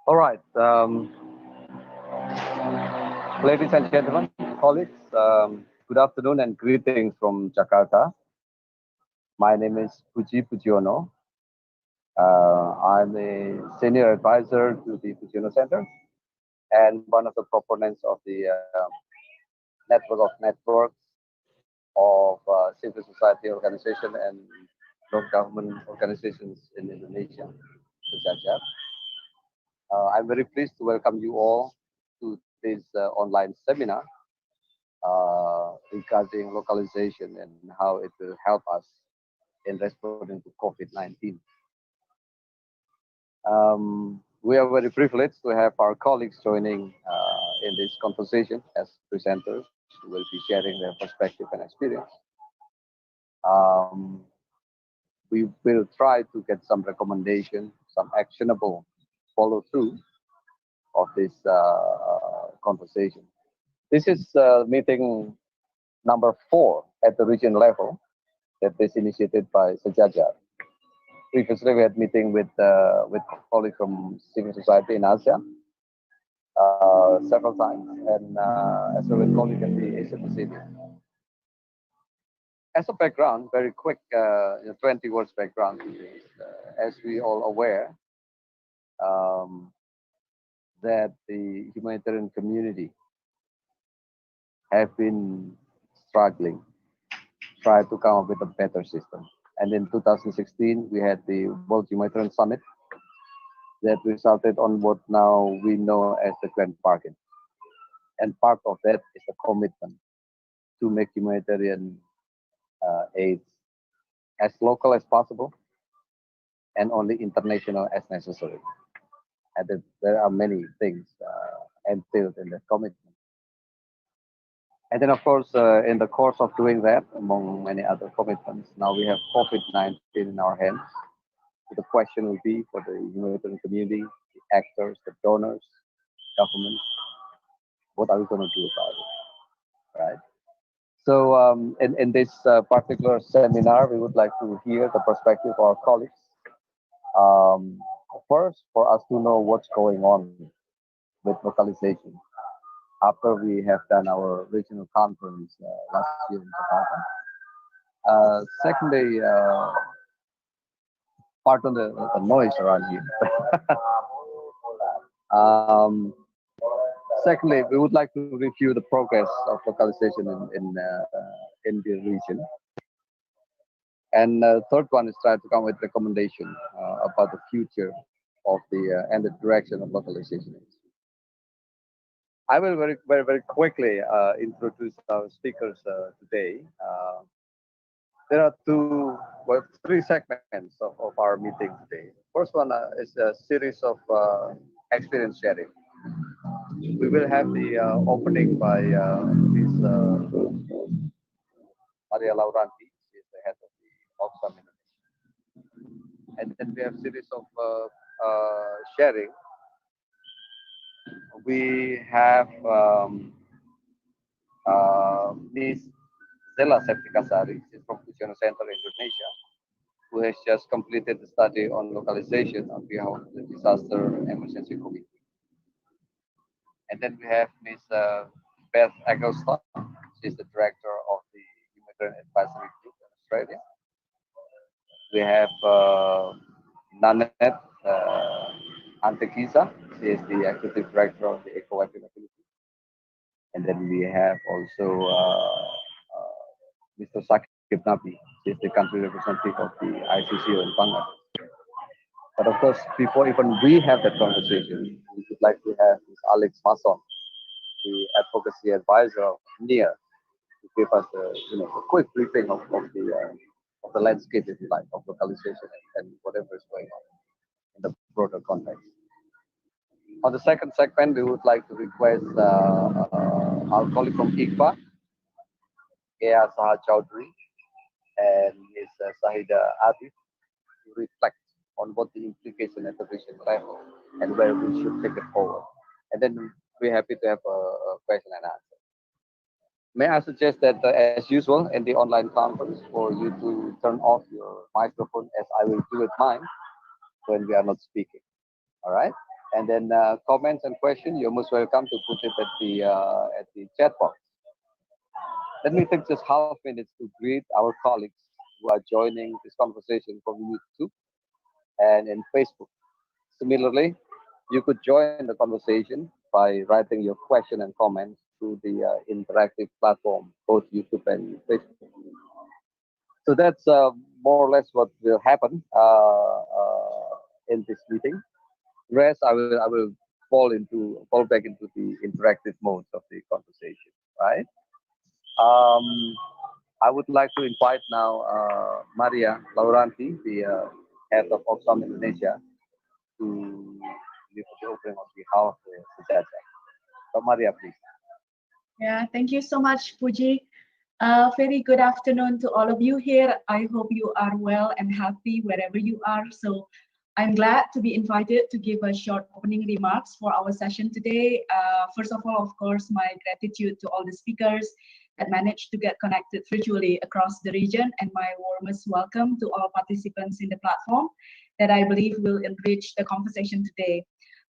All right, ladies and gentlemen, colleagues, good afternoon and greetings from Jakarta. My name is Puji Pujiono. I'm a senior advisor to the Pujiono Center and one of the proponents of the network of networks of civil society organization and non-government organizations in Indonesia, SEJAJAR. I'm very pleased to welcome you all to this online seminar regarding localization and how it will help us in responding to COVID-19. We are very privileged to have our colleagues joining in this conversation as presenters who will be sharing their perspective and experience. We will try to get some recommendation, some actionable follow through of this conversation. This is meeting number 4 at the region level that is initiated by SEJAJAR. Previously, we had meeting with colleagues from civil society in Asean several times, and as well with colleagues in the Asia Pacific. As a background, very quick, 20 words background to this. As we all aware, that the humanitarian community have been struggling, try to come up with a better system. And in 2016, we had the World Humanitarian Summit that resulted on what now we know as the Grand Bargain. And part of that is a commitment to make humanitarian aid as local as possible and only international as necessary. And there are many things entailed in that commitment. And then, of course, in the course of doing that, among many other commitments, now we have COVID-19 in our hands. So the question will be for the humanitarian community, the actors, the donors, governments, what are we going to do about it, right? So in this particular seminar, we would like to hear the perspective of our colleagues. First, for us to know what's going on with localization after we have done our regional conference last year in Jakarta. Secondly, pardon the noise around here. Secondly, we would like to review the progress of localization in the region. And third one is try to come with recommendation about the future of the and the direction of localization. I will very quickly introduce our speakers today. There are three segments of our meeting today. First one is a series of experience sharing. We will have the opening by Ms. Maria Lauranti. She is the head of the Oxfam Indonesia. And then we have series of sharing. We have Ms. Zela Septikasari, she's from Pujiono Center Indonesia, who has just completed the study on localization on behalf of the Disaster Emergency Committee. And then we have Ms. Beth Eggleston, she's the director of the Humanitarian Advisory Group in Australia. We have Nanette Antiquisa, she is the executive director of the ECOWEB. And then we have also Mr. Sakib Nabi, he is the country representative of the ICVA in Bangladesh. But of course, before even we have that conversation, we would like to have Ms. Alex Mason, the advocacy advisor of NIA, to give us a quick briefing of the landscape, if you like, of localization and whatever is going on in the broader context. On the second segment, we would like to request our colleague from ICVA, Ea Saha Chowdhury, and Ms. Sahida Adif, to reflect on what the implication at the region level and where we should take it forward. And then we're happy to have a question and answer. May I suggest that, as usual, in the online conference, for you to turn off your microphone, as I will do with mine when we are not speaking. All right? And then comments and questions, you're most welcome to put it at the chat box. Let me take just half minutes to greet our colleagues who are joining this conversation from YouTube and in Facebook. Similarly, you could join the conversation by writing your question and comments through the interactive platform, both YouTube and Facebook. So that's more or less what will happen in this meeting. Rest, I will fall back into the interactive modes of the conversation, right? Um, I would like to invite now Maria Lauranti, the head of Oxfam Indonesia, to give the opening on behalf of the SEJAJAR. So Maria, please. Yeah, thank you so much, Puji. Very good afternoon to all of you here. I hope you are well and happy wherever you are. So I'm glad to be invited to give a short opening remarks for our session today. First of all, of course, my gratitude to all the speakers that managed to get connected virtually across the region, and my warmest welcome to all participants in the platform that I believe will enrich the conversation today.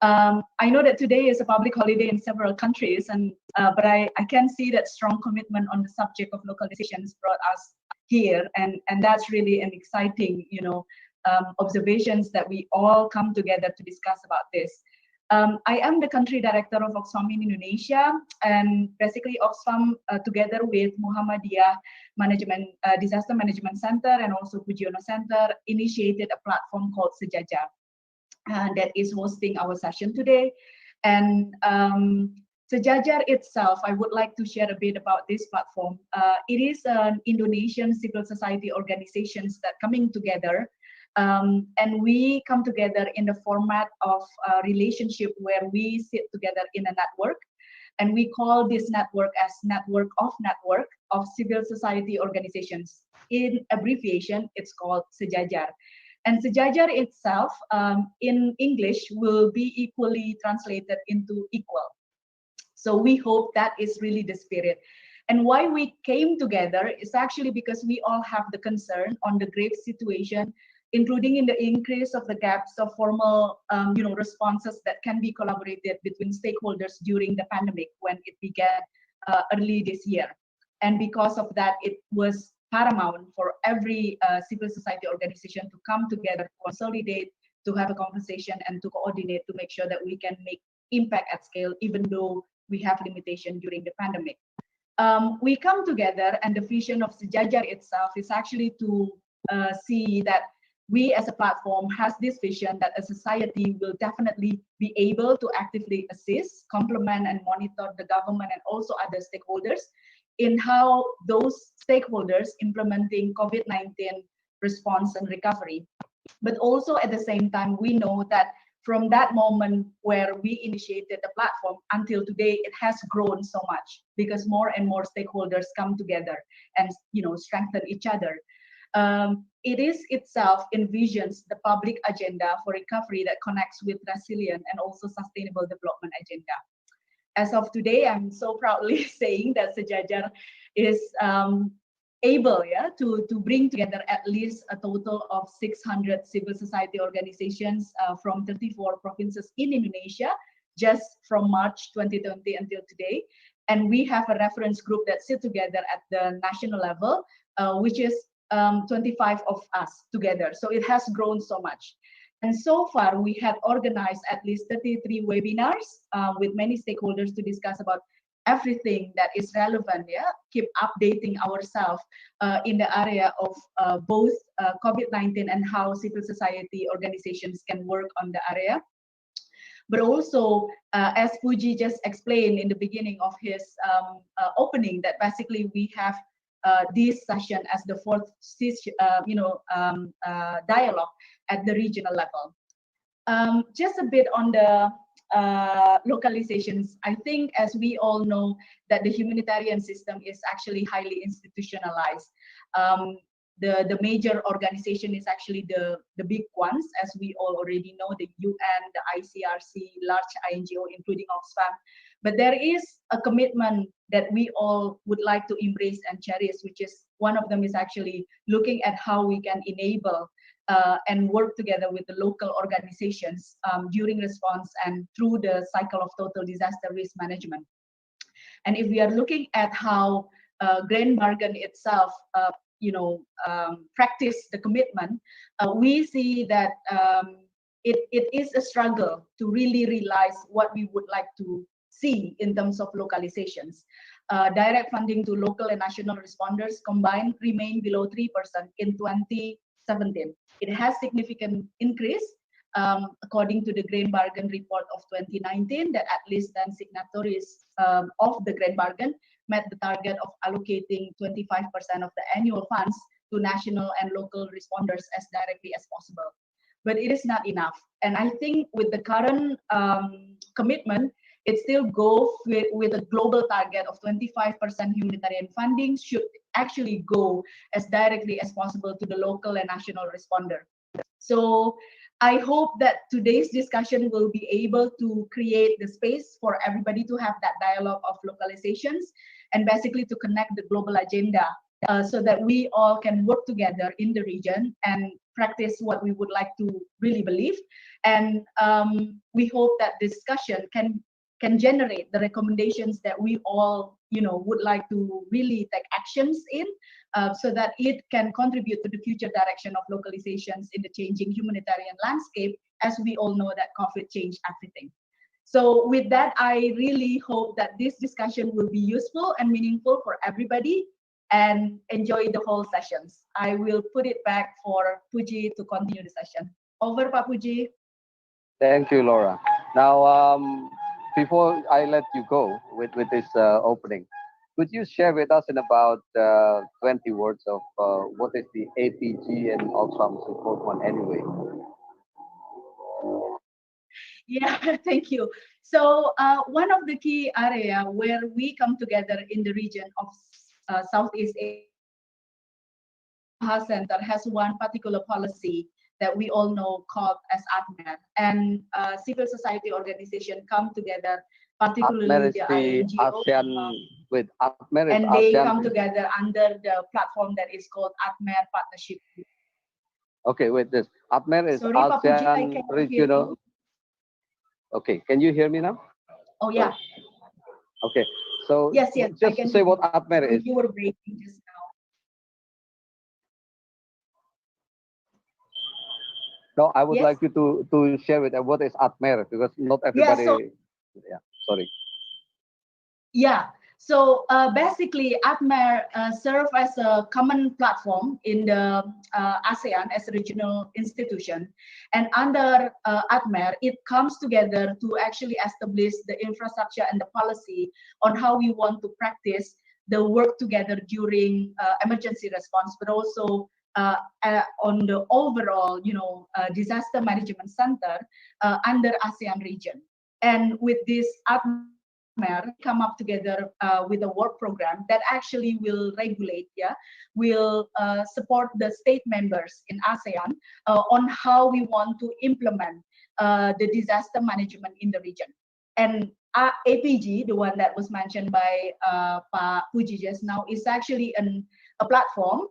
I know that today is a public holiday in several countries, and but I can see that strong commitment on the subject of localization has brought us here, and that's really an exciting, observations that we all come together to discuss about this. I am the country director of Oxfam in Indonesia, and basically Oxfam, together with Muhammadiyah Disaster Management Center and also Pujiono Center, initiated a platform called SEJAJAR that is hosting our session today. And SEJAJAR itself, I would like to share a bit about this platform. It is an Indonesian civil society organizations that coming together, and we come together in the format of a relationship where we sit together in a network, and we call this network as network of civil society organizations. In abbreviation, it's called SEJAJAR. And SEJAJAR itself, in English, will be equally translated into equal. So we hope that is really the spirit. And why we came together is actually because we all have the concern on the grave situation, including in the increase of the gaps of formal responses that can be collaborated between stakeholders during the pandemic when it began early this year. And because of that, it was paramount for every civil society organization to come together, consolidate, to have a conversation and to coordinate to make sure that we can make impact at scale, even though we have limitation during the pandemic. We come together, and the vision of SEJAJAR itself is actually to see that we as a platform has this vision that a society will definitely be able to actively assist, complement, and monitor the government and also other stakeholders in how those stakeholders implementing COVID-19 response and recovery. But also at the same time, we know that from that moment where we initiated the platform until today, it has grown so much because more and more stakeholders come together and strengthen each other. It is itself envisions the public agenda for recovery that connects with resilient and also sustainable development agenda. As of today, I'm so proudly saying that SEJAJAR is able to bring together at least a total of 600 civil society organizations from 34 provinces in Indonesia, just from March 2020 until today. And we have a reference group that sit together at the national level, which is 25 of us together. So it has grown so much. And so far, we had organized at least 33 webinars with many stakeholders to discuss about everything that is relevant, keep updating ourselves in the area of both COVID-19 and how civil society organizations can work on the area. But also, as Puji just explained in the beginning of his opening, that basically we have this session as the fourth dialogue at the regional level. Just a bit on the localizations. I think, as we all know, that the humanitarian system is actually highly institutionalized. The major organization is actually the big ones, as we all already know, the UN, the ICRC, large INGO, including Oxfam. But there is a commitment that we all would like to embrace and cherish, which is one of them is actually looking at how we can enable and work together with the local organizations during response and through the cycle of total disaster risk management. And if we are looking at how Grand Bargain itself, practice the commitment, we see that it is a struggle to really realize what we would like to see in terms of localizations. Direct funding to local and national responders combined remain below 3% in 2017. It has significant increase according to the Grand Bargain report of 2019 that at least 10 signatories of the Grand Bargain met the target of allocating 25% of the annual funds to national and local responders as directly as possible. But it is not enough. And I think with the current commitment, it still goes with a global target of 25% humanitarian funding should actually go as directly as possible to the local and national responder. So I hope that today's discussion will be able to create the space for everybody to have that dialogue of localizations and basically to connect the global agenda so that we all can work together in the region and practice what we would like to really believe. And we hope that discussion can generate the recommendations that we all, would like to really take actions in, so that it can contribute to the future direction of localizations in the changing humanitarian landscape, as we all know that COVID changed everything. So with that, I really hope that this discussion will be useful and meaningful for everybody and enjoy the whole sessions. I will put it back for Puji to continue the session. Over, Pak Puji. Thank you, Laura. Now, before I let you go with this opening, could you share with us in about 20 words of what is the APG and Outcomes Report 1 anyway? Yeah, thank you. So one of the key area where we come together in the region of Southeast Asia Center has one particular policy that we all know called as ATMER, and civil society organization come together, particularly the INGO, Asean, with ATMER is and ASEAN. they come together under the platform that is called ATMER Partnership. Okay, wait, this ATMER is Sorry, ASEAN Regional. Okay, can you hear me now? Oh yeah. Okay, so yes, just say what ATMER is. You were breaking just now. No, I would like you to share with them what is ATMER, because not everybody. Sorry. Yeah. So basically, ATMER serves as a common platform in the ASEAN as a regional institution. And under ATMER, it comes together to actually establish the infrastructure and the policy on how we want to practice the work together during emergency response, but also on the overall, disaster management center under ASEAN region. And with this ATMER come up together with a work program that actually will regulate, will support the state members in ASEAN on how we want to implement the disaster management in the region. And APG, the one that was mentioned by Pak Puji just now, is actually a platform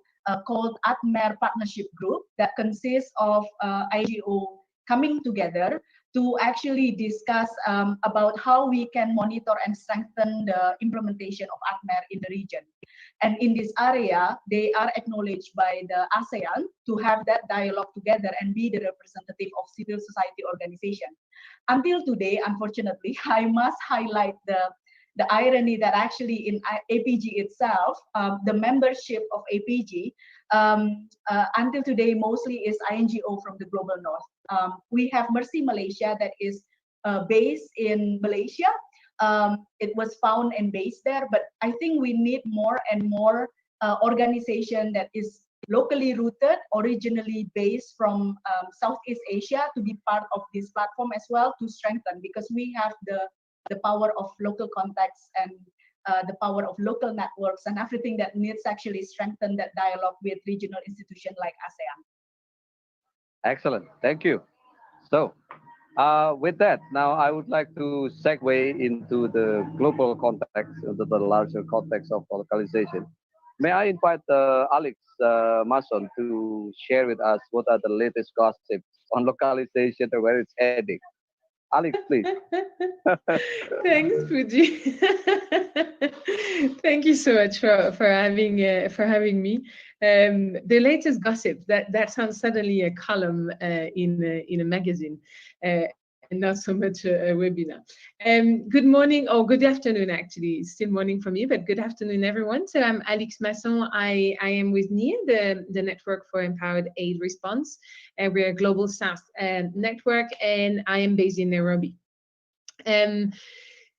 called ATMER Partnership Group that consists of IGO coming together to actually discuss about how we can monitor and strengthen the implementation of ATMER in the region. And in this area, they are acknowledged by the ASEAN to have that dialogue together and be the representative of civil society organization. Until today, unfortunately, I must highlight the irony that actually in APG itself, the membership of APG until today mostly is INGO from the global north. We have Mercy Malaysia that is based in Malaysia. It was found and based there, but I think we need more and more organization that is locally rooted, originally based from Southeast Asia to be part of this platform as well to strengthen, because we have the power of local contacts and the power of local networks and everything that needs actually strengthen that dialogue with regional institutions like ASEAN. Excellent, thank you. So With that, now I would like to segue into the global context, into the larger context of localization. May I invite Alex Mason to share with us what are the latest gossips on localization and where it's heading? Alex, please. Thanks, Fuji. Thank you so much for having me. The latest gossip, that sounds suddenly a column in a magazine, and not so much a webinar. Good morning, or good afternoon, actually. It's still morning for me, but good afternoon, everyone. So I'm Alex Masson. I am with NIA, the Network for Empowered Aid Response. We're a global South network, and I am based in Nairobi.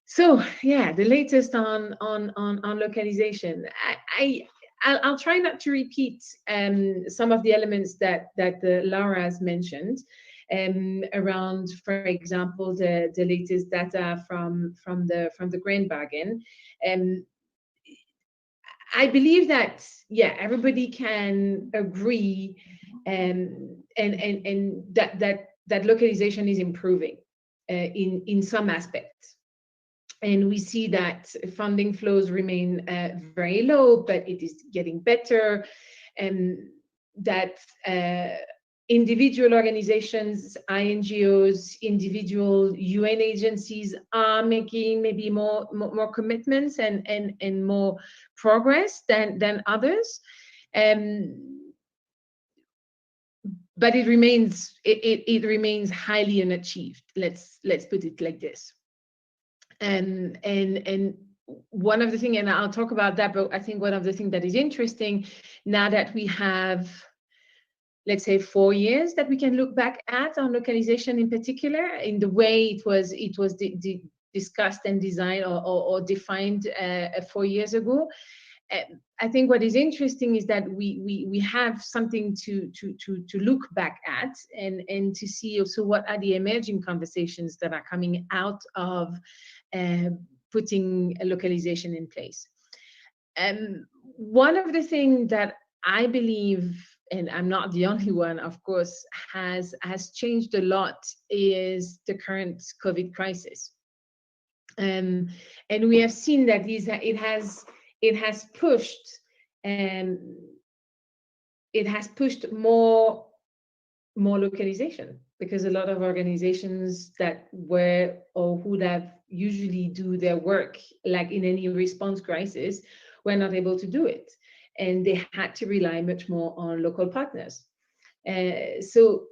So yeah, the latest on localization. I'll try not to repeat some of the elements that Laura has mentioned around, for example, the latest data from the Grand Bargain. I believe that everybody can agree and that localization is improving in some aspects. And we see that funding flows remain very low, but it is getting better, and that individual organizations, INGOs, individual UN agencies are making maybe more commitments and more progress than others. But it remains highly unachieved. Let's put it like this. And one of the things, and I'll talk about that, but I think one of the things that is interesting now that we have, let's say, 4 years that we can look back at on localization in particular, in the way it was discussed and designed or defined 4 years ago. I think what is interesting is that we have something to look back at and to see also what are the emerging conversations that are coming out of putting a localization in place. One of the things that I believe, and I'm not the only one, of course, has changed a lot is the current COVID crisis. And we have seen that it has pushed more localization, because a lot of organizations that were or would have usually do their work like in any response crisis were not able to do it, and they had to rely much more on local partners. So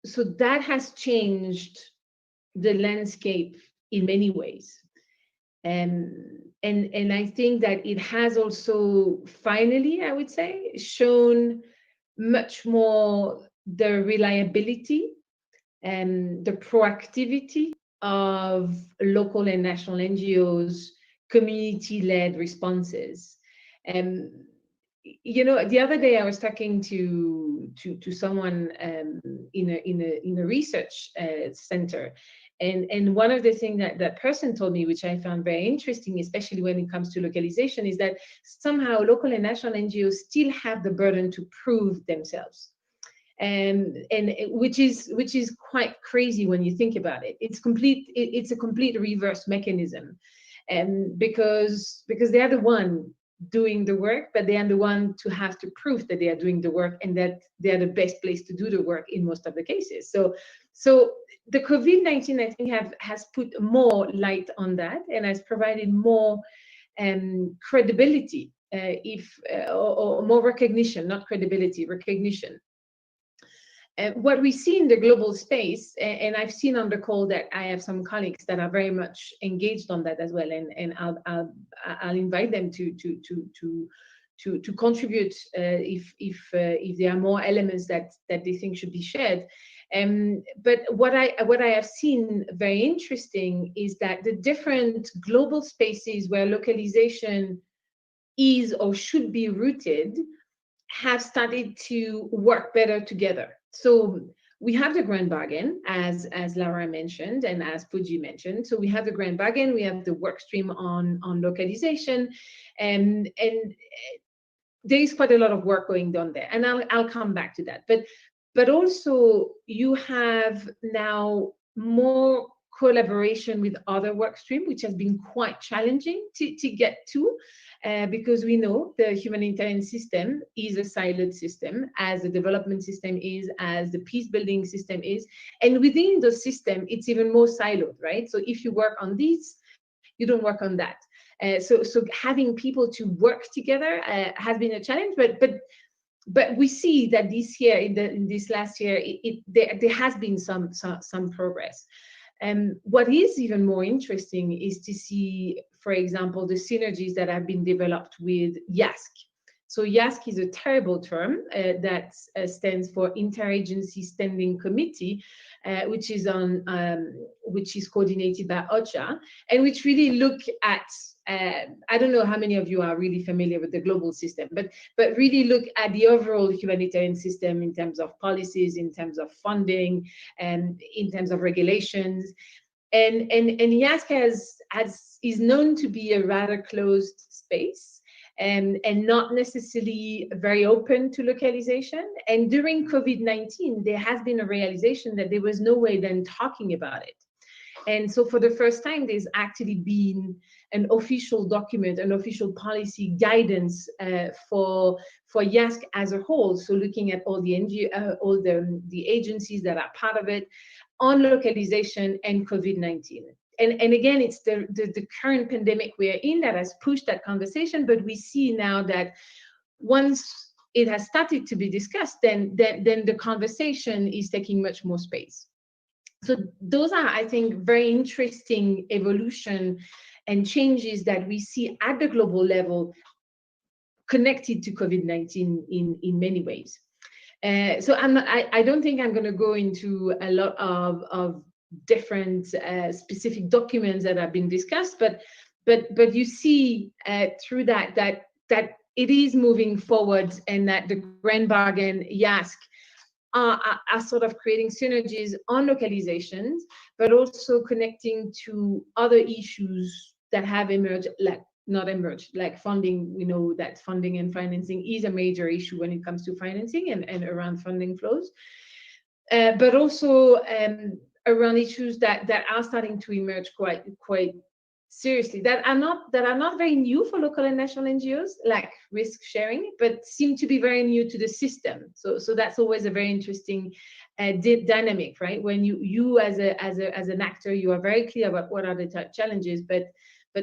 that has changed the landscape in many ways. And I think that it has also finally, I would say, shown much more the reliability and the proactivity of local and national NGOs, community-led responses. You know, the other day I was talking to someone in a research center, and one of the things that person told me, which I found very interesting, especially when it comes to localization, is that somehow local and national NGOs still have the burden to prove themselves. And which is quite crazy when you think about it. It's a complete reverse mechanism, and because they are the one doing the work, but they are the one to have to prove that they are doing the work and that they are the best place to do the work in most of the cases. So the COVID-19, I think, has put more light on that and has provided more credibility, or more recognition, not credibility, recognition. What we see in the global space, and I've seen on the call that I have some colleagues that are very much engaged on that as well, and I'll invite them to contribute if there are more elements that they think should be shared. But what I have seen very interesting is that the different global spaces where localization is or should be rooted have started to work better together. So we have the Grand Bargain, as Laura mentioned and as Fuji mentioned. So we have the Grand Bargain, we have the work stream on localization, and there is quite a lot of work going on there, and I'll come back to that. But also you have now more collaboration with other work streams, which has been quite challenging to get to, because we know the humanitarian system is a siloed system, as the development system is, as the peace building system is, and within the system, it's even more siloed, right? So if you work on this, you don't work on that. So having people to work together has been a challenge, but we see that this year, in this last year, there has been some progress. And what is even more interesting is to see, for example, the synergies that have been developed with YASC. So YASC is a terrible term that stands for Interagency Standing Committee, which is coordinated by OCHA, and which really look at, I don't know how many of you are really familiar with the global system, but really look at the overall humanitarian system in terms of policies, in terms of funding, and in terms of regulations. And YASC is known to be a rather closed space, and not necessarily very open to localization. And during COVID-19, there has been a realization that there was no way then talking about it. And so for the first time, there's actually been an official document, an official policy guidance for YASC as a whole. So looking at all the NGO, all the agencies that are part of it on localization and COVID-19. And again, it's the current pandemic we're in that has pushed that conversation, but we see now that once it has started to be discussed, then the conversation is taking much more space. So those are, I think, very interesting evolution and changes that we see at the global level connected to COVID-19 in many ways. So I don't think I'm going to go into a lot of different specific documents that have been discussed, but you see through that it is moving forward, and that the grand bargain YASC are sort of creating synergies on localizations, but also connecting to other issues that have emerged, like funding. We know that funding and financing is a major issue when it comes to financing and around funding flows, but also around issues that are starting to emerge quite seriously, that are not very new for local and national NGOs, like risk sharing, but seem to be very new to the system. So that's always a very interesting dynamic, right? When you as an actor, you are very clear about what are the challenges, but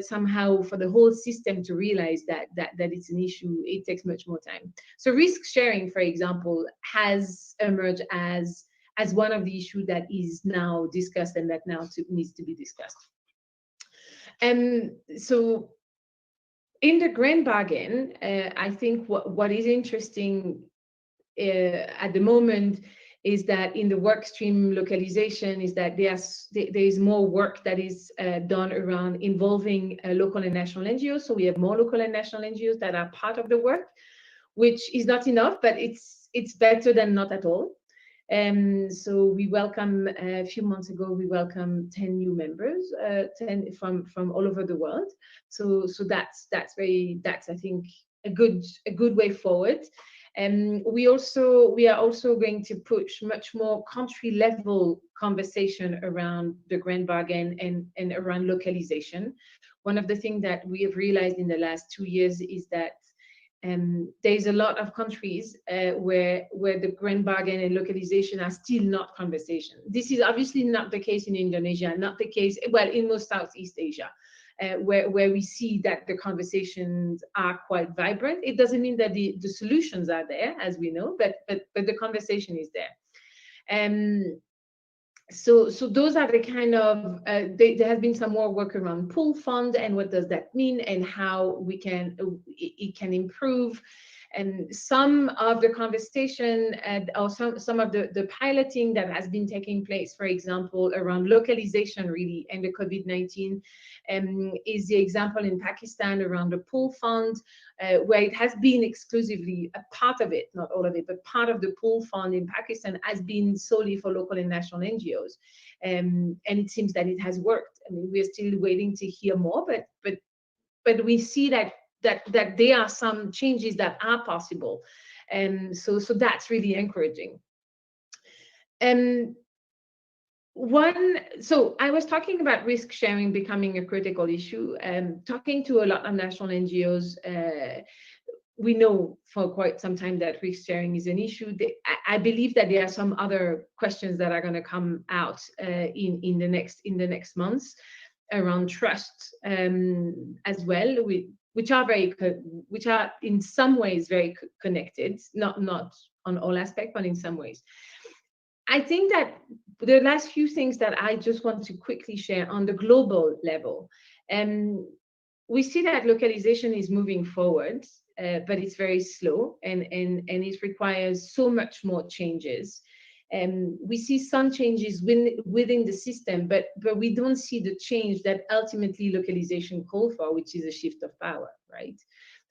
somehow for the whole system to realize that it's an issue, it takes much more time. So risk sharing, for example, has emerged as one of the issues that is now discussed and that now needs to be discussed. And so in the grand bargain, I think what is interesting at the moment is that in the work stream localization is that there is more work that is done around involving local and national NGOs. So we have more local and national NGOs that are part of the work, which is not enough, but it's better than not at all. So we welcome, a few months ago, we welcomed 10 new members, 10 from all over the world. So that's I think a good way forward. And we are also going to push much more country level conversation around the grand bargain and around localization. One of the things that we have realized in the last 2 years is that there's a lot of countries where the grand bargain and localization are still not conversation. This is obviously not the case in Indonesia, not the case, well, in most Southeast Asia, where we see that the conversations are quite vibrant. It doesn't mean that the solutions are there, as we know, but the conversation is there. So those are the kind of, there has been some more work around pool fund and what does that mean and how it can improve. And some of the conversation or some of the piloting that has been taking place, for example, around localization really and the COVID-19 is the example in Pakistan around the pool fund, where it has been exclusively a part of it, not all of it, but part of the pool fund in Pakistan has been solely for local and national NGOs. And it seems that it has worked. I mean, we're still waiting to hear more, but we see that there are some changes that are possible. And so that's really encouraging. And So I was talking about risk sharing becoming a critical issue. Talking to a lot of national NGOs, we know for quite some time that risk sharing is an issue. I believe that there are some other questions that are going to come out in the next months around trust as well, which are in some ways very connected, not on all aspects, but in some ways. I think that the last few things that I just want to quickly share on the global level, we see that localization is moving forward, but it's very slow, and it requires so much more changes. We see some changes within the system, but we don't see the change that ultimately localization calls for, which is a shift of power, right?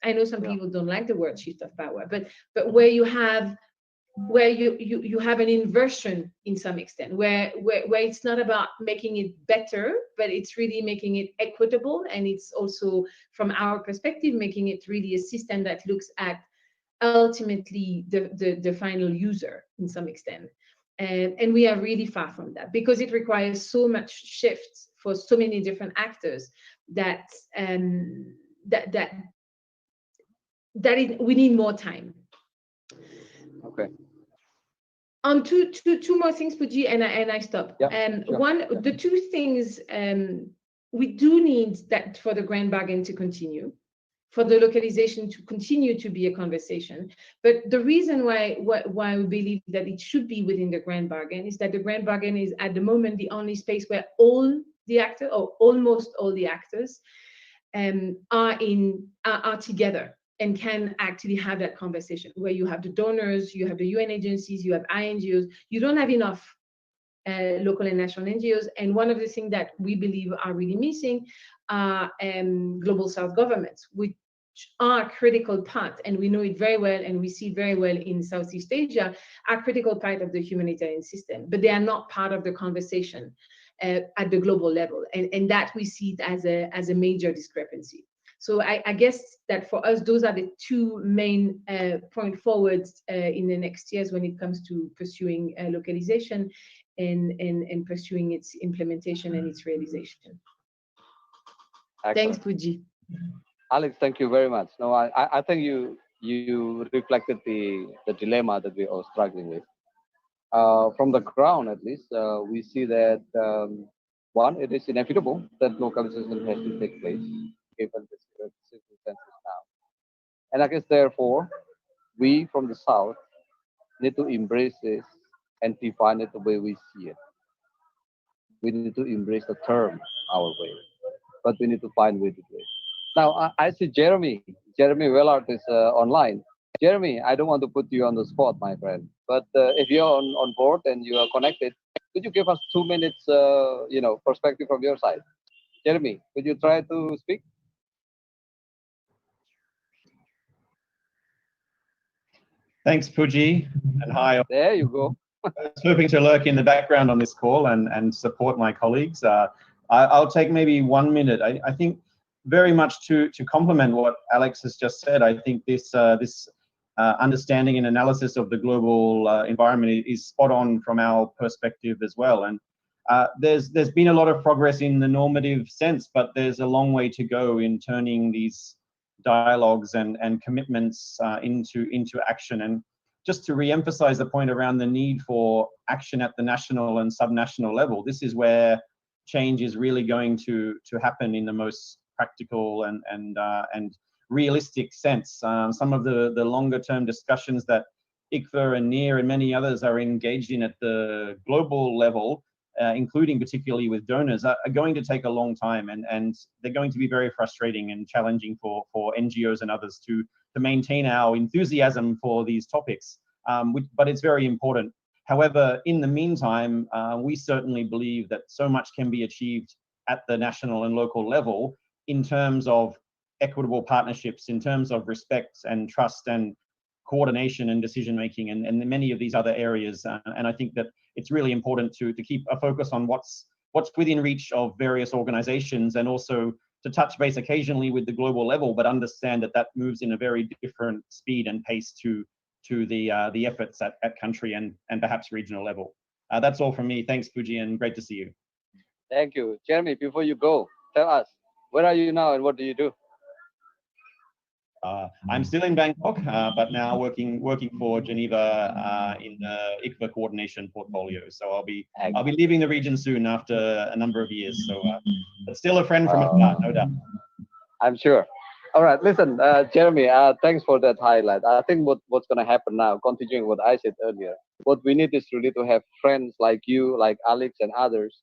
I know some people don't like the word shift of power, but where you have an inversion in some extent, where it's not about making it better, but it's really making it equitable, and it's also, from our perspective, making it really a system that looks at ultimately the final user in some extent. And we are really far from that, because it requires so much shift for so many different actors that we need more time. Okay. Two more things, Puji, and I stop. Yeah, sure. The two things, we do need that for the grand bargain to continue, for the localization to continue to be a conversation. But the reason why we believe that it should be within the grand bargain is that the grand bargain is at the moment the only space where all the actors, or almost all the actors, are together and can actually have that conversation, where you have the donors, you have the UN agencies, you have INGOs. You don't have enough local and national NGOs. And one of the things that we believe are really missing are global South governments, which are a critical part, and we know it very well, and we see it very well in Southeast Asia, are a critical part of the humanitarian system, but they are not part of the conversation at the global level. And that we see it as a major discrepancy. So I guess that for us, those are the two main point forwards in the next years when it comes to pursuing localization and pursuing its implementation and its realization. Excellent. Thanks, Puji. Alex, thank you very much. No, I think you reflected the dilemma that we are struggling with. From the ground, at least, we see that one, it is inevitable that localization has to take place, given the circumstances now. And I guess, therefore, we from the South need to embrace this and define it the way we see it. We need to embrace the term our way, but we need to find a way to do it. Now, I see Jeremy Wellard is online. Jeremy, I don't want to put you on the spot, my friend, but if you're on board and you are connected, could you give us 2 minutes, perspective from your side? Jeremy, could you try to speak? Thanks, Puji, and hi. There you go. I was hoping to lurk in the background on this call and support my colleagues. I'll take maybe 1 minute. I think very much to complement what Alex has just said, I think this understanding and analysis of the global environment is spot on from our perspective as well. And there's been a lot of progress in the normative sense, but there's a long way to go in turning these dialogues and commitments into action. And just to re-emphasize the point around the need for action at the national and subnational level, this is where change is really going to happen in the most practical and realistic sense. Some of the longer term discussions that ICVA and NEAR and many others are engaged in at the global level, including particularly with donors, are going to take a long time, and they're going to be very frustrating and challenging for NGOs and others to maintain our enthusiasm for these topics, but it's very important. However, in the meantime, we certainly believe that so much can be achieved at the national and local level in terms of equitable partnerships, in terms of respect and trust and coordination and decision making, and many of these other areas. And I think that it's really important to keep a focus on what's within reach of various organizations, and also to touch base occasionally with the global level, but understand that moves in a very different speed and pace to the efforts at country and perhaps regional level. That's all from me. Thanks, Puji, and great to see you. Thank you. Jeremy, before you go, tell us, where are you now and what do you do? I'm still in Bangkok, but now working for Geneva in the ICVA coordination portfolio. So I'll be leaving the region soon after a number of years. So, but still a friend from afar, no doubt. I'm sure. All right, listen, Jeremy, thanks for that highlight. I think what's going to happen now, continuing what I said earlier, what we need is really to have friends like you, like Alex and others,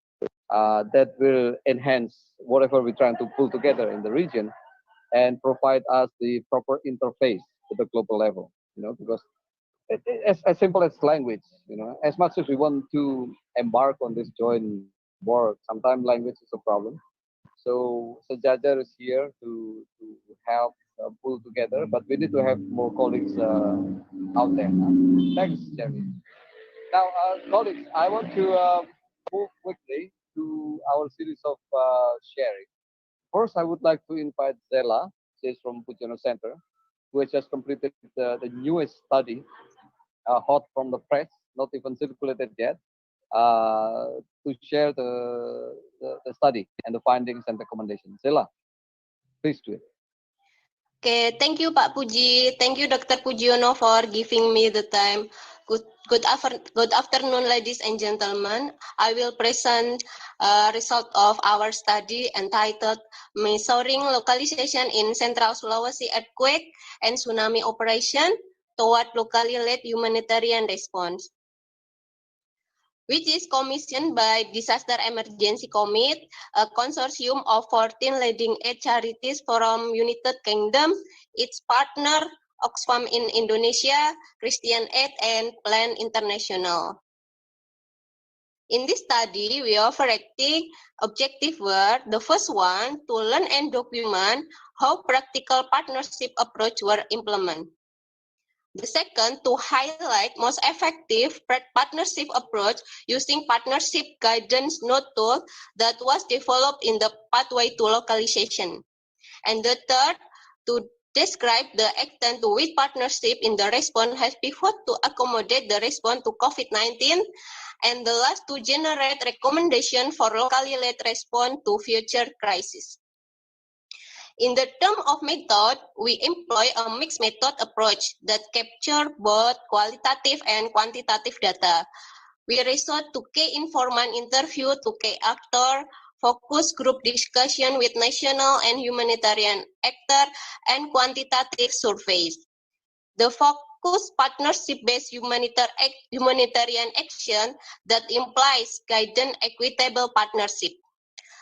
that will enhance whatever we're trying to pull together in the region and provide us the proper interface to the global level, because as simple as language, as much as we want to embark on this joint work, sometimes language is a problem. So SEJAJAR is here to help pull together, but we need to have more colleagues out there. Thanks, Jeremy. Now, colleagues, I want to move quickly to our series of sharing. First, I would like to invite Zela, she's from Pujono Center, who has just completed the newest study, hot from the press, not even circulated yet, to share the study and the findings and recommendations. Zela, please do it. Okay, thank you, Pak Puji. Thank you, Dr. Pujiono, for giving me the time. Good afternoon, ladies and gentlemen. I will present result of our study entitled Measuring Localization in Central Sulawesi Earthquake and Tsunami Operation Toward Locally Led Humanitarian Response, which is commissioned by Disaster Emergency Committee, a consortium of 14 leading aid charities from United Kingdom, its partner Oxfam in Indonesia, Christian Aid, and Plan International. In this study, we offer acting objectives were the first one, to learn and document how practical partnership approach were implemented. The second, to highlight most effective partnership approach using partnership guidance node tool that was developed in the pathway to localization. And the third, to describe the extent to which partnership in the response has pivoted to accommodate the response to COVID-19. And the last, to generate recommendation for locally led response to future crises. In the term of method, we employ a mixed method approach that capture both qualitative and quantitative data. We resort to key informant interview to key actor, focus group discussion with national and humanitarian actor, and quantitative surveys. The focus partnership-based humanitarian action that implies guidance equitable partnership,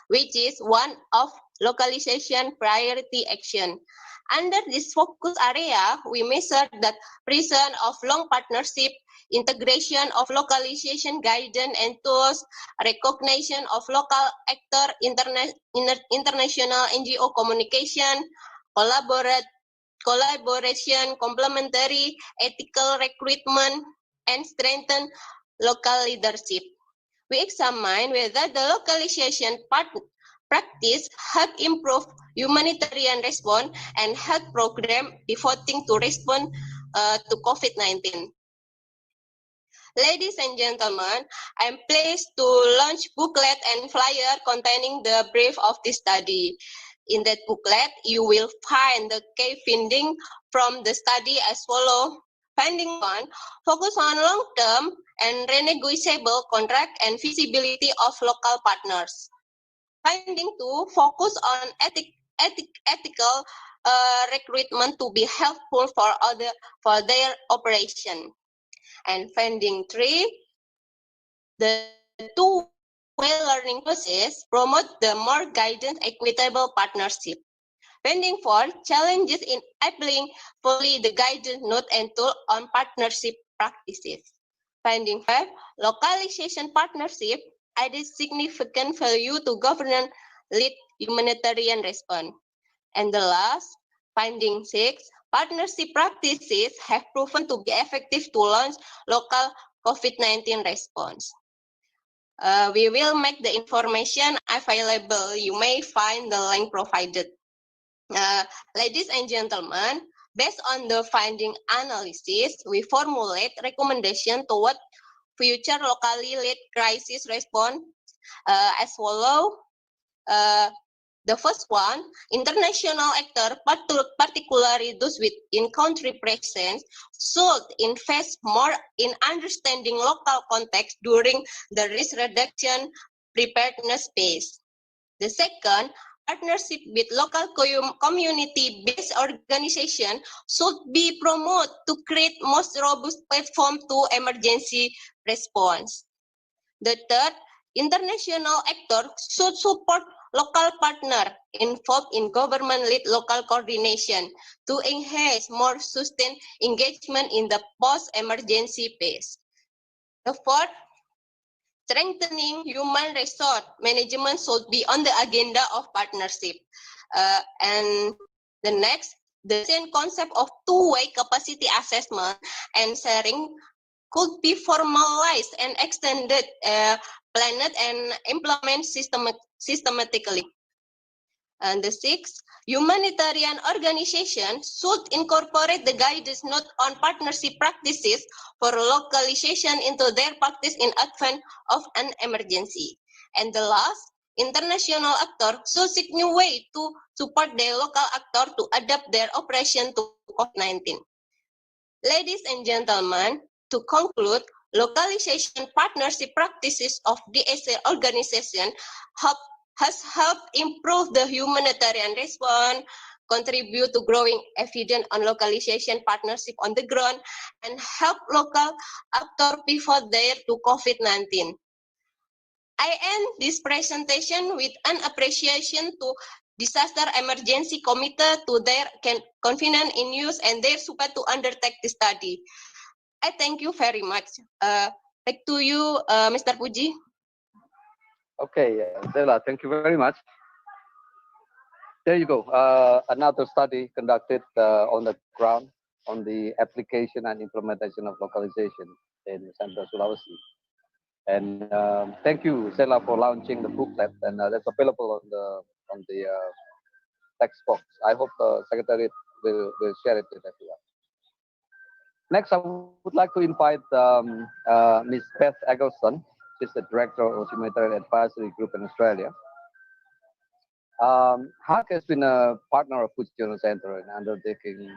which is one of localization priority action. Under this focus area, we measure that presence of long partnership, integration of localization guidance and tools, recognition of local actor, international NGO communication, collaboration, complementary, ethical recruitment, and strengthen local leadership. We examine whether the localization practice help improve humanitarian response and health program devoting to respond to COVID-19. Ladies and gentlemen, I am pleased to launch booklet and flyer containing the brief of this study. In that booklet, you will find the key findings from the study as follows. Finding 1, focus on long-term and renegotiable contract and visibility of local partners. Finding 2, focus on ethical recruitment to be helpful for their operation. And finding 3, the two-way learning process promote the more guidance equitable partnership. Finding 4, challenges in enabling fully the guidance node and tool on partnership practices. Finding 5, localization partnership added significant value to government-led humanitarian response. And the last, finding 6, partnership practices have proven to be effective to launch local COVID-19 response. We will make the information available. You may find the link provided. Ladies and gentlemen, based on the finding analysis, we formulate recommendation toward future locally led crisis response as follows. The first one, international actors, particularly those with in-country presence, should invest more in understanding local context during the risk reduction preparedness phase. The second, partnership with local community-based organizations should be promoted to create most robust platform to emergency response. The third, international actors should support local partners involved in government-led local coordination to enhance more sustained engagement in the post-emergency phase. The fourth, strengthening human resource management should be on the agenda of partnership. And the next, the same concept of two-way capacity assessment and sharing could be formalized and extended, planned and implemented systematically. And the sixth, humanitarian organizations should incorporate the guidance note on partnership practices for localization into their practice in advance of an emergency. And the last, international actors should seek new ways to support their local actors to adapt their operation to COVID-19. Ladies and gentlemen, to conclude, localization partnership practices of DSA organization has helped improve the humanitarian response, contribute to growing evidence on localization partnership on the ground, and help local actors pivot there to COVID-19. I end this presentation with an appreciation to Disaster Emergency Committee to their confidence in use and their support to undertake the study. I thank you very much. Back to you, Mr. Puji. Okay, Zela, thank you very much. There you go. Another study conducted on the ground on the application and implementation of localization in Central Sulawesi. And thank you, Zela, for launching the booklet, and that's available on the text box. I hope the Secretariat will share it with everyone. Next, I would like to invite Ms. Beth Eggleston. She's the Director of Humanitarian Advisory Group in Australia. HAG has been a partner of Puji Center in undertaking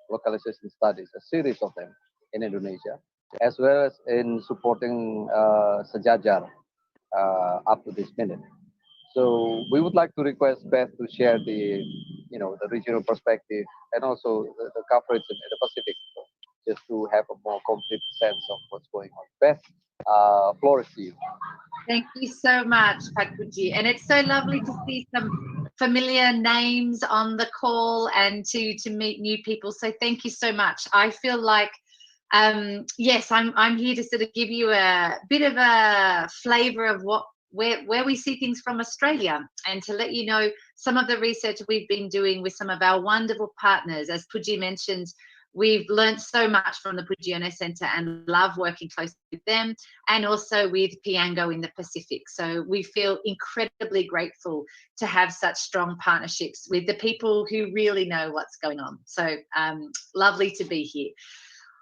localization studies, a series of them in Indonesia, as well as in supporting SEJAJAR up to this minute. So we would like to request Beth to share the regional perspective and also the coverage in the Pacific, just to have a more complete sense of what's going on. Beth, floor is to you. Thank you so much, Pak Puji. And it's so lovely to see some familiar names on the call and to meet new people. So thank you so much. I feel like, yes, I'm here to sort of give you a bit of a flavor of where we see things from Australia, and to let you know some of the research we've been doing with some of our wonderful partners. As Puji mentioned, we've learned so much from the Puji Center and love working closely with them, and also with Piango in the Pacific. So we feel incredibly grateful to have such strong partnerships with the people who really know what's going on. So lovely to be here.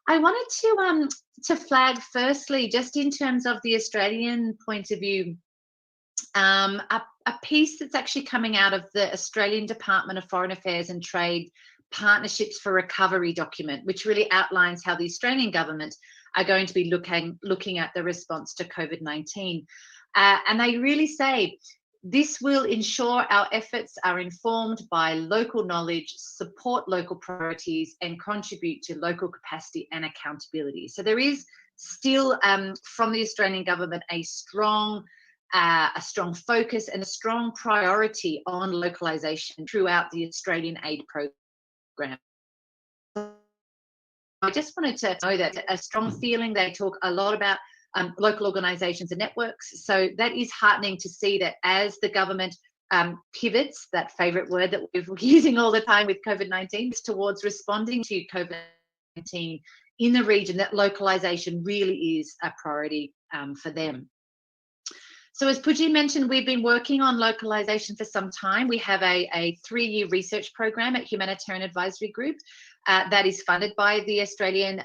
I wanted to flag firstly, just in terms of the Australian point of view, a piece that's actually coming out of the Australian Department of Foreign Affairs and Trade Partnerships for Recovery document, which really outlines how the Australian government are going to be looking at the response to COVID-19. And they really say this will ensure our efforts are informed by local knowledge, support local priorities, and contribute to local capacity and accountability. So there is still, from the Australian government, a strong focus and a strong priority on localization throughout the Australian aid program. I just wanted to know that a strong feeling. They talk a lot about local organisations and networks. So that is heartening to see that as the government pivots, that favourite word that we're using all the time with COVID-19, towards responding to COVID-19 in the region, that localisation really is a priority for them. So as Puji mentioned, we've been working on localization for some time. We have a 3-year research program at Humanitarian Advisory Group. that is funded by the Australian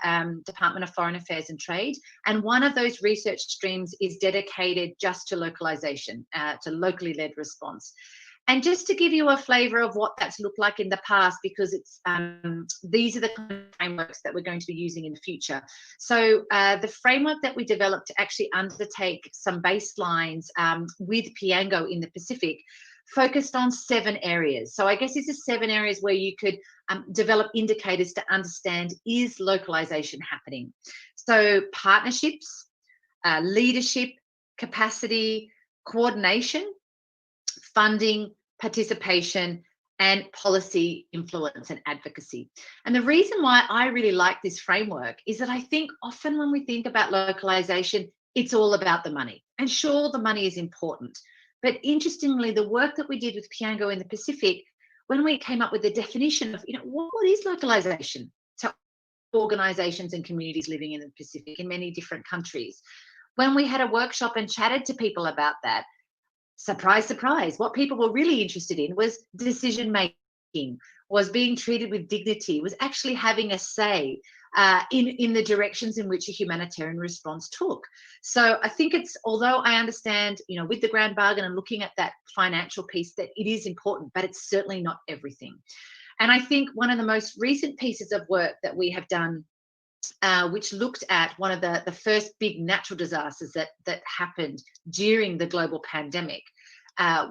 Department of Foreign Affairs and Trade. And one of those research streams is dedicated just to localization, to locally led response. And just to give you a flavour of what that's looked like in the past, because it's these are the kind of frameworks that we're going to be using in the future. So the framework that we developed to actually undertake some baselines with Piango in the Pacific focused on 7 areas. So I guess these are 7 areas where you could develop indicators to understand, is localization happening? So partnerships, leadership, capacity, coordination, funding, participation, and policy influence and advocacy. And the reason why I really like this framework is that I think often when we think about localization, it's all about the money. And sure, the money is important. But interestingly, the work that we did with Piango in the Pacific, when we came up with the definition of, what is localization to organizations and communities living in the Pacific in many different countries, when we had a workshop and chatted to people about that, surprise, surprise, what people were really interested in was decision making, was being treated with dignity, was actually having a say in the directions in which a humanitarian response took. So I think it's, although I understand, with the grand bargain and looking at that financial piece, that it is important, but it's certainly not everything. And I think one of the most recent pieces of work that we have done, which looked at one of the first big natural disasters that happened during the global pandemic,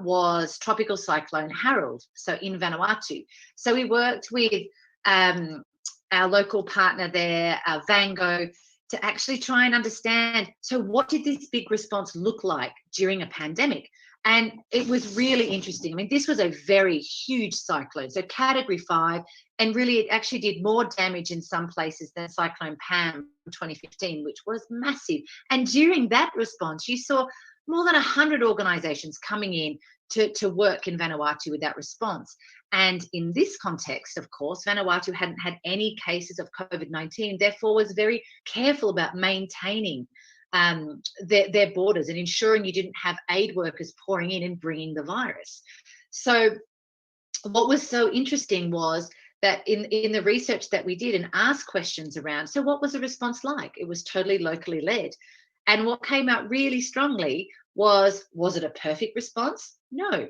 was Tropical Cyclone Harold, so in Vanuatu. So we worked with our local partner there, Vango, to actually try and understand, so what did this big response look like during a pandemic? And it was really interesting. I mean, this was a very huge cyclone, so Category 5, and really it actually did more damage in some places than Cyclone Pam in 2015, which was massive. And during that response, you saw more than 100 organisations coming in to work in Vanuatu with that response. And in this context, of course, Vanuatu hadn't had any cases of COVID-19, therefore was very careful about maintaining their borders and ensuring you didn't have aid workers pouring in and bringing the virus. So what was so interesting was that in the research that we did and asked questions around, so what was the response like? It was totally locally led. And what came out really strongly was it a perfect response? No.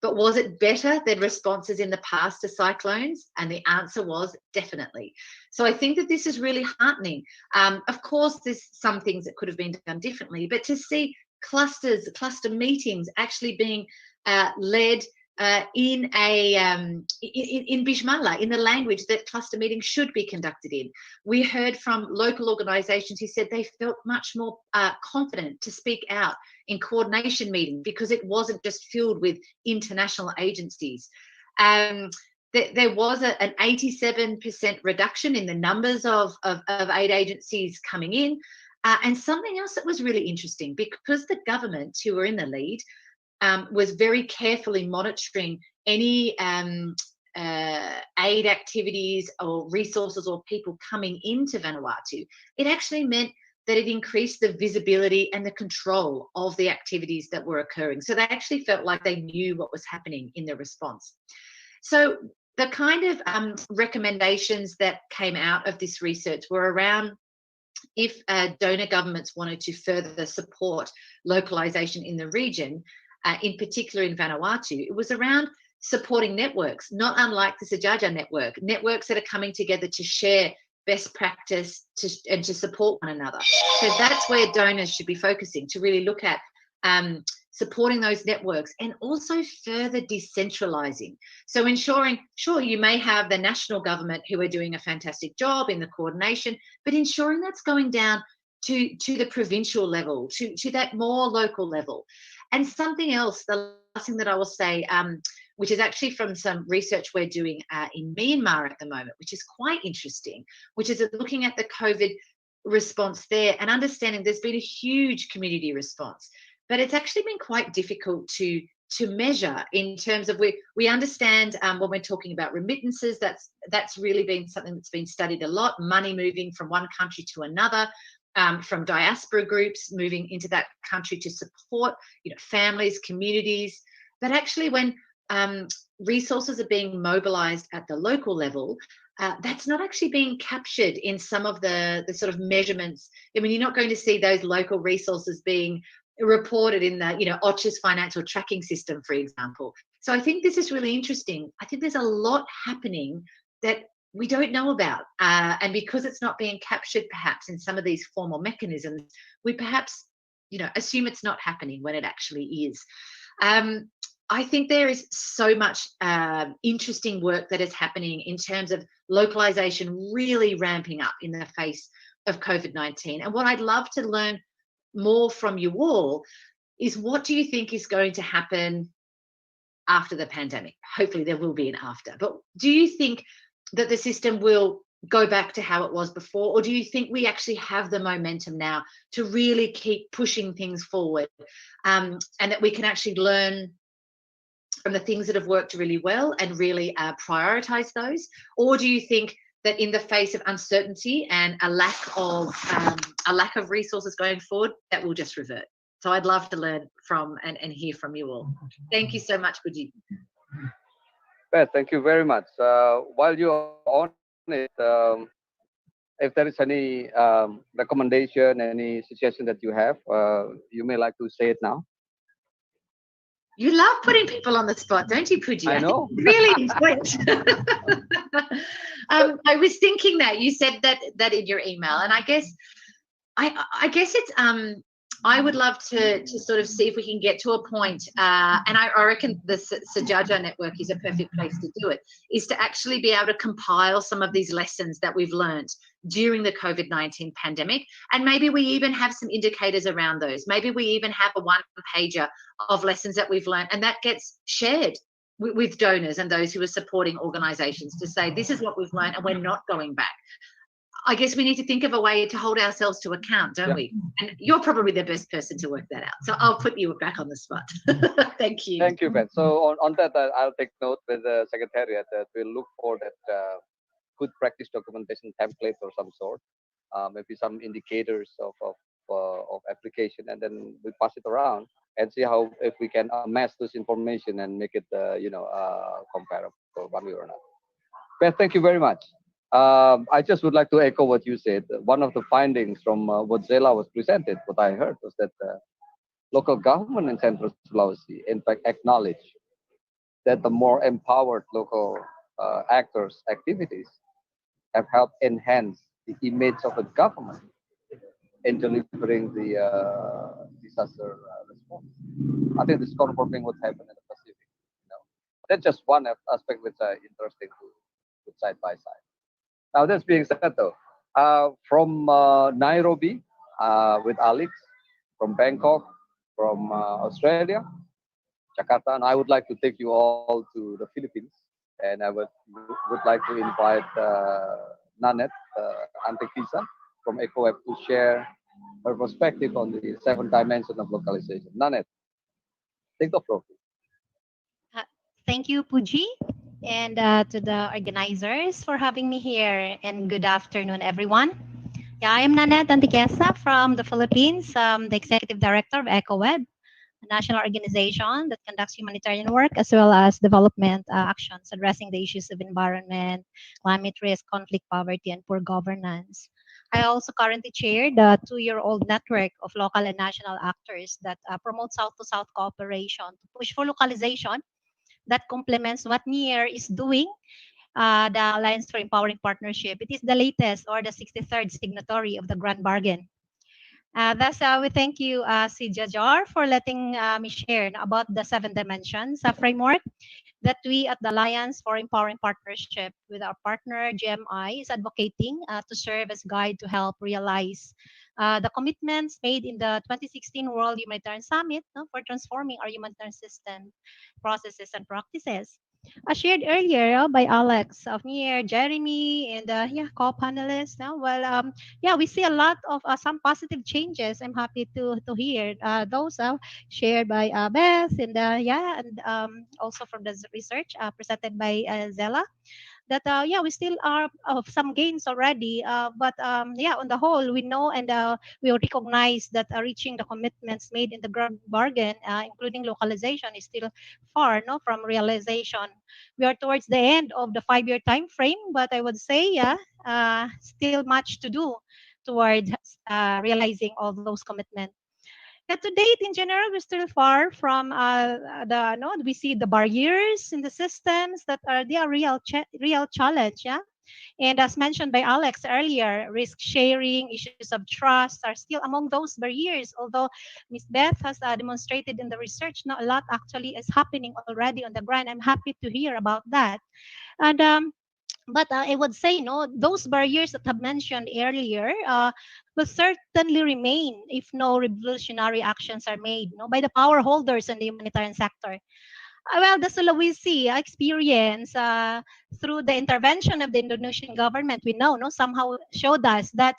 But was it better than responses in the past to cyclones? And the answer was definitely. So I think that this is really heartening. Of course, there's some things that could have been done differently, but to see cluster meetings actually being led in Bismillah, in the language that cluster meetings should be conducted in. We heard from local organisations who said they felt much more confident to speak out in coordination meetings because it wasn't just filled with international agencies. There was an 87% reduction in the numbers of aid agencies coming in. And something else that was really interesting, because the government, who were in the lead, was very carefully monitoring any aid activities or resources or people coming into Vanuatu. It actually meant that it increased the visibility and the control of the activities that were occurring. So they actually felt like they knew what was happening in their response. So the kind of recommendations that came out of this research were around, if donor governments wanted to further support localization in the region, in particular in Vanuatu, it was around supporting networks, not unlike the SEJAJAR network, networks that are coming together to share best practice and to support one another. So that's where donors should be focusing, to really look at supporting those networks and also further decentralizing. So ensuring, sure, you may have the national government who are doing a fantastic job in the coordination, but ensuring that's going down to the provincial level, to that more local level. And something else, the last thing that I will say, which is actually from some research we're doing in Myanmar at the moment, which is quite interesting, which is looking at the COVID response there and understanding there's been a huge community response, but it's actually been quite difficult to measure in terms of, we understand when we're talking about remittances, that's really been something that's been studied a lot, money moving from one country to another, from diaspora groups moving into that country to support, families, communities. But actually when resources are being mobilized at the local level, that's not actually being captured in some of the sort of measurements. I mean, you're not going to see those local resources being reported in the, OCHA's financial tracking system, for example. So I think this is really interesting. I think there's a lot happening that we don't know about. And because it's not being captured perhaps in some of these formal mechanisms, we perhaps, assume it's not happening when it actually is. I think there is so much interesting work that is happening in terms of localization really ramping up in the face of COVID-19. And what I'd love to learn more from you all is, what do you think is going to happen after the pandemic? Hopefully there will be an after. But do you think that the system will go back to how it was before? Or do you think we actually have the momentum now to really keep pushing things forward, and that we can actually learn from the things that have worked really well and really prioritize those? Or do you think that in the face of uncertainty and a lack of resources going forward, that will just revert? So I'd love to learn from and hear from you all. Thank you so much, Puji. Beth, thank you very much. While you're on it, if there is any recommendation, any suggestion that you have, you may like to say it now. You love putting people on the spot, don't you, Puji? I know. Really enjoy it. I was thinking that you said that in your email, and I guess it's I would love to sort of see if we can get to a point, and I reckon the SEJAJAR network is a perfect place to do it, is to actually be able to compile some of these lessons that we've learned during the COVID-19 pandemic. And maybe we even have some indicators around those. Maybe we even have a one-pager of lessons that we've learned, and that gets shared with donors and those who are supporting organisations to say, this is what we've learned and we're not going back. I guess we need to think of a way to hold ourselves to account, don't we? And you're probably the best person to work that out. So I'll put you back on the spot. Thank you. Thank you, Ben. So on that, I'll take note with the Secretariat that we'll look for that good practice documentation template or some sort, maybe some indicators of application, and then we pass it around and see how, if we can amass this information and make it, comparable one way or another. Ben, thank you very much. I just would like to echo what you said. One of the findings from what Zela was presented, what I heard, was that local government in Central Sulawesi, in fact, acknowledge that the more empowered local actors' activities have helped enhance the image of the government in delivering the disaster response. I think this is confirming what's happened in the Pacific. That's just one aspect which is interesting to put side by side. Now, this being said, though, from Nairobi with Alex, from Bangkok, from Australia, Jakarta, and I would like to take you all to the Philippines, and I would like to invite Nanette, Antiquisa from ECOWEB, to share her perspective on the 7 dimensions of localization. Nanette, take the floor. Thank you, Puji, and to the organizers for having me here, and good afternoon, everyone. Yeah, I am Nanette Antiquisa from the Philippines, the Executive Director of ECOWEB, a national organization that conducts humanitarian work as well as development actions addressing the issues of environment, climate risk, conflict, poverty, and poor governance. I also currently chair the 2-year-old network of local and national actors that promote South-to-South cooperation to push for localization that complements what NIER is doing, the Alliance for Empowering Partnership. It is the latest or the 63rd signatory of the Grand Bargain. Thus, we thank you, SEJAJAR, for letting me share about the 7 dimensions framework that we at the Alliance for Empowering Partnership with our partner GMI is advocating to serve as guide to help realize the commitments made in the 2016 World Humanitarian Summit for transforming our humanitarian system, processes, and practices. As shared earlier by Alex of NIER, Jeremy, and co-panelists. We see a lot of some positive changes. I'm happy to hear those shared by Beth, and also from the research presented by Zela. that yeah, we still are of some gains already, but yeah, on the whole, we know and we recognize that reaching the commitments made in the bargain, including localization, is still far no from realization. We are towards the end of the 5-year time frame, but I would say, yeah, still much to do towards realizing all those commitments. Yeah, to date, in general, we're still far from the no. We see the barriers in the systems that are the real challenge. Yeah, and as mentioned by Alex earlier, risk sharing, issues of trust are still among those barriers. Although Ms. Beth has demonstrated in the research, not a lot actually is happening already on the ground. I'm happy to hear about that. And but I would say, no, those barriers that I've mentioned earlier will certainly remain if no revolutionary actions are made, no, by the power holders in the humanitarian sector. Well, the Sulawesi experience through the intervention of the Indonesian government, we know, no, somehow showed us that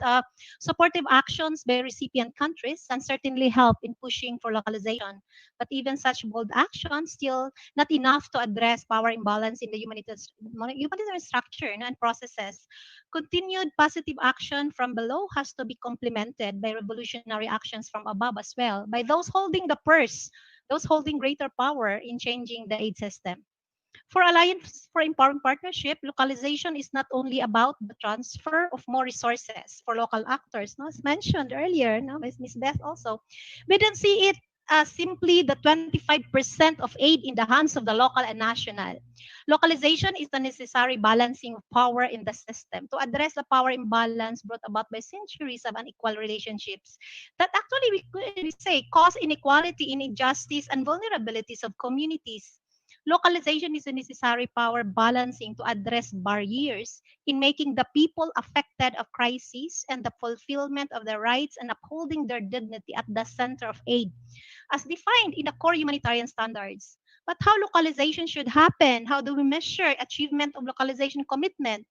supportive actions by recipient countries can certainly help in pushing for localization. But even such bold actions still not enough to address power imbalance in the humanitarian structure, no, and processes. Continued positive action from below has to be complemented by revolutionary actions from above as well, by those holding the purse, those holding greater power in changing the aid system. For Alliance for Empowering Partnership, localization is not only about the transfer of more resources for local actors, no, as mentioned earlier, no, by Ms. Beth also. We don't see it as simply the 25% of aid in the hands of the local and national. Localization is the necessary balancing of power in the system to address the power imbalance brought about by centuries of unequal relationships that actually we say cause inequality, injustice, and vulnerabilities of communities. Localization is a necessary power balancing to address barriers in making the people affected of crises and the fulfillment of their rights and upholding their dignity at the center of aid, as defined in the core humanitarian standards. But how localization should happen? How do we measure achievement of localization commitment?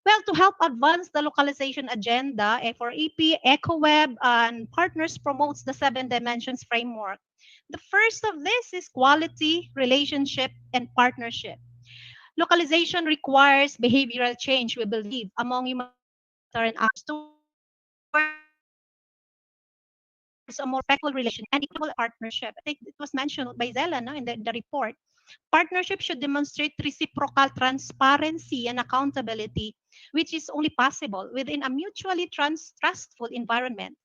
Well, to help advance the localization agenda, F4EP, ECOWEB, and partners promotes the 7 dimensions framework. The first of this is quality, relationship, and partnership. Localization requires behavioral change, we believe, among humanitarian actors towards a more respectful relation and equitable partnership. I think it was mentioned by Zella, no, in the report. Partnership should demonstrate reciprocal transparency and accountability, which is only possible within a mutually trustful environment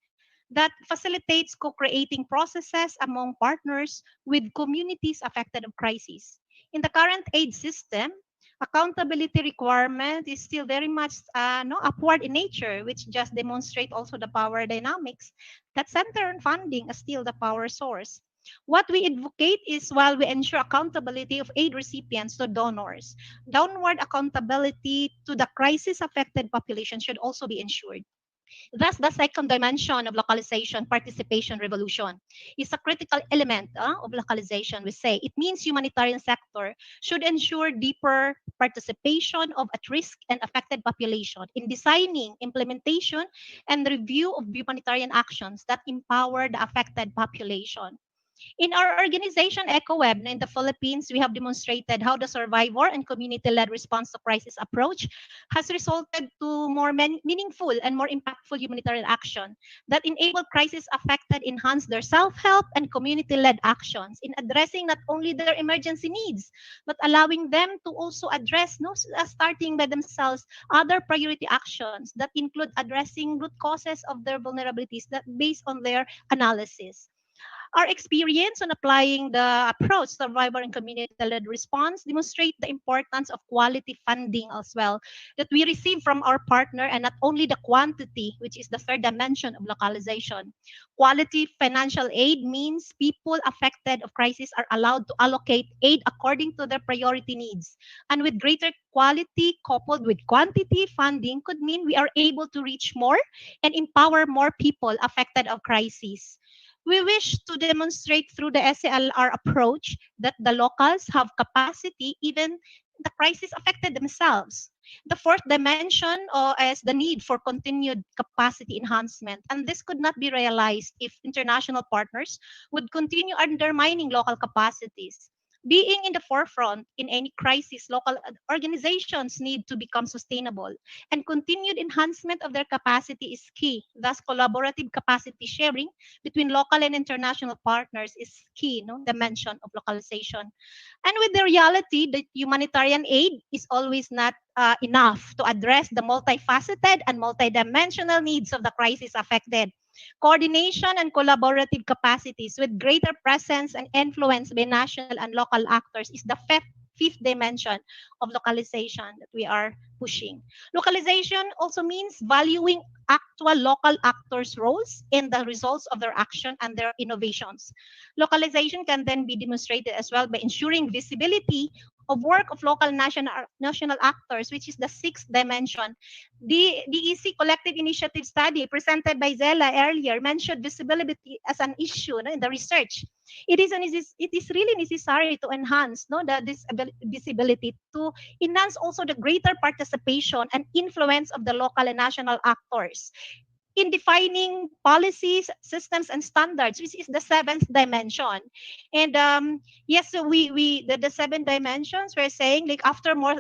that facilitates co-creating processes among partners with communities affected of crises. In the current aid system, accountability requirement is still very much no, upward in nature, which just demonstrate also the power dynamics that center on funding as still the power source. What we advocate is while we ensure accountability of aid recipients to donors, downward accountability to the crisis affected population should also be ensured. Thus, the second dimension of localization, participation revolution, is a critical element of localization. We say it means humanitarian sector should ensure deeper participation of at-risk and affected population in designing, implementation, and review of humanitarian actions that empower the affected population. In our organization, ECOWEB, in the Philippines, we have demonstrated how the survivor and community-led response to crisis approach has resulted to more meaningful and more impactful humanitarian action that enable crisis-affected enhance their self-help and community-led actions in addressing not only their emergency needs, but allowing them to also address, no, starting by themselves, other priority actions that include addressing root causes of their vulnerabilities that based on their analysis. Our experience on applying the approach, survivor and community-led response, demonstrate the importance of quality funding as well that we receive from our partner, and not only the quantity, which is the third dimension of localization. Quality financial aid means people affected of crisis are allowed to allocate aid according to their priority needs. And with greater quality coupled with quantity funding could mean we are able to reach more and empower more people affected of crises. We wish to demonstrate through the SELR approach that the locals have capacity even the crisis affected themselves. The fourth dimension is the need for continued capacity enhancement. And this could not be realized if international partners would continue undermining local capacities. Being in the forefront in any crisis, local organizations need to become sustainable, and continued enhancement of their capacity is key. Thus, collaborative capacity sharing between local and international partners is key, no, dimension of localization. And with the reality that humanitarian aid is always not enough to address the multifaceted and multidimensional needs of the crisis affected. Coordination and collaborative capacities with greater presence and influence by national and local actors is the fifth dimension of localization that we are pushing. Localization also means valuing actual local actors' roles in the results of their action and their innovations. Localization can then be demonstrated as well by ensuring visibility of work of local national actors, which is the sixth dimension. The DEC collective initiative study presented by Zella earlier mentioned visibility as an issue, no, in the research. It is really necessary to enhance, no, this visibility, to enhance also the greater participation and influence of the local and national actors in defining policies, systems, and standards, which is the seventh dimension. And yes, so the seven dimensions we're saying, like, after more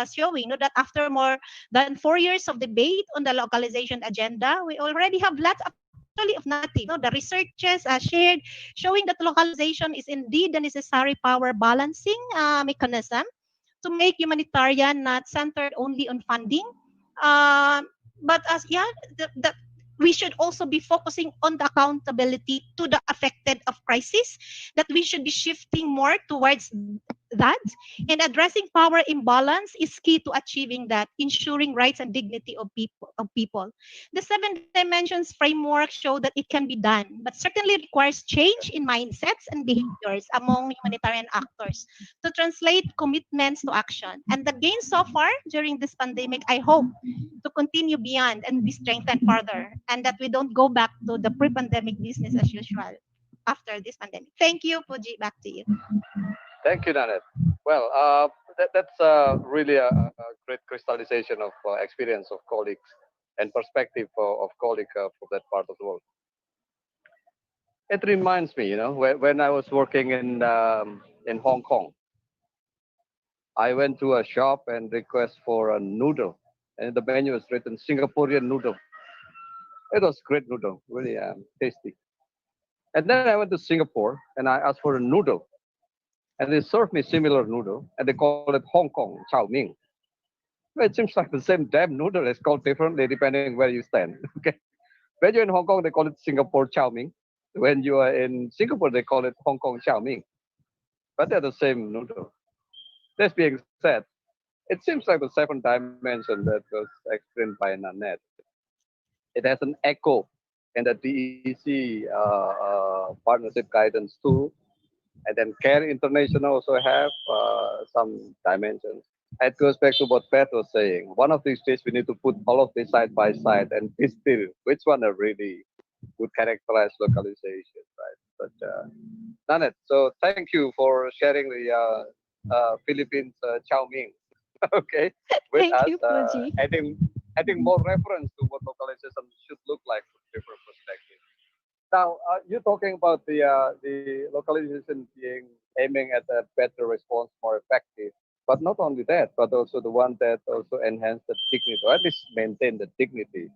showing, that after more than 4 years of debate on the localization agenda, we already have lots actually of narrative. The researches shared showing that localization is indeed the necessary power balancing mechanism to make humanitarian not centered only on funding, but as the we should also be focusing on the accountability to the affected of crisis, that we should be shifting more towards that, and addressing power imbalance is key to achieving that, ensuring rights and dignity of people. The seven dimensions framework show that it can be done, but certainly requires change in mindsets and behaviors among humanitarian actors to translate commitments to action. And the gains so far during this pandemic, I hope, to continue beyond and be strengthened further, and that we don't go back to the pre-pandemic business as usual after this pandemic. Thank you, Puji. Back to you. Thank you, Nanette. Well, that's really a great crystallization of experience of colleagues and perspective of colleagues from that part of the world. It reminds me, when I was working in Hong Kong, I went to a shop and request for a noodle, and the menu was written Singaporean noodle. It was great noodle, really tasty. And then I went to Singapore and I asked for a noodle, and they served me similar noodle, and they call it Hong Kong chow mein. Well, it seems like the same damn noodle is called differently depending where you stand. Okay, when you're in Hong Kong, they call it Singapore chow mein. When you are in Singapore, they call it Hong Kong chow mein. But they're the same noodle. This being said, it seems like the seventh dimension that was explained by Nanette. It has an echo in the DEC partnership guidance too. And then CARE International also have some dimensions. It goes back to what Pat was saying. One of these days, we need to put all of this side by side and distill which one are really would characterize localization, right? But Nanette, so thank you for sharing the Philippines chow mein, okay, with Thank us, you, Puji. adding more reference to what localization should look like from different perspectives. Now, you're talking about the localization being aiming at a better response, more effective, but not only that, but also the one that also enhance the dignity, or at least maintain the dignity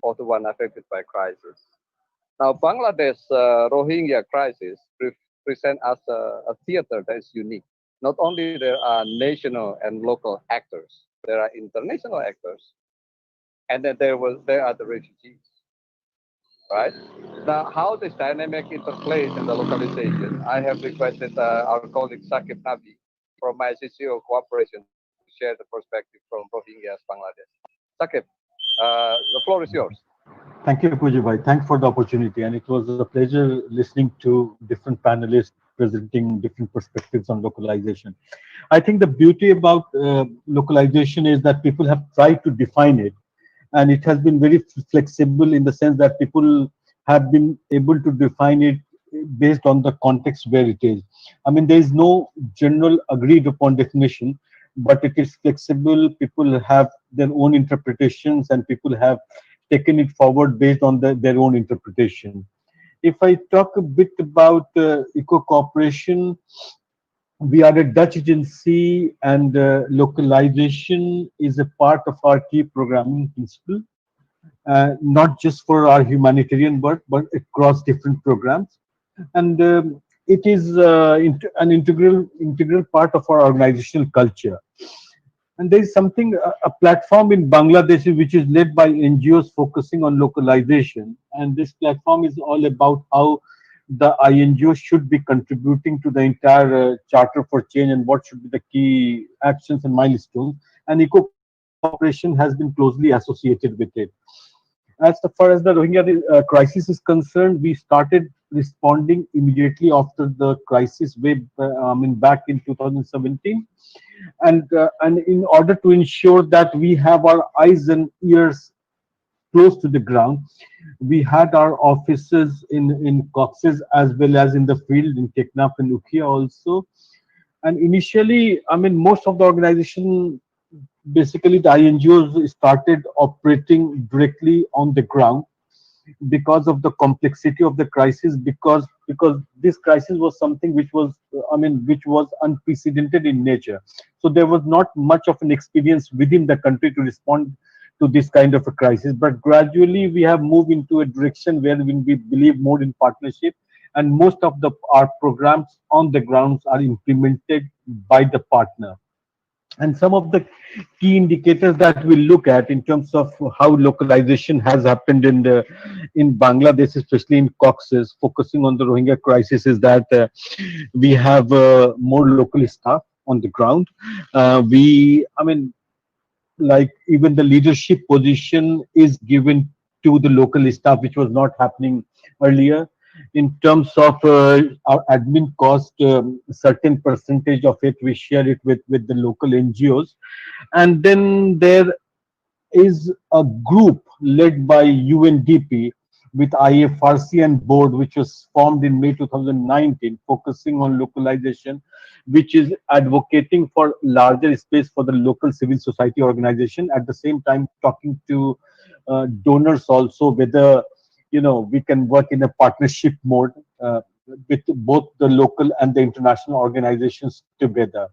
of the one affected by crisis. Now, Bangladesh Rohingya crisis present us a theater that is unique. Not only there are national and local actors, there are international actors, and then there are the refugees, right? Now, how this dynamic interplays in the localization, I have requested our colleague Sakib Nabi from my CCO Cooperation to share the perspective from Rohingyas, Bangladesh. Sakib, the floor is yours. Thank you, Puji. Thanks for the opportunity. And it was a pleasure listening to different panelists presenting different perspectives on localization. I think the beauty about localization is that people have tried to define it, and it has been very flexible in the sense that people have been able to define it based on the context where it is. I mean, there is no general agreed upon definition, but it is flexible. People have their own interpretations, and people have taken it forward based on their own interpretation. If I talk a bit about eco-cooperation, We are a Dutch agency, and localization is a part of our key programming principle, not just for our humanitarian work, but across different programs. And it is an integral part of our organizational culture. And there is something, a platform in Bangladesh which is led by NGOs focusing on localization. And this platform is all about how the INGO should be contributing to the entire Charter for Change and what should be the key actions and milestones. And cooperation has been closely associated with it. As far as the Rohingya crisis is concerned, we started responding immediately after the crisis way, back in 2017, and in order to ensure that we have our eyes and ears close to the ground, we had our offices in Cox's as well as in the field in Teknaf and Ukia also. And initially, most of the organization, basically the INGOs, started operating directly on the ground because of the complexity of the crisis, because this crisis was something which was, which was unprecedented in nature. So there was not much of an experience within the country to respond to this kind of a crisis. But gradually we have moved into a direction where we believe more in partnership, and most of our programs on the grounds are implemented by the partner. And some of the key indicators that we look at in terms of how localization has happened in Bangladesh, especially in Cox's, focusing on the Rohingya crisis, is that we have more local staff on the ground. Like even the leadership position is given to the local staff, which was not happening earlier. In terms of our admin cost, a certain percentage of it we share it with the local NGOs. And then there is a group led by UNDP with IFRC and board, which was formed in May 2019, focusing on localization, which is advocating for larger space for the local civil society organization, at the same time talking to donors also, whether we can work in a partnership mode with both the local and the international organizations together.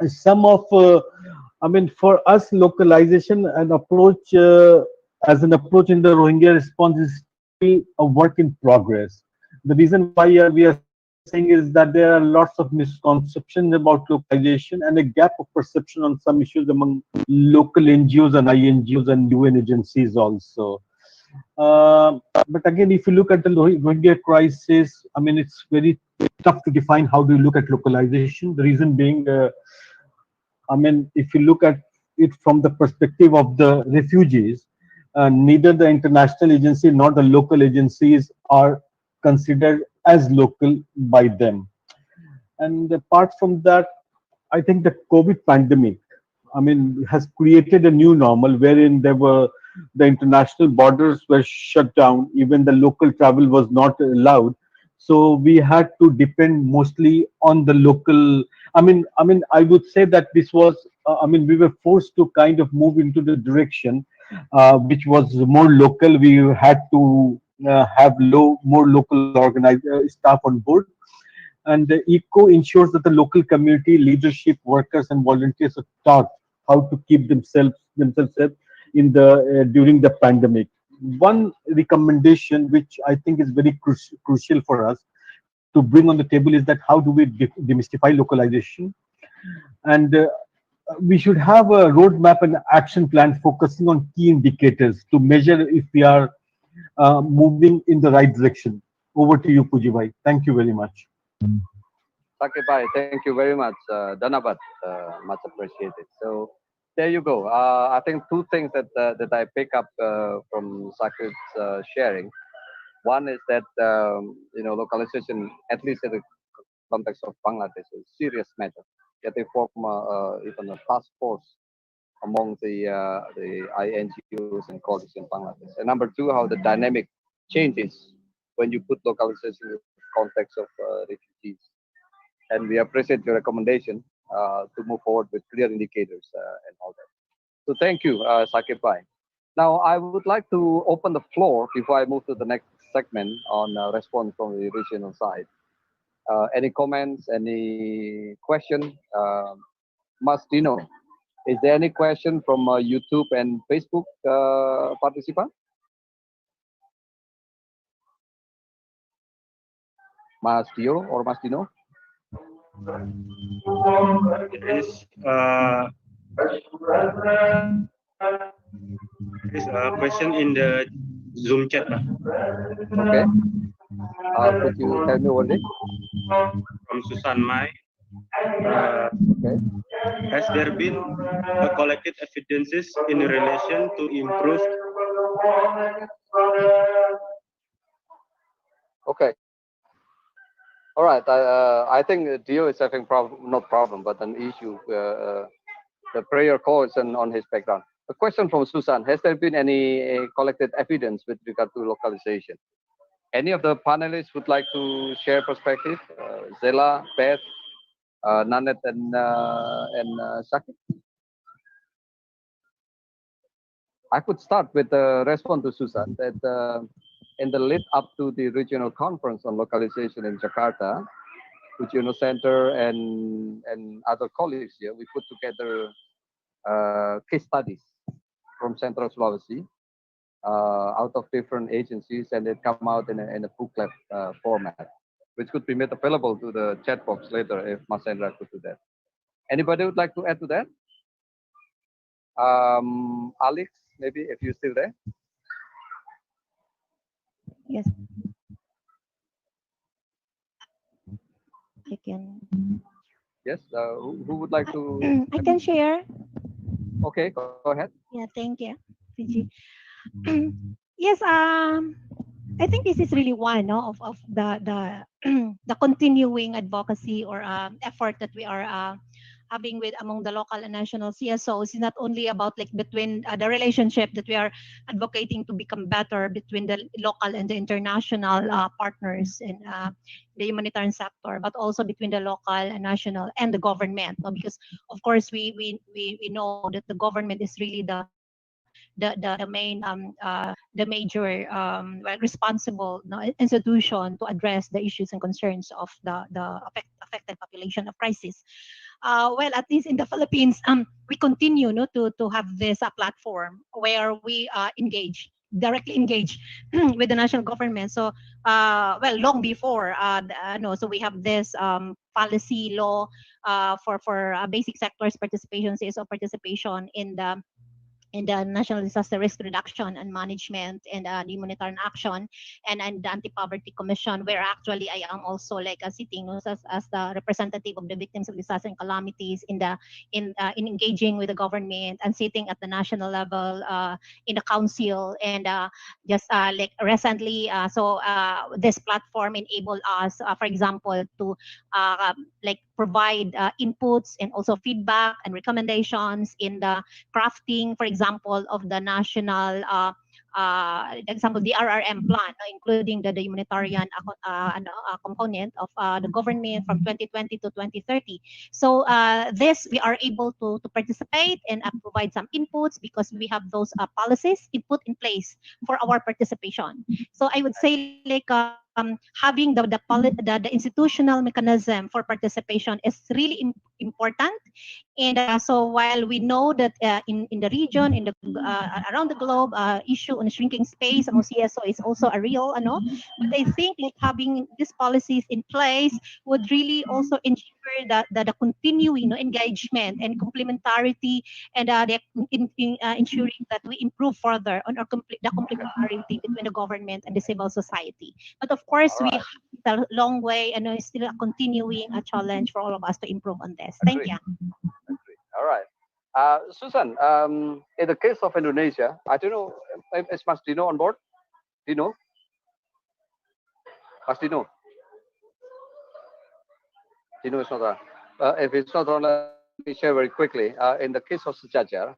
Some of for us, localization and approach as an approach in the Rohingya response is still a work in progress. The reason why we are saying is that there are lots of misconceptions about localization and a gap of perception on some issues among local NGOs and INGOs and UN agencies also. But again, if you look at the Rohingya crisis, it's very tough to define how do you look at localization. The reason being, if you look at it from the perspective of the refugees, neither the international agency nor the local agencies are considered as local by them. And apart from that, I think the COVID pandemic, has created a new normal wherein the international borders were shut down, even the local travel was not allowed. So we had to depend mostly on the local. I would say that this was, we were forced to kind of move into the direction which was more local. We had to have more local organized staff on board. And the ECO ensures that the local community, leadership, workers, and volunteers are taught how to keep themselves safe in the during the pandemic. One recommendation which I think is very crucial for us to bring on the table is that how do we demystify localization, and we should have a roadmap and action plan focusing on key indicators to measure if we are moving in the right direction. Over to you, Pujibhai. Thank you very much. Sakib bhai, thank you very much. Dhanabat, much appreciated. So there you go. I think two things that I pick up from Sakib's sharing. One is that localization, at least in the context of Bangladesh, is a serious matter. Yet they form even a task force among the INGOs and colleagues in Bangladesh. And number two, how the dynamic changes when you put localization in the context of refugees. And we appreciate your recommendation to move forward with clear indicators and all that. So thank you, Sakib bhai. Now I would like to open the floor before I move to the next segment on response from the regional side. Any comments, any question? Mas Dino, is there any question from YouTube and Facebook participant? Mas Dio or Mas Dino? There is a question in the Zoom chat. Okay. Could you tell me what it is? From Susan Mai. Okay. Has there been collected evidences in relation to improve? Okay. All right. I think Dio is having not problem, but an issue. The prayer call is on his background. A question from Susan: has there been any collected evidence with regard to localization? Any of the panelists would like to share perspective? Zela, Beth, Nanette, and Shakib. I could start with a response to Susan that in the lead up to the regional conference on localization in Jakarta, Regional Center and other colleagues here, we put together case studies from Central Sulawesi out of different agencies, and it come out in a booklet format, which could be made available to the chat box later if Mas Hendra could do that. Anybody would like to add to that? Alex, maybe if you're still there. Yes. I can. Yes, who would like to? I can share. Okay, go ahead. Yeah, thank you, Fiji. Yes, I think this is really one of the the continuing advocacy or effort that we are having with among the local and national CSOs. Is not only about like between the relationship that we are advocating to become better between the local and the international partners in the humanitarian sector, but also between the local and national and the government. Because of course we know that the government is really the main the major responsible institution to address the issues and concerns of the affected population of crisis. Well, at least in the Philippines, we continue to have this platform where we directly engage with the national government. So, well, long before, so we have this policy law for basic sectors participation, CSO participation in the National Disaster Risk Reduction and Management and the Humanitarian Action and the Anti-Poverty Commission, where actually I am also like sitting as the representative of the victims of disaster and calamities in engaging with the government and sitting at the national level in the council and just like recently. So this platform enabled us, for example, to like provide inputs and also feedback and recommendations in the crafting, for example, of the national example, the RRM plan, including the humanitarian component of the government from 2020 to 2030. So this, we are able to participate and provide some inputs because we have those policies put in place for our participation. So I would say like having the institutional mechanism for participation is really important. And so while we know that in the region, in the around the globe, issue on shrinking space among CSO is also a real, but I think like having these policies in place would really also ensure that the continuing engagement and complementarity and ensuring that we improve further on the complementarity between the government and the civil society. But of course, we have a long way and it's still a continuing challenge for all of us to improve on this. Thank you. All right. Susan, in the case of Indonesia, I don't know, is Mas Dino on board? Dino? Mas Dino? Dino is not on. If it's not on, let me share very quickly. In the case of SEJAJAR,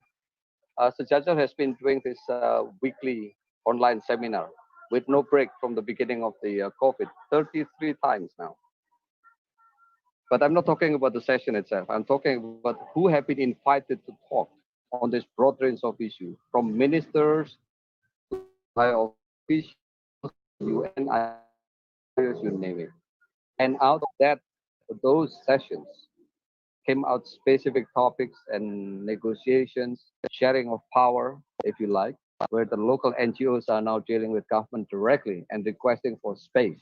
SEJAJAR has been doing this weekly online seminar with no break from the beginning of the COVID, 33 times now. But I'm not talking about the session itself. I'm talking about who have been invited to talk on this broad range of issues, from ministers to high officials, UN, you name it. And out of that, those sessions came out specific topics and negotiations, sharing of power, if you like, where the local NGOs are now dealing with government directly and requesting for space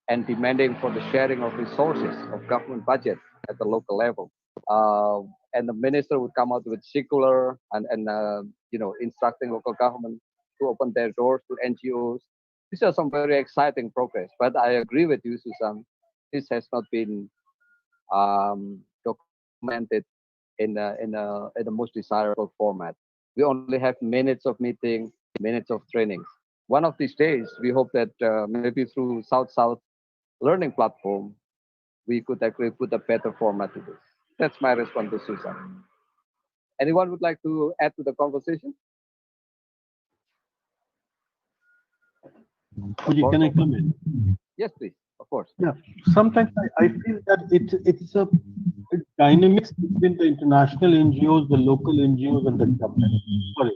and demanding for the sharing of resources of government budget at the local level. Uh, and the minister would come out with circular and instructing local government to open their doors to NGOs. These are some very exciting progress. But I agree with you, Susan. This has not been documented in the most desirable format. We only have minutes of meeting, minutes of trainings. One of these days, we hope that maybe through South-South learning platform, we could actually put a better format to this. That's my response to Susan. Anyone would like to add to the conversation? Puji, can I come in? Yes, please. Of course. Yeah. Sometimes I feel that it's a dynamics between the international NGOs, the local NGOs, and the government. Sorry,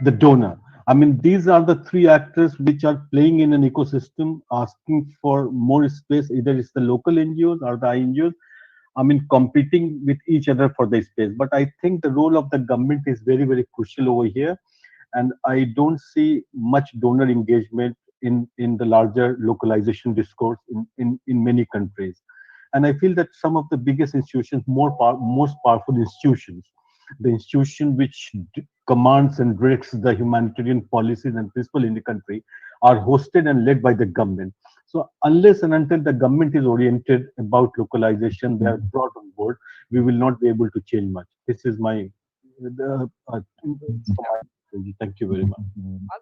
the donor. I mean, these are the three actors which are playing in an ecosystem, asking for more space. Either it's the local NGOs or the NGOs. I mean, competing with each other for the space. But I think the role of the government is very, very crucial over here. And I don't see much donor engagement in the larger localization discourse in many countries. And I feel that some of the biggest institutions, most powerful institutions, the institution which commands and directs the humanitarian policies and principles in the country, are hosted and led by the government. So unless and until the government is oriented about localization, they are brought on board, we will not be able to change much. This is my thank you very much.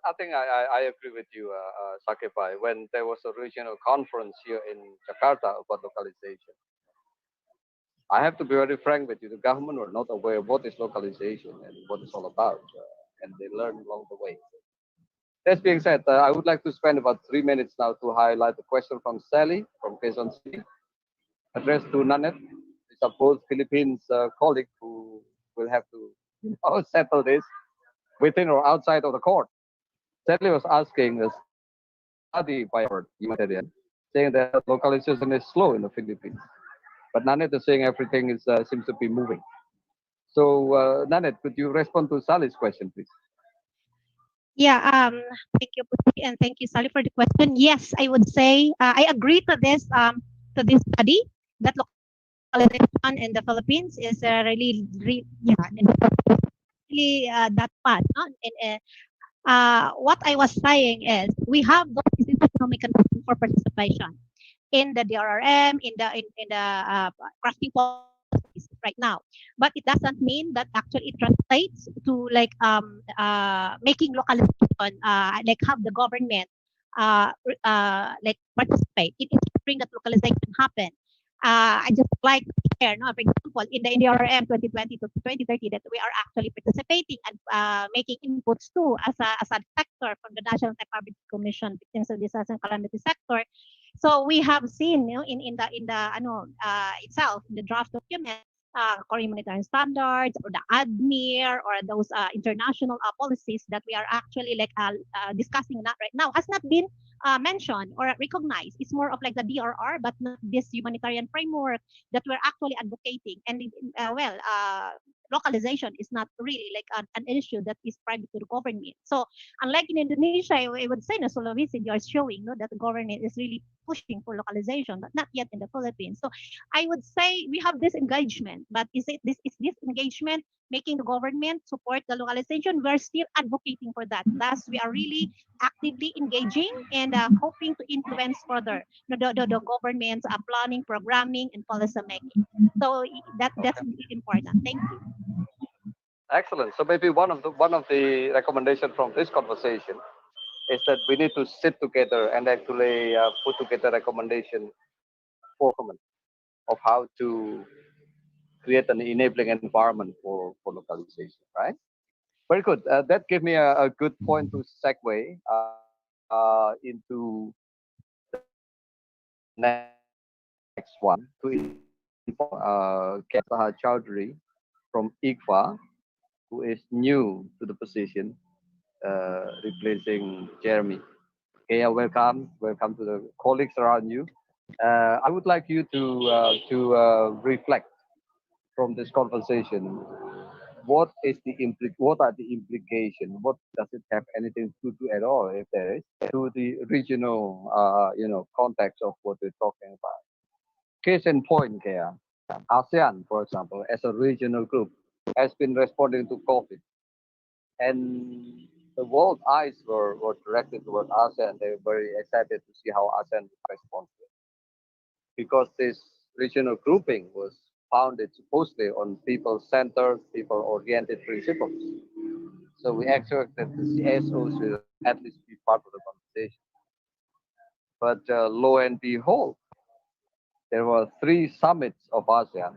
I think I agree with you, Sakebai. When there was a regional conference here in Jakarta about localization, I have to be very frank with you. The government were not aware of what is localization and what it's all about, and they learned along the way. That being said, I would like to spend about 3 minutes now to highlight the question from Sally from Quezon City, addressed to Nanette. These are both Philippines colleagues who will have to settle this within or outside of the court. Sally was asking a study by our Humanitarian, saying that localization is slow in the Philippines. But Nanette is saying everything is seems to be moving. So, Nanette, could you respond to Sally's question, please? Yeah, thank you, Puti, and thank you, Sally, for the question. Yes, I would say I agree to this study that localization in the Philippines is really that fast. No? And, what I was saying is we have those institutional mechanisms for participation in the DRRM, in the crafting policies right now. But it doesn't mean that actually it translates to making localization, like have the government like participate in ensuring that localization happen. I just like to share, no, for example, in the NDRM 2020 to 2030, that we are actually participating and making inputs too as a sector from the National Technology Commission Victims of Disaster and Calamity sector. So we have seen, you know, itself in the draft document, core humanitarian standards or the ADMIR or those international policies that we are actually discussing that right now has not been mentioned or recognized. It's more of like the DRR, but not this humanitarian framework that we're actually advocating. And localization is not really like an issue that is private to the government. So unlike in Indonesia, I would say in Sulawesi, they are showing, no, that the government is really pushing for localization, but not yet in the Philippines. So I would say we have this engagement, but is this engagement making the government support the localization? We're still advocating for that. Thus, we are really actively engaging and hoping to influence further the government's planning, programming, and policy making. So that's really important. Thank you. Excellent. So maybe one of the recommendations from this conversation is that we need to sit together and actually put together recommendation for government of how to create an enabling environment for localization, right? Very good. That gave me a good point to segue into the next one to inform Chowdhury from ICVA, who is new to the position, replacing Jeremy. Okay, welcome to the colleagues around you. I would like you to reflect from this conversation. What are the implications? What does it have anything to do at all, if there is, to the regional, context of what we're talking about? Case in point here, ASEAN, for example, as a regional group, has been responding to COVID, and the world eyes were directed toward ASEAN. They were very excited to see how ASEAN would respond to it, because this regional grouping was founded supposedly on people-centered, people-oriented principles. So we expect that the CSOs will at least be part of the conversation. But lo and behold, there were 3 summits of ASEAN,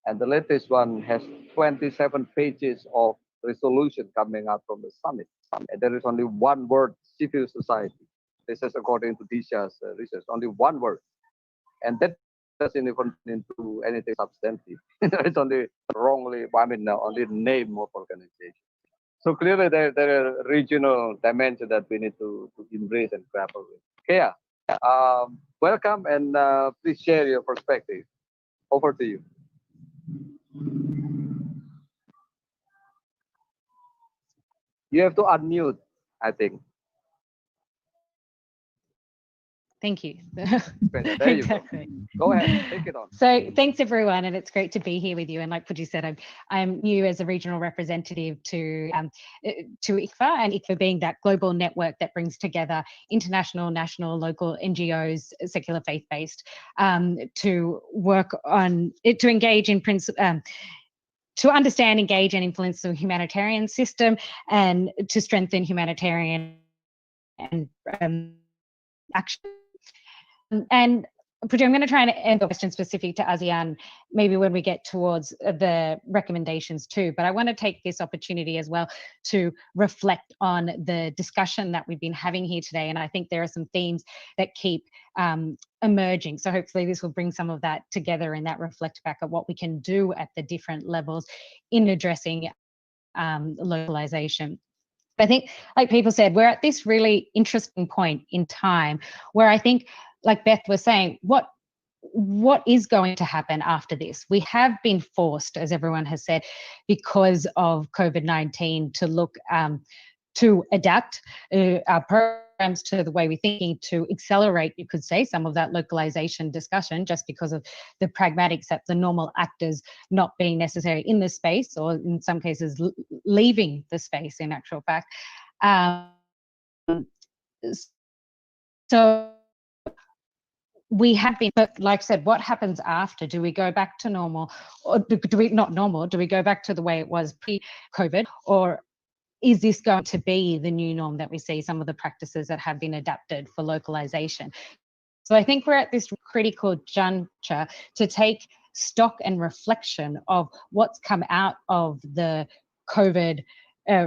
and the latest one has 27 pages of resolution coming out from the summit. And there is only one word: civil society. This is according to Disha's research, only one word. And that doesn't even into anything substantive. It's only only name of organization. So clearly there are regional dimensions that we need to embrace and grapple with. Kea, welcome, and please share your perspective. Over to you. You have to unmute, I think. Thank you. There you Exactly. go. Go ahead, take it on. So thanks everyone, and it's great to be here with you. And like Puji said, I'm new as a regional representative to ICVA, and ICVA being that global network that brings together international, national, local NGOs, secular faith-based, to work on it, to engage in to understand, engage, and influence the humanitarian system, and to strengthen humanitarian and action. And Puji, I'm going to try and answer a question specific to ASEAN, maybe when we get towards the recommendations too. But I want to take this opportunity as well to reflect on the discussion that we've been having here today. And I think there are some themes that keep emerging. So hopefully this will bring some of that together, and that reflect back at what we can do at the different levels in addressing localization. I think, like people said, we're at this really interesting point in time where I think, like Beth was saying, what is going to happen after this? We have been forced, as everyone has said, because of COVID-19, to look to adapt our programs to the way we're thinking, to accelerate, you could say, some of that localization discussion, just because of the pragmatics that the normal actors not being necessary in the space, or in some cases leaving the space in actual fact. So we have been, but like I said, what happens after? Do we go back to normal, or do we not normal? Do we go back to the way it was pre-COVID, or is this going to be the new norm that we see some of the practices that have been adapted for localization? So I think we're at this critical juncture to take stock and reflection of what's come out of the COVID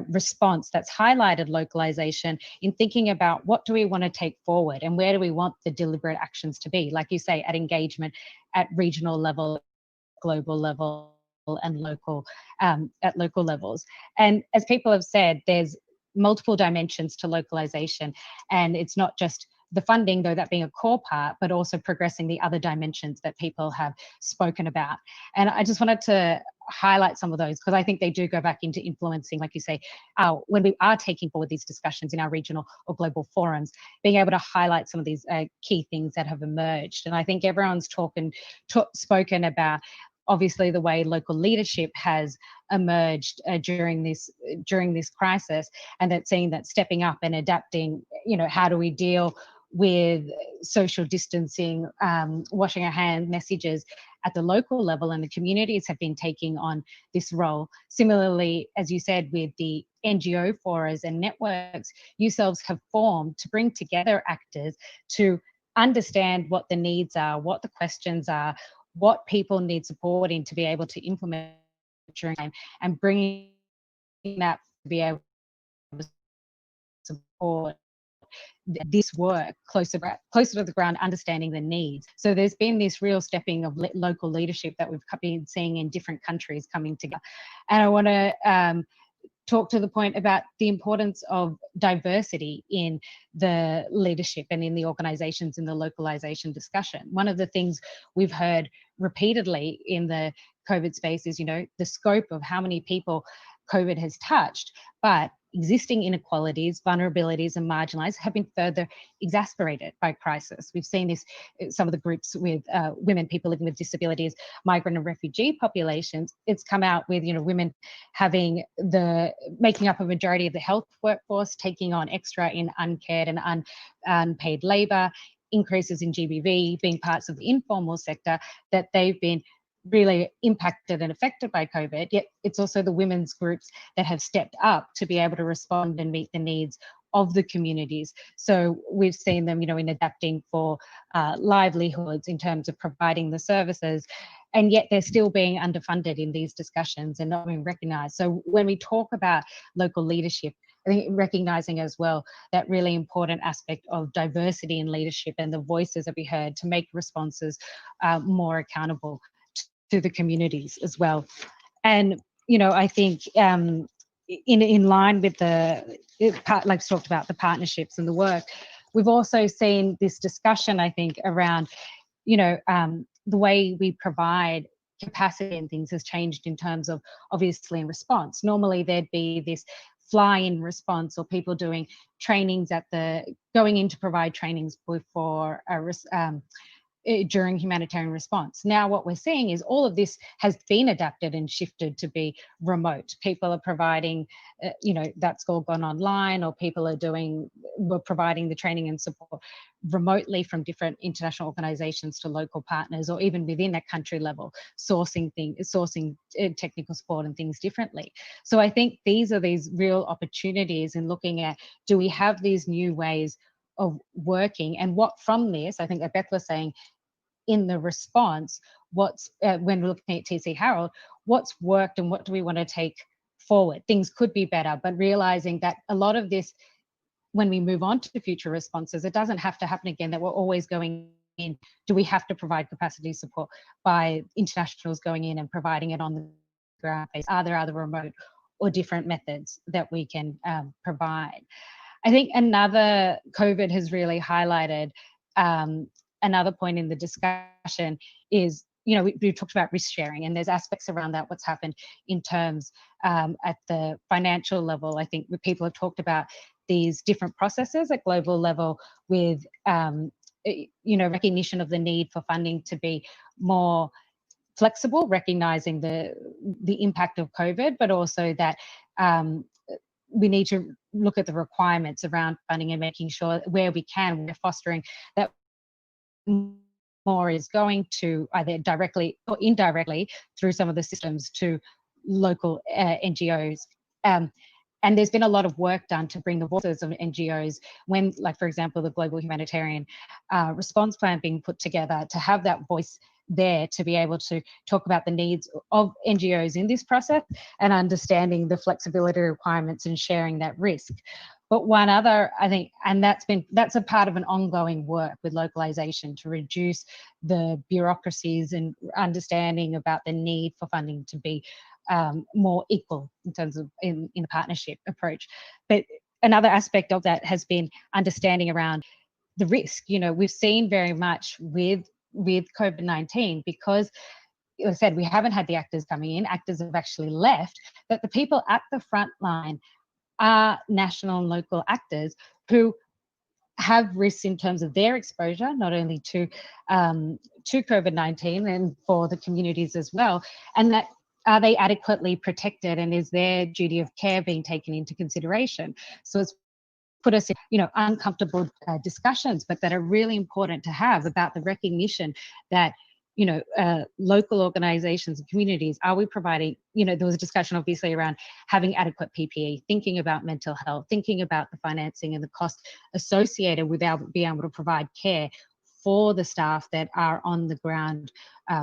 response that's highlighted localization, in thinking about what do we want to take forward, and where do we want the deliberate actions to be, like you say, at engagement, at regional level, global level, and local, at local levels. And as people have said, there's multiple dimensions to localization, and it's not just the funding, though that being a core part, but also progressing the other dimensions that people have spoken about. And I just wanted to highlight some of those, because I think they do go back into influencing, like you say, when we are taking forward these discussions in our regional or global forums, being able to highlight some of these key things that have emerged. And I think everyone's spoken about, obviously, the way local leadership has emerged during this crisis, and that seeing that stepping up and adapting, how do we deal with social distancing, washing our hands messages at the local level, and the communities have been taking on this role. Similarly, as you said, with the NGO forums and networks yourselves have formed to bring together actors to understand what the needs are, what the questions are, what people need support in to be able to implement during time, and bringing that to be able to support this work closer to the ground, understanding the needs. So there's been this real stepping of local leadership that we've been seeing in different countries coming together. And I want to talk to the point about the importance of diversity in the leadership and in the organizations in the localization discussion. One of the things we've heard repeatedly in the COVID space is, the scope of how many people COVID has touched, but existing inequalities, vulnerabilities, and marginalized have been further exacerbated by crisis. We've seen this, some of the groups with women, people living with disabilities, migrant and refugee populations. It's come out with, women making up a majority of the health workforce, taking on extra in uncared and unpaid labor, increases in GBV, being parts of the informal sector, that they've been really impacted and affected by COVID, yet it's also the women's groups that have stepped up to be able to respond and meet the needs of the communities. So we've seen them, in adapting for livelihoods in terms of providing the services, and yet they're still being underfunded in these discussions and not being recognised. So when we talk about local leadership, I think recognising as well that really important aspect of diversity in leadership and the voices that we heard to make responses more accountable to the communities as well. And, I think in line with like talked about the partnerships and the work, we've also seen this discussion, I think, around, the way we provide capacity and things has changed in terms of, obviously, in response. Normally there'd be this fly-in response, or people doing trainings going in to provide trainings before during humanitarian response. Now what we're seeing is all of this has been adapted and shifted to be remote. People are providing, that's all gone online, or people we're providing the training and support remotely from different international organizations to local partners, or even within a country level, sourcing technical support and things differently. So I think these are these real opportunities in looking at, do we have these new ways of working, and what from this, I think that Beth was saying, in the response, when we're looking at TC Harold, what's worked and what do we want to take forward? Things could be better, but realizing that a lot of this, when we move on to future responses, it doesn't have to happen again, that we're always going in. Do we have to provide capacity support by internationals going in and providing it on the ground base? Are there other remote or different methods that we can provide? I think COVID has really highlighted another point in the discussion is, we talked about risk sharing, and there's aspects around that, what's happened in terms at the financial level. I think people have talked about these different processes at global level with, recognition of the need for funding to be more flexible, recognizing the impact of COVID, but also that we need to look at the requirements around funding and making sure where we can, we're fostering that more is going to either directly or indirectly through some of the systems to local NGOs. And there's been a lot of work done to bring the voices of NGOs when, like, for example, the Global Humanitarian Response Plan being put together, to have that voice there to be able to talk about the needs of NGOs in this process and understanding the flexibility requirements and sharing that risk. But one other, I think, and that's a part of an ongoing work with localization to reduce the bureaucracies and understanding about the need for funding to be more equal in terms of in the partnership approach. But another aspect of that has been understanding around the risk. We've seen very much with COVID-19, because, as I said, we haven't had the actors coming in, actors have actually left, that the people at the front line are national and local actors who have risks in terms of their exposure, not only to COVID-19 and for the communities as well, and that are they adequately protected, and is their duty of care being taken into consideration? So it's put us in, uncomfortable discussions, but that are really important to have about the recognition that, local organizations and communities, are we providing, there was a discussion obviously around having adequate PPE, thinking about mental health, thinking about the financing and the cost associated with being able to provide care for the staff that are on the ground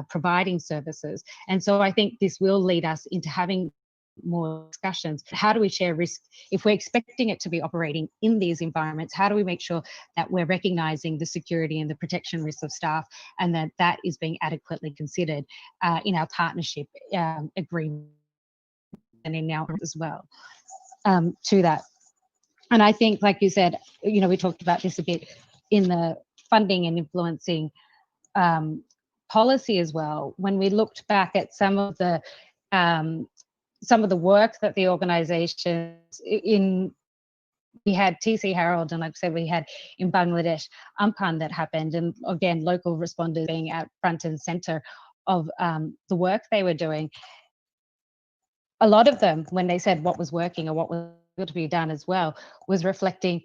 providing services. And so I think this will lead us into having more discussions. How do we share risk? If we're expecting it to be operating in these environments, how do we make sure that we're recognizing the security and the protection risks of staff, and that is being adequately considered in our partnership agreement and in our as well? to that. And I think, like you said, we talked about this a bit in the funding and influencing policy as well. When we looked back at some of the work that the organizations we had TC Herald, and like I said, we had in Bangladesh Ampan that happened, and again, local responders being at front and center of the work they were doing. A lot of them, when they said what was working or what was to be done as well, was reflecting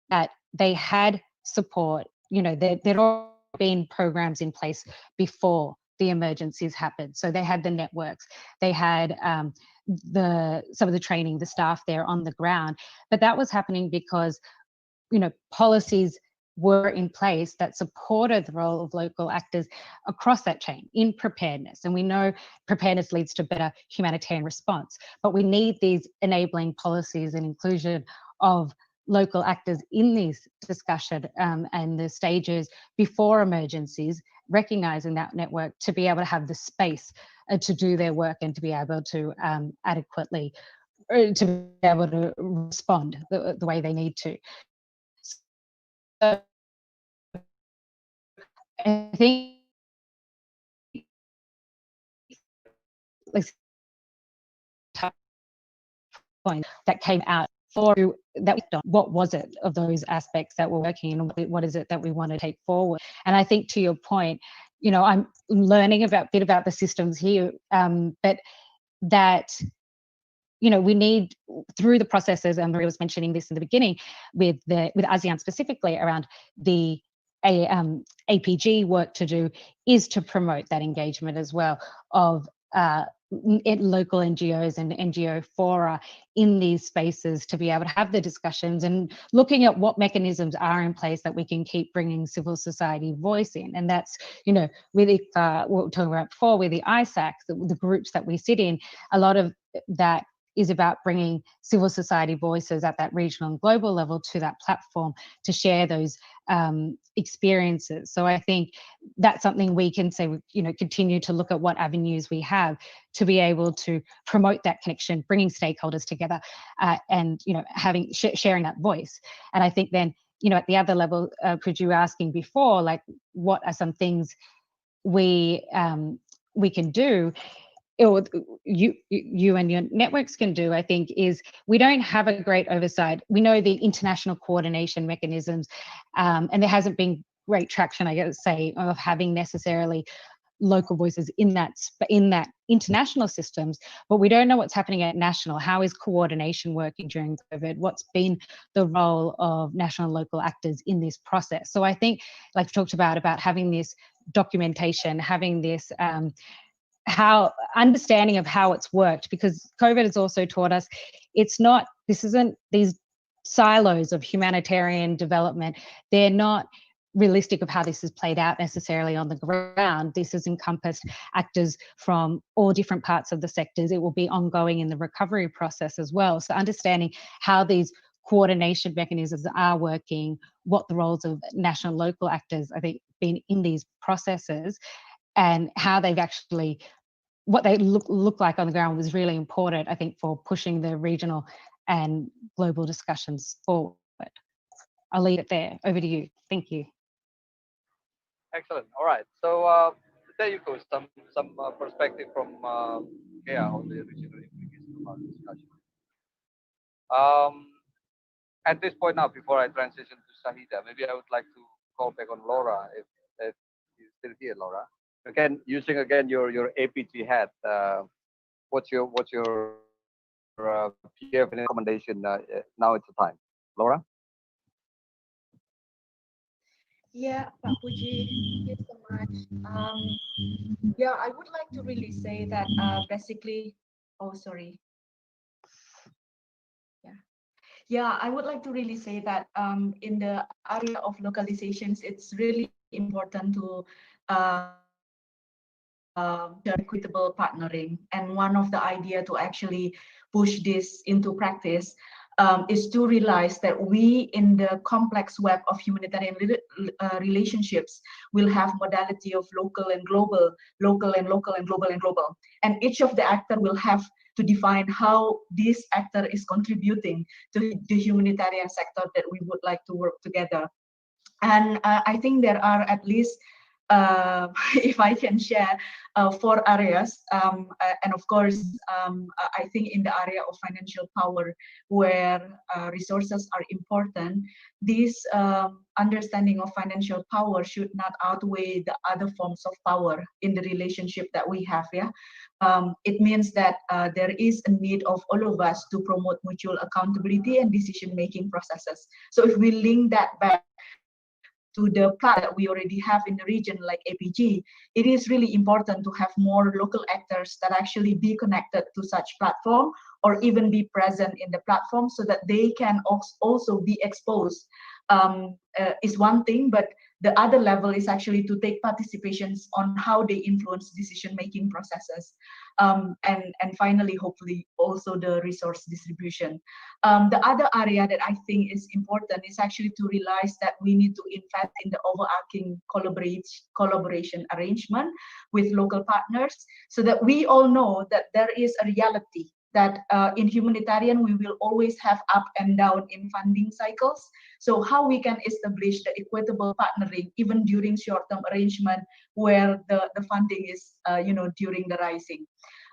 that they had support. There'd already been programs in place before the emergencies happened. So they had the networks, they had some of the training, the staff there on the ground. But that was happening because, policies were in place that supported the role of local actors across that chain in preparedness. And we know preparedness leads to better humanitarian response, but we need these enabling policies and inclusion of local actors in these discussion and the stages before emergencies, recognizing that network to be able to have the space to do their work and to be able to adequately, to be able to respond the way they need to. So I think point that came out for that, what was it of those aspects that were working, and what is it that we want to take forward? And I think, to your point, I'm learning a bit about the systems here, but that we need, through the processes, and Maria was mentioning this in the beginning with ASEAN specifically around the APG work to do, is to promote that engagement as well of local NGOs and NGO fora in these spaces, to be able to have the discussions and looking at what mechanisms are in place that we can keep bringing civil society voice in. And that's, with what we were talking about before, with the ISAC, the groups that we sit in, a lot of that is about bringing civil society voices at that regional and global level to that platform to share those experiences. So I think that's something we can say, continue to look at what avenues we have to be able to promote that connection, bringing stakeholders together, and having sharing that voice. And I think then, at the other level, could you asking before, like, what are some things we can do, or you and your networks can do, I think, is we don't have a great oversight. We know the international coordination mechanisms, and there hasn't been great traction, I guess, say, of having necessarily local voices in that international systems, but we don't know what's happening at national. How is coordination working during COVID? What's been the role of national and local actors in this process? So I think, like we talked about having this documentation, having this understanding of how it's worked, because COVID has also taught us this isn't these silos of humanitarian development. They're not realistic of how this is played out necessarily on the ground. This has encompassed actors from all different parts of the sectors. It will be ongoing in the recovery process as well. So understanding how these coordination mechanisms are working, what the roles of national and local actors, I think, been in these processes, and how they've actually, what they look like on the ground, was really important, I think, for pushing the regional and global discussions forward. I'll leave it there. Over to you. Thank you. Excellent. All right. So there you go. Some perspective from Kea on the regional implications of our discussion. At this point now, before I transition to Shahida, maybe I would like to call back on Laura, if you're still here, Laura. Again, using your APG hat, what's your PF recommendation? Now it's the time, Laura. Yeah, Pak Puji, thank you so much. Yeah, I would like to really say that basically, oh, sorry. Yeah, I would like to really say that in the area of localizations, it's really important to equitable partnering. And one of the idea to actually push this into practice is to realize that we in the complex web of humanitarian relationships will have modality of local and global, local and local and global and global. And each of the actor will have to define how this actor is contributing to the humanitarian sector that we would like to work together. And I think there are at least, if I can share, 4 areas. And of course, I think in the area of financial power, where resources are important, this understanding of financial power should not outweigh the other forms of power in the relationship that we have. Yeah, it means that there is a need of all of us to promote mutual accountability and decision-making processes. So if we link that back to the plan that we already have in the region like APG, it is really important to have more local actors that actually be connected to such platform or even be present in the platform so that they can also be exposed is one thing, but the other level is actually to take participations on how they influence decision-making processes. And finally, hopefully, also the resource distribution. The other area that I think is important is actually to realize that we need to invest in the overarching collaboration arrangement with local partners so that we all know that there is a reality that in humanitarian, we will always have up and down in funding cycles. So how we can establish the equitable partnering even during short-term arrangement where the funding is, during the rising.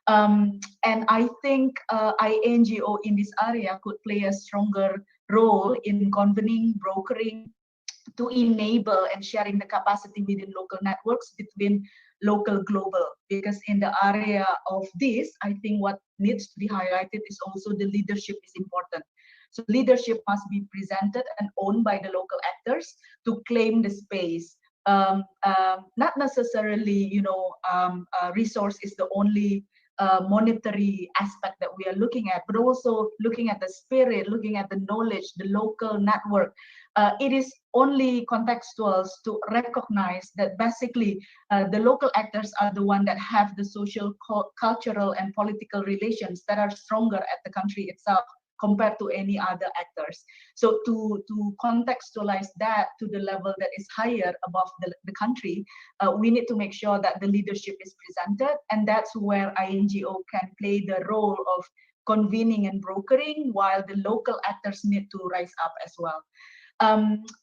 And I think INGO in this area could play a stronger role in convening, brokering, to enable and sharing the capacity within local networks between local global, because in the area of this, I think what needs to be highlighted is also the leadership is important. So leadership must be presented and owned by the local actors to claim the space. Not necessarily, resource is the only monetary aspect that we are looking at, but also looking at the spirit, looking at the knowledge, the local network. It is only contextual to recognize that basically the local actors are the one that have the social, cultural, and political relations that are stronger at the country itself compared to any other actors. So to contextualize that to the level that is higher above the country, we need to make sure that the leadership is presented, and that's where INGO can play the role of convening and brokering, while the local actors need to rise up as well.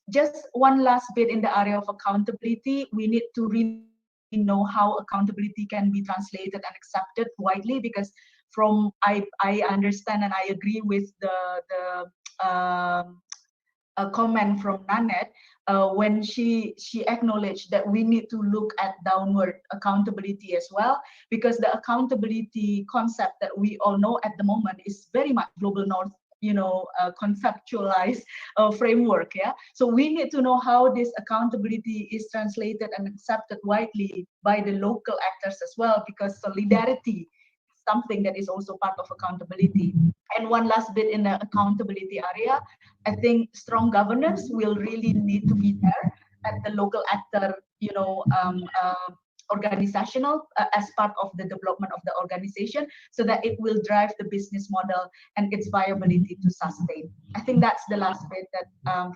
Just one last bit in the area of accountability, we need to really know how accountability can be translated and accepted widely, because from I understand and I agree with a comment from Nanette when she acknowledged that we need to look at downward accountability as well, because the accountability concept that we all know at the moment is very much global north, conceptualized framework. Yeah, so we need to know how this accountability is translated and accepted widely by the local actors as well, because solidarity is something that is also part of accountability. And one last bit in the accountability area, I think strong governance will really need to be there at the local actor, organizational as part of the development of the organization, so that it will drive the business model and its viability to sustain. I think that's the last bit that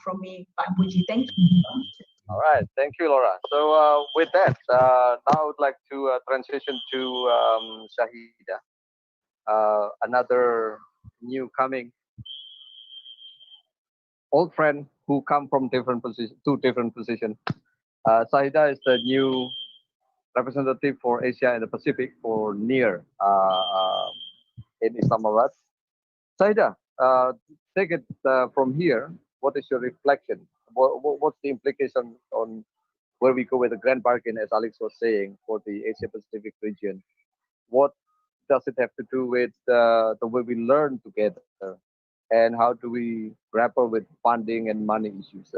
from me, Pak Puji. Thank you. All right, thank you, Laura. So with that, now I would like to transition to Shahida, another new coming old friend who come from two different positions. Shahida is the new representative for Asia and the Pacific for NEAR in Islamabad. Shahida, take it from here. What is your reflection? What's the implication on where we go with the grand bargain, as Alex was saying, for the Asia Pacific region? What does it have to do with the way we learn together? And how do we grapple with funding and money issues,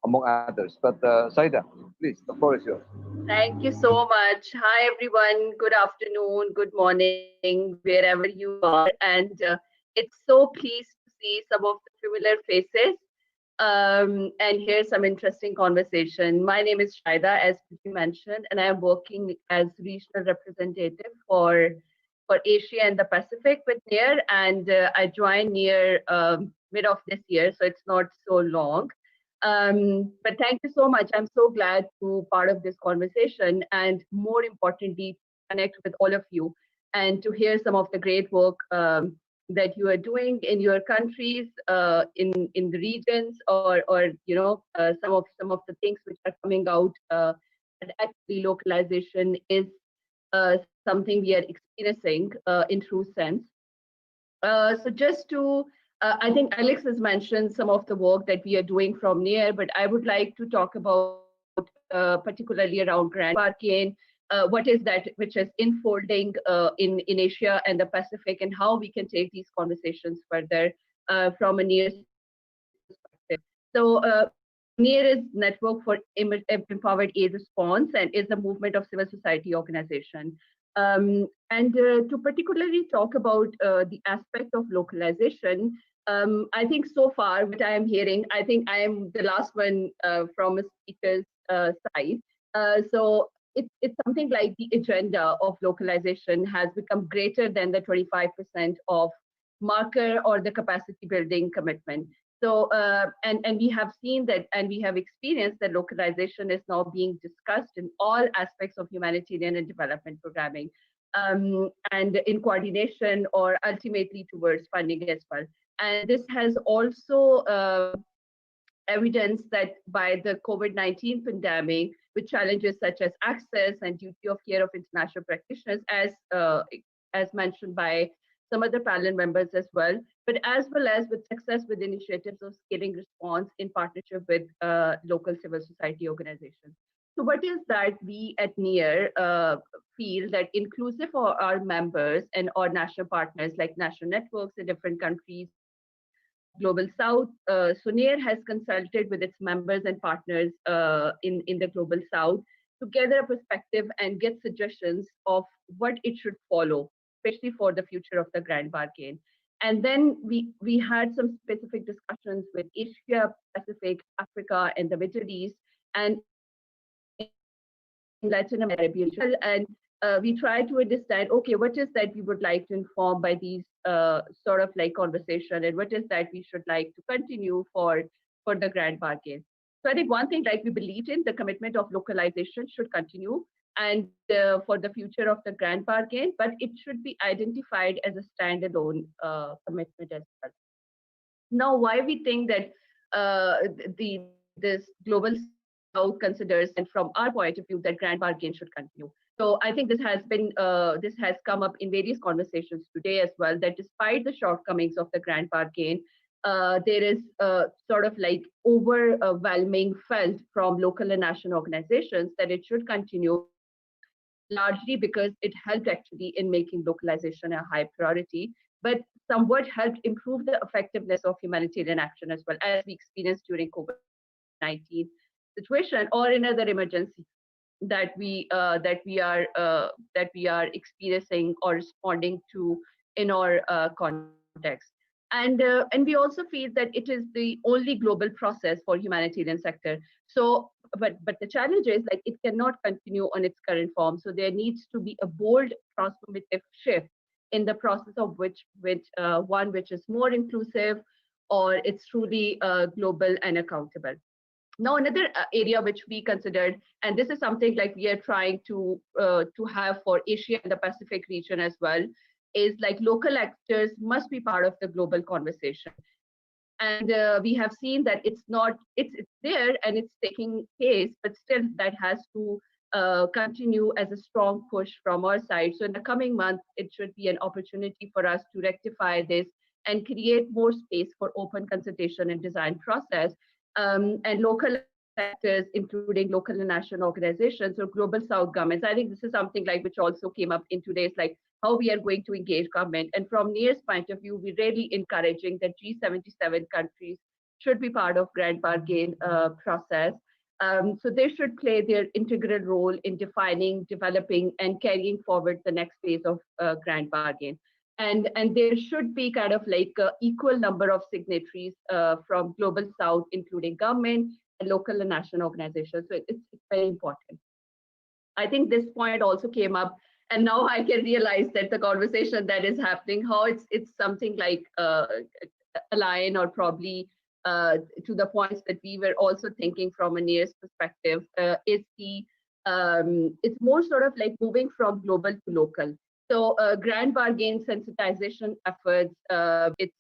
among others? But Shahida, please, the floor is yours. Thank you so much. Hi, everyone. Good afternoon, good morning, wherever you are. And it's so pleased to see some of the familiar faces and hear some interesting conversation. My name is Shahida, as you mentioned, and I am working as regional representative for for Asia and the Pacific with NEAR, and I joined NEAR mid of this year, so it's not so long. But thank you so much. I'm so glad to be part of this conversation, and more importantly, connect with all of you and to hear some of the great work that you are doing in your countries, in the regions, or some of the things which are coming out. And actually, localization is something we are experiencing in true sense. So just to, I think Alex has mentioned some of the work that we are doing from NEAR, but I would like to talk about particularly around Grand Bargain, what is that which is unfolding in Asia and the Pacific, and how we can take these conversations further from a NEAR perspective. So NEAR is Network for Empowered Aid Response and is a movement of civil society organization. And to particularly talk about the aspect of localization, I think so far what I am hearing, I think I am the last one from a speaker's side. So it's something like the agenda of localization has become greater than the 25% of marker or the capacity building commitment. So, and we have seen that, and we have experienced that localization is now being discussed in all aspects of humanitarian and development programming, and in coordination or ultimately towards funding as well. And this has also evidence that by the COVID-19 pandemic, with challenges such as access and duty of care of international practitioners, as mentioned by some other panel members as well, but as well as with success with initiatives of scaling response in partnership with local civil society organizations. So what is that we at NEAR feel that inclusive for our members and our national partners like national networks in different countries, Global South. So NEAR has consulted with its members and partners in the Global South to gather a perspective and get suggestions of what it should follow, especially for the future of the Grand Bargain. And then we had some specific discussions with Asia, Pacific, Africa, and the Middle East, and Latin America. And we try to understand, okay, what is that we would like to inform by these sort of like conversation, and what is that we should like to continue for the Grand Bargain. So I think one thing like we believe in, the commitment of localization should continue, and for the future of the Grand Bargain, but it should be identified as a standalone commitment as well. Now, why we think that this Global South considers, and from our point of view, that Grand Bargain should continue. So I think this has come up in various conversations today as well, that despite the shortcomings of the Grand Bargain, there is sort of like overwhelming felt from local and national organizations that it should continue, largely because it helped actually in making localization a high priority, but somewhat helped improve the effectiveness of humanitarian action as well, as we experienced during COVID-19 situation or in other emergencies that we are experiencing or responding to in our context. And we also feel that it is the only global process for humanitarian sector. So, but the challenge is like it cannot continue on its current form. So there needs to be a bold transformative shift in the process of which one which is more inclusive, or it's truly global and accountable. Now, another area which we considered, and this is something like we are trying to have for Asia and the Pacific region as well, is like local actors must be part of the global conversation. And we have seen that it's there and it's taking place, but still that has to continue as a strong push from our side. So in the coming months, it should be an opportunity for us to rectify this and create more space for open consultation and design process. And local actors, including local and national organizations or global South governments. I think this is something like which also came up in today's, like how we are going to engage government. And from NEAR's point of view, we're really encouraging that G77 countries should be part of Grand Bargain process. So they should play their integral role in defining, developing, and carrying forward the next phase of Grand Bargain. And there should be kind of like an equal number of signatories from Global South, including government and local and national organizations. So it's very important. I think this point also came up And now I can realize that the conversation that is happening, how it's something like align or probably to the points that we were also thinking from a NIRS perspective, is it's more sort of like moving from global to local. So grand bargain sensitization efforts, it's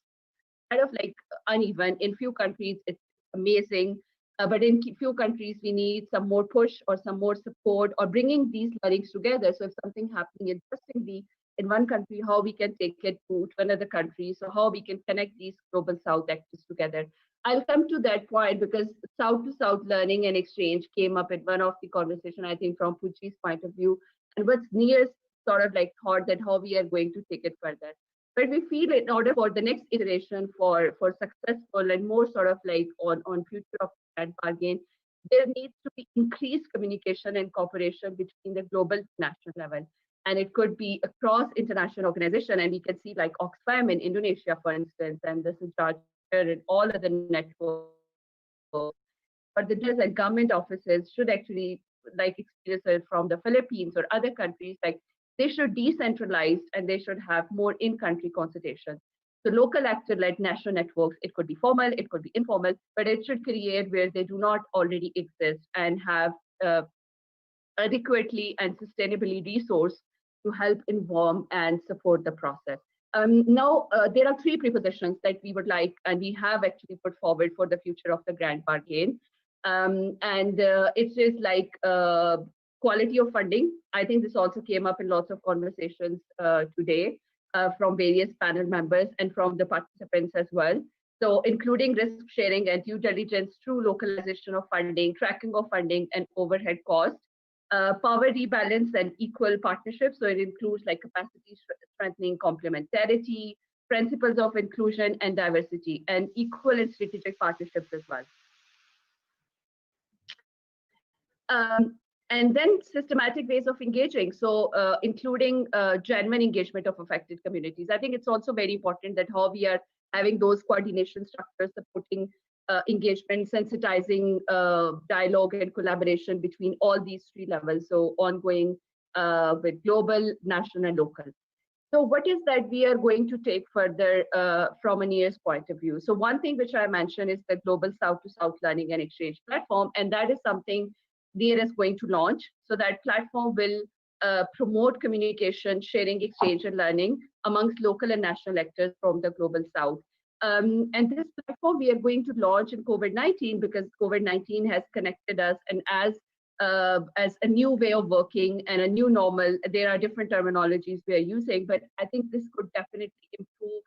kind of like uneven. In few countries, it's amazing. But in few countries, we need some more push or some more support or bringing these learnings together. So if something happening interestingly in one country, how we can take it to another country. So how we can connect these global South actors together. I'll come to that point because South to South learning and exchange came up in one of the conversation, I think from Puji's point of view, and what's nearest sort of like thought that how we are going to take it further. But we feel in order for the next iteration for successful and more sort of like on future of that bargain, there needs to be increased communication and cooperation between the global national level. And it could be across international organization. And we can see like Oxfam in Indonesia, for instance, and this is SEJAJAR and all other networks. But the like government offices should actually like experience it from the Philippines or other countries, like they should decentralize and they should have more in-country consultation. So local actor-led national networks, it could be formal, it could be informal, but it should create where they do not already exist and have adequately and sustainably resourced to help inform and support the process. Now, there are three prepositions that we would like, and we have actually put forward for the future of the grand bargain. It is like quality of funding. I think this also came up in lots of conversations today from various panel members and from the participants as well. So including risk sharing and due diligence through localization of funding, tracking of funding and overhead costs, power rebalance and equal partnerships. So it includes like capacity strengthening, complementarity, principles of inclusion and diversity, and equal and strategic partnerships as well. And then systematic ways of engaging. So including genuine engagement of affected communities. I think it's also very important that how we are having those coordination structures supporting engagement, sensitizing dialogue and collaboration between all these three levels. So ongoing with global, national and local. So what is that we are going to take further from a NIRS point of view? So one thing which I mentioned is the Global South to South Learning and Exchange Platform. And that is something NIRS is going to launch. So that platform will promote communication, sharing, exchange, and learning amongst local and national actors from the Global South. And this platform we are going to launch in COVID-19 because COVID-19 has connected us, and as a new way of working and a new normal, there are different terminologies we are using, but I think this could definitely improve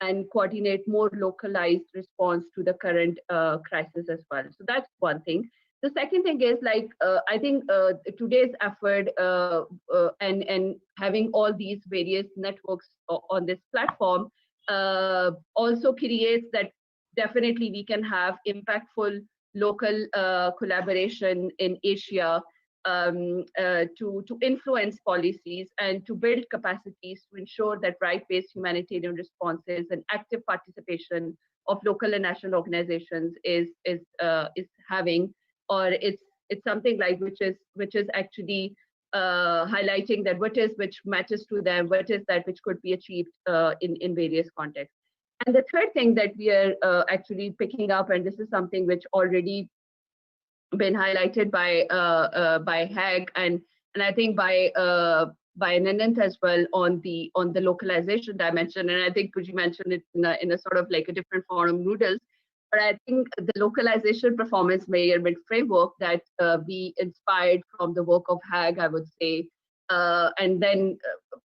and coordinate more localized response to the current crisis as well. So that's one thing. The second thing is like, I think today's effort and having all these various networks on this platform also creates that definitely we can have impactful local collaboration in Asia to influence policies and to build capacities to ensure that right-based humanitarian responses and active participation of local and national organizations is having, or it's something like which is actually highlighting that which matters to them, what is that which could be achieved in various contexts. And the third thing that we are actually picking up, and this is something which already been highlighted by Hag and I think by Nanette as well on the localization dimension. And I think Puji mentioned it in a sort of like a different forum, noodles. But I think the localization performance measurement framework that we inspired from the work of Hag, I would say, and then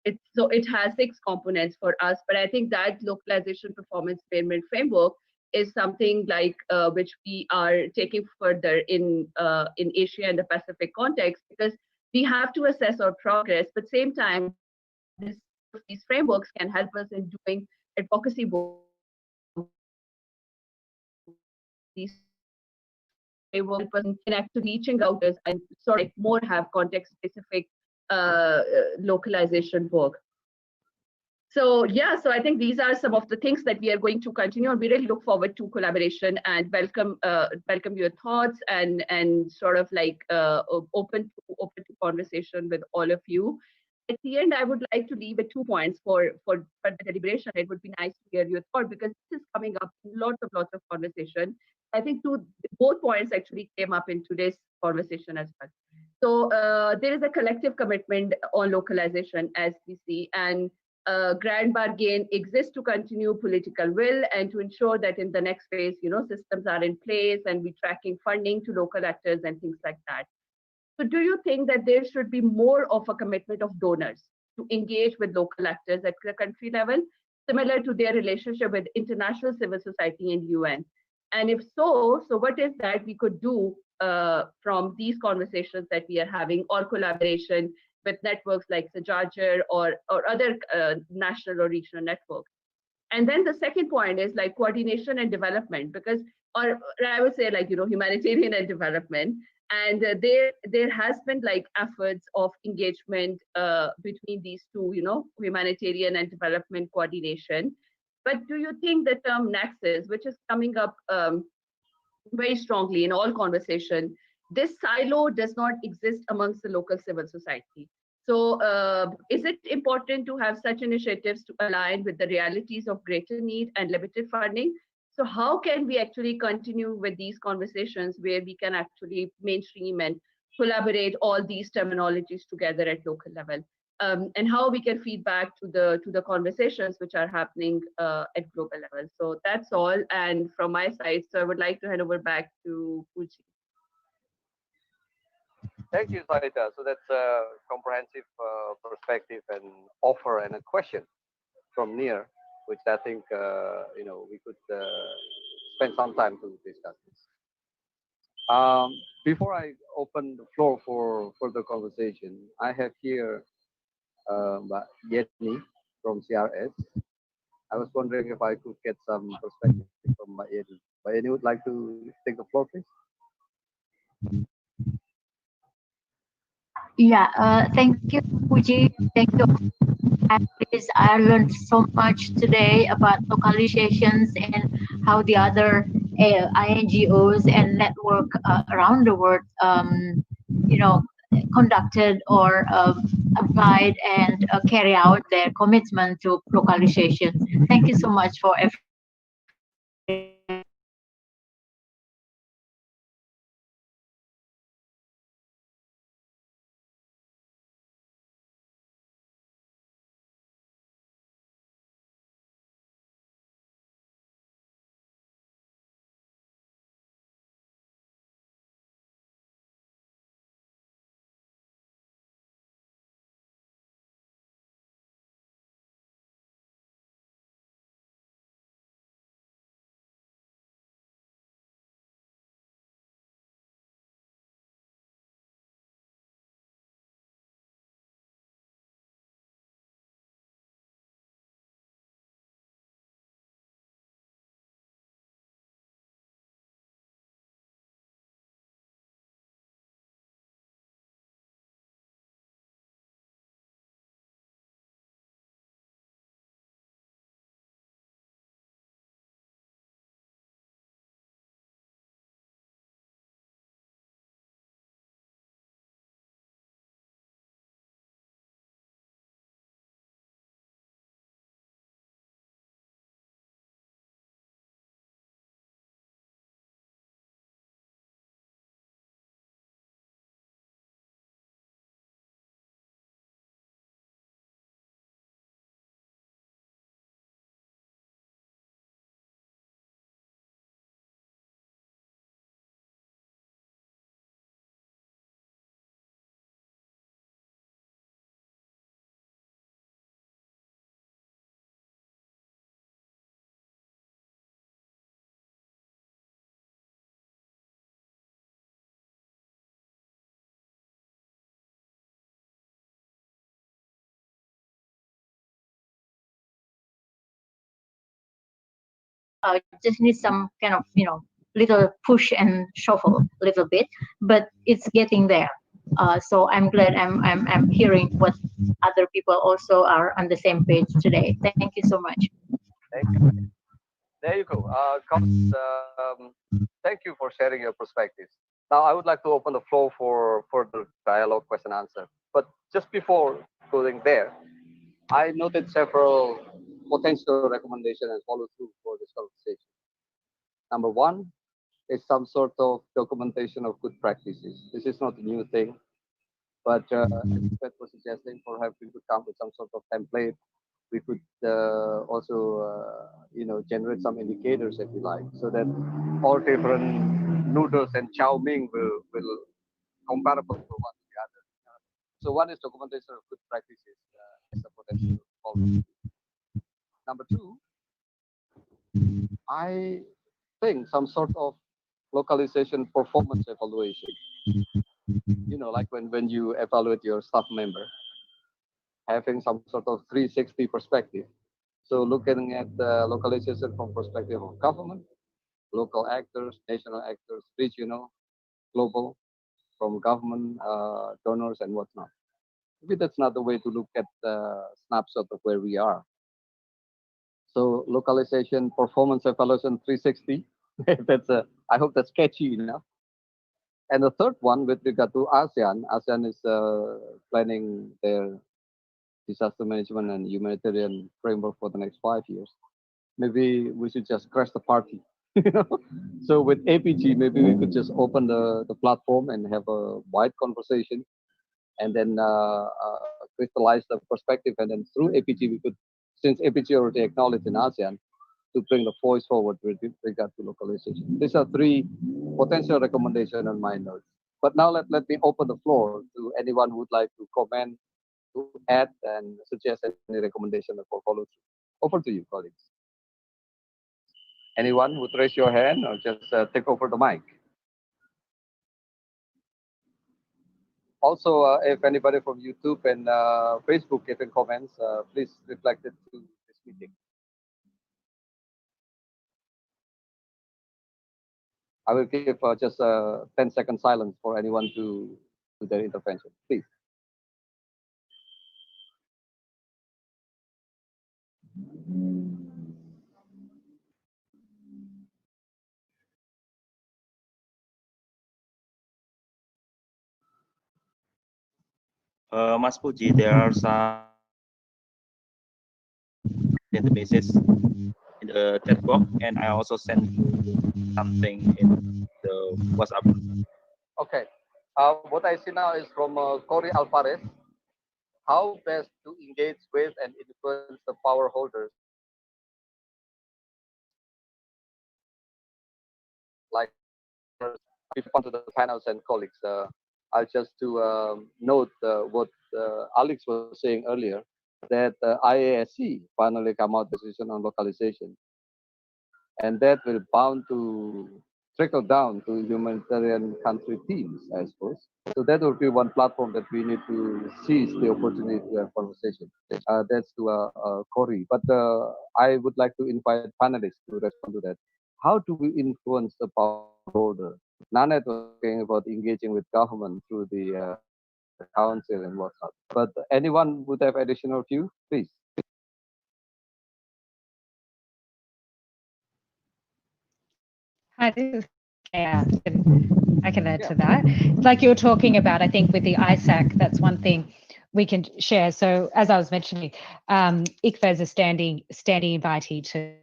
it has 6 components for us. But I think that localization performance measurement framework is something like which we are taking further in Asia and the Pacific context, because we have to assess our progress, but same time, these frameworks can help us in doing advocacy work. These frameworks can actually reaching out us and sort of more have context-specific localization work. So yeah, so I think these are some of the things that we are going to continue, and we really look forward to collaboration and welcome your thoughts and sort of like open to conversation with all of you. at the end, I would like to leave with 2 points for the deliberation. It would be nice to hear your thought because this is coming up in lots of conversation. I think both points actually came up in today's conversation as well. So there is a collective commitment on localization as we see, and grand bargain exists to continue political will and to ensure that in the next phase, systems are in place and we tracking funding to local actors and things like that. So do you think that there should be more of a commitment of donors to engage with local actors at the country level, similar to their relationship with international civil society and UN? And if so what is that we could do from these conversations that we are having, or collaboration with networks like SEJAJAR or other national or regional networks? And then the second point is like coordination and development, because, or I would say like, humanitarian and development. And there has been like efforts of engagement between these two, humanitarian and development coordination. But do you think the term nexus, which is coming up very strongly in all conversation, this silo does not exist amongst the local civil society? So is it important to have such initiatives to align with the realities of greater need and limited funding? So how can we actually continue with these conversations where we can actually mainstream and collaborate all these terminologies together at local level? And how we can feed back to the conversations which are happening at global level. So that's all. And from my side, so I would like to hand over back to Puji. Thank you, Sarita. So that's a comprehensive perspective and offer and a question from Nir, which I think we could spend some time to discuss this. Before I open the floor for further conversation, I have here Mbak Yeni from CRS. I was wondering if I could get some perspective from Mbak Yeni. Mbak Yeni would like to take the floor, please. Yeah, thank you, Puji. Thank you. Please, I learned so much today about localizations and how the other INGOs and network around the world, conducted or applied and carry out their commitment to localization. Thank you so much for everything. Just need some kind of little push and shuffle a little bit, but it's getting there. So I'm glad I'm hearing what other people also are on the same page today. Thank you so much. Thank you. There you go. Thank you for sharing your perspectives. Now I would like to open the floor for further dialogue, question, answer. But just before going there, I noted several potential recommendations and follow through for this conversation. Number one is some sort of documentation of good practices. This is not a new thing, but Pat was suggesting perhaps we could come with some sort of template. We could also, generate some indicators if you like, so that all different noodles and chow mein will comparable for one to the other. So one is documentation of good practices as a potential policy. Number two, I think some sort of localization performance evaluation. Like when you evaluate your staff member, having some sort of 360 perspective. So looking at the localization from perspective of government, local actors, national actors, regional, global, from government, donors, and whatnot. Maybe that's not the way to look at the snapshot of where we are. So localization performance evaluation 360. I hope that's catchy enough. And the third one with regard to ASEAN, ASEAN is planning their disaster management and humanitarian framework for the next 5 years. Maybe we should just crash the party. So with APG, maybe we could just open the platform and have a wide conversation, and then crystallize the perspective, and then through APG we could, since APG already acknowledged in ASEAN, to bring the voice forward with regard to localization. These are three potential recommendations on my notes. But now let me open the floor to anyone who would like to comment, to add, and suggest any recommendation for follow through. Over to you, colleagues. Anyone would raise your hand or just take over the mic. Also, if anybody from YouTube and Facebook giving comments, please reflect it to this meeting. I will give just 10-second silence for anyone to do their intervention, please. Mas Puji, there are some databases in the chat box, and I also sent something in the WhatsApp. Okay. What I see now is from Corey Alvarez. How best to engage with and influence the power holders, like before to the panels and colleagues. I'll just to note what Alex was saying earlier, that IASC finally come out with a decision on localization, and that will bound to trickle down to humanitarian country teams, I suppose. So that will be one platform that we need to seize the opportunity to have conversation. That's to Corey. But I would like to invite panelists to respond to that. How do we influence the power holder? Nanette was talking about engaging with government through the council and whatnot. But anyone would have additional view, please. Hi, this is Kaya. I can add to that. Like you were talking about, I think with the ISAC, that's one thing we can share. So as I was mentioning, ICVA is a standing invitee to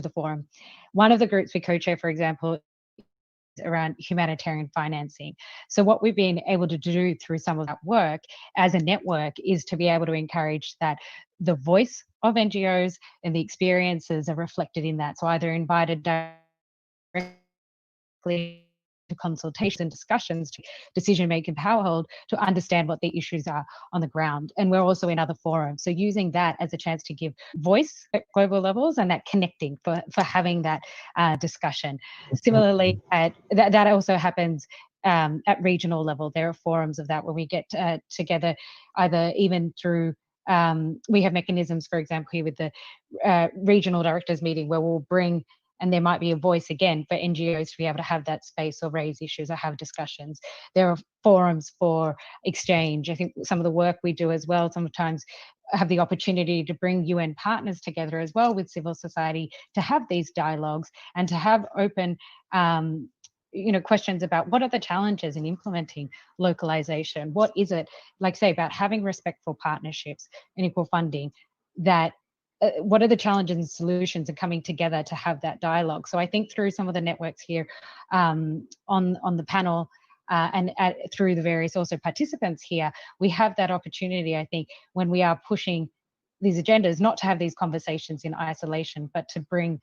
the forum. One of the groups we co-chair, for example, is around humanitarian financing. So what we've been able to do through some of that work as a network is to be able to encourage that the voice of NGOs and the experiences are reflected in that. So either invited directly to consultations and discussions to decision-making power hold to understand what the issues are on the ground. And we're also in other forums. So using that as a chance to give voice at global levels and that connecting for having that discussion. Similarly, that also happens at regional level. There are forums of that where we get together either even through we have mechanisms, for example, here with the regional directors meeting where we'll bring, and there might be a voice again for NGOs to be able to have that space or raise issues or have discussions. There are forums for exchange. I think some of the work we do as well sometimes have the opportunity to bring UN partners together as well with civil society to have these dialogues and to have open questions about what are the challenges in implementing localization? What is it, like say, about having respectful partnerships and equal funding, that what are the challenges and solutions and coming together to have that dialogue? So I think through some of the networks here on the panel and through the various also participants here, we have that opportunity, I think, when we are pushing these agendas, not to have these conversations in isolation, but to bring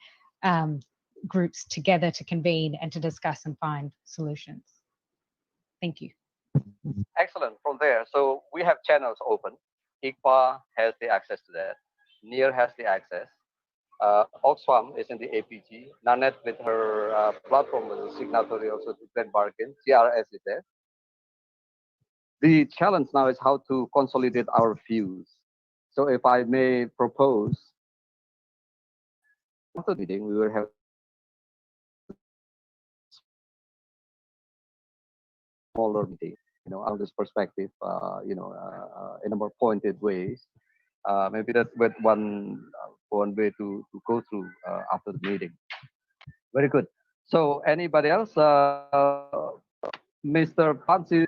groups together to convene and to discuss and find solutions. Thank you. Excellent. From there, so we have channels open. ICVA has the access to that. NIR has the access. Oxfam is in the APG. Nanette with her platform as a signatory also to Grand Bargain. CRS is there. The challenge now is how to consolidate our views. So if I may propose, after the meeting, we will have smaller meeting, out of this perspective, in a more pointed ways. Maybe that's with one way to go through after the meeting. Very good. So anybody else? Mr. Pansi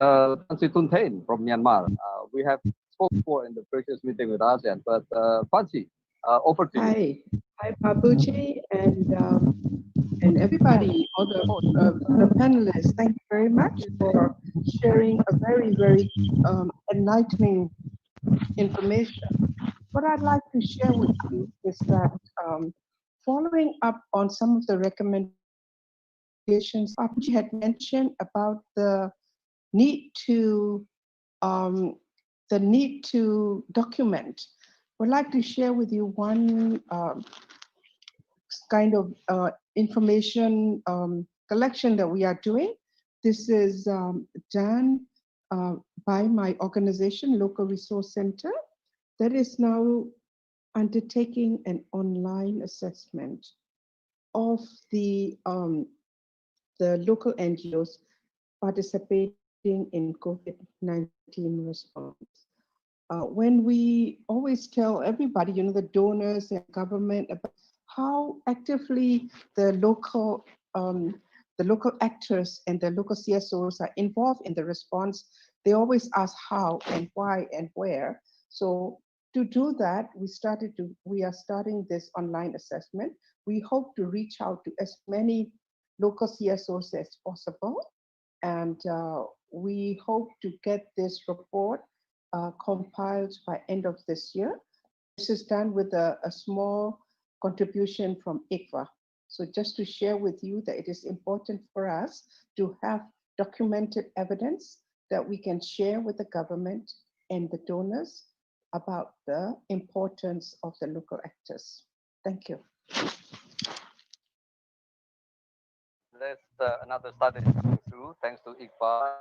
Tuntain from Myanmar. We have spoken before in the previous meeting with ASEAN, but Pansi, over to you. Hi, Papuji, and everybody, all the panelists. Thank you very much for sharing a very, very enlightening information. What I'd like to share with you is that following up on some of the recommendations Papuji had mentioned about the need to document, I'd like to share with you one kind of information collection that we are doing. This is done by my organization, Local Resource Center, that is now undertaking an online assessment of the local NGOs participating in COVID-19 response. When we always tell everybody, the donors and government, about how actively the local actors and the local CSOs are involved in the response, they always ask how and why and where. So to do that, we are starting this online assessment. We hope to reach out to as many local CSOs as possible. And we hope to get this report compiled by end of this year. This is done with a small contribution from ICVA. So just to share with you that it is important for us to have documented evidence that we can share with the government and the donors about the importance of the local actors. Thank you. That's another study through, thanks to ICVA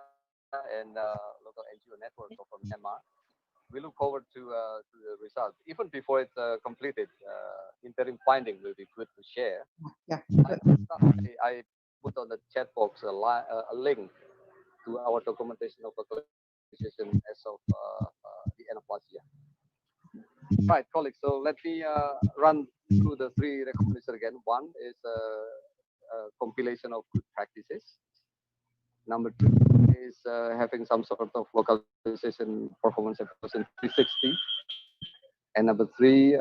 and local NGO network of Myanmar. We look forward to the results. Even before it's completed, interim finding will be good to share. Yeah. I put on the chat box a link to our documentation of localization as of the end of last year. Right, colleagues, so let me run through the three recommendations again. One is a compilation of good practices. Number two is having some sort of localization performance evaluation 360. And number three,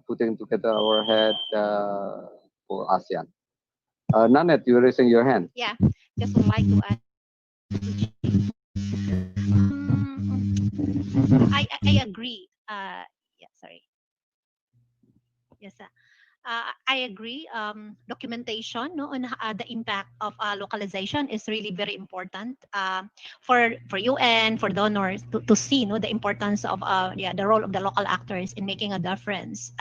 putting together our head for ASEAN. Nanette, you're raising your hand. Yeah, just would like to add. I agree. Yeah, sorry. Yes, I agree. Documentation on the impact of localization is really very important for UN, for donors to see the importance of the role of the local actors in making a difference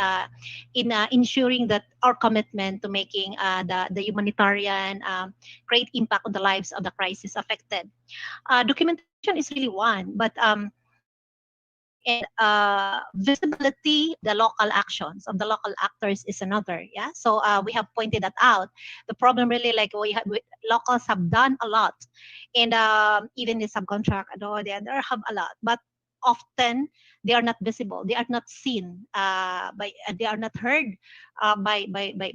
in ensuring that our commitment to making the humanitarian great impact on the lives of the crisis affected. Documentation is really one, but visibility, the local actions of the local actors is another. Yeah, so we have pointed that out. The problem really, like locals have done a lot, and even the subcontract, they have a lot, but often they are not visible, they are not seen they are not heard by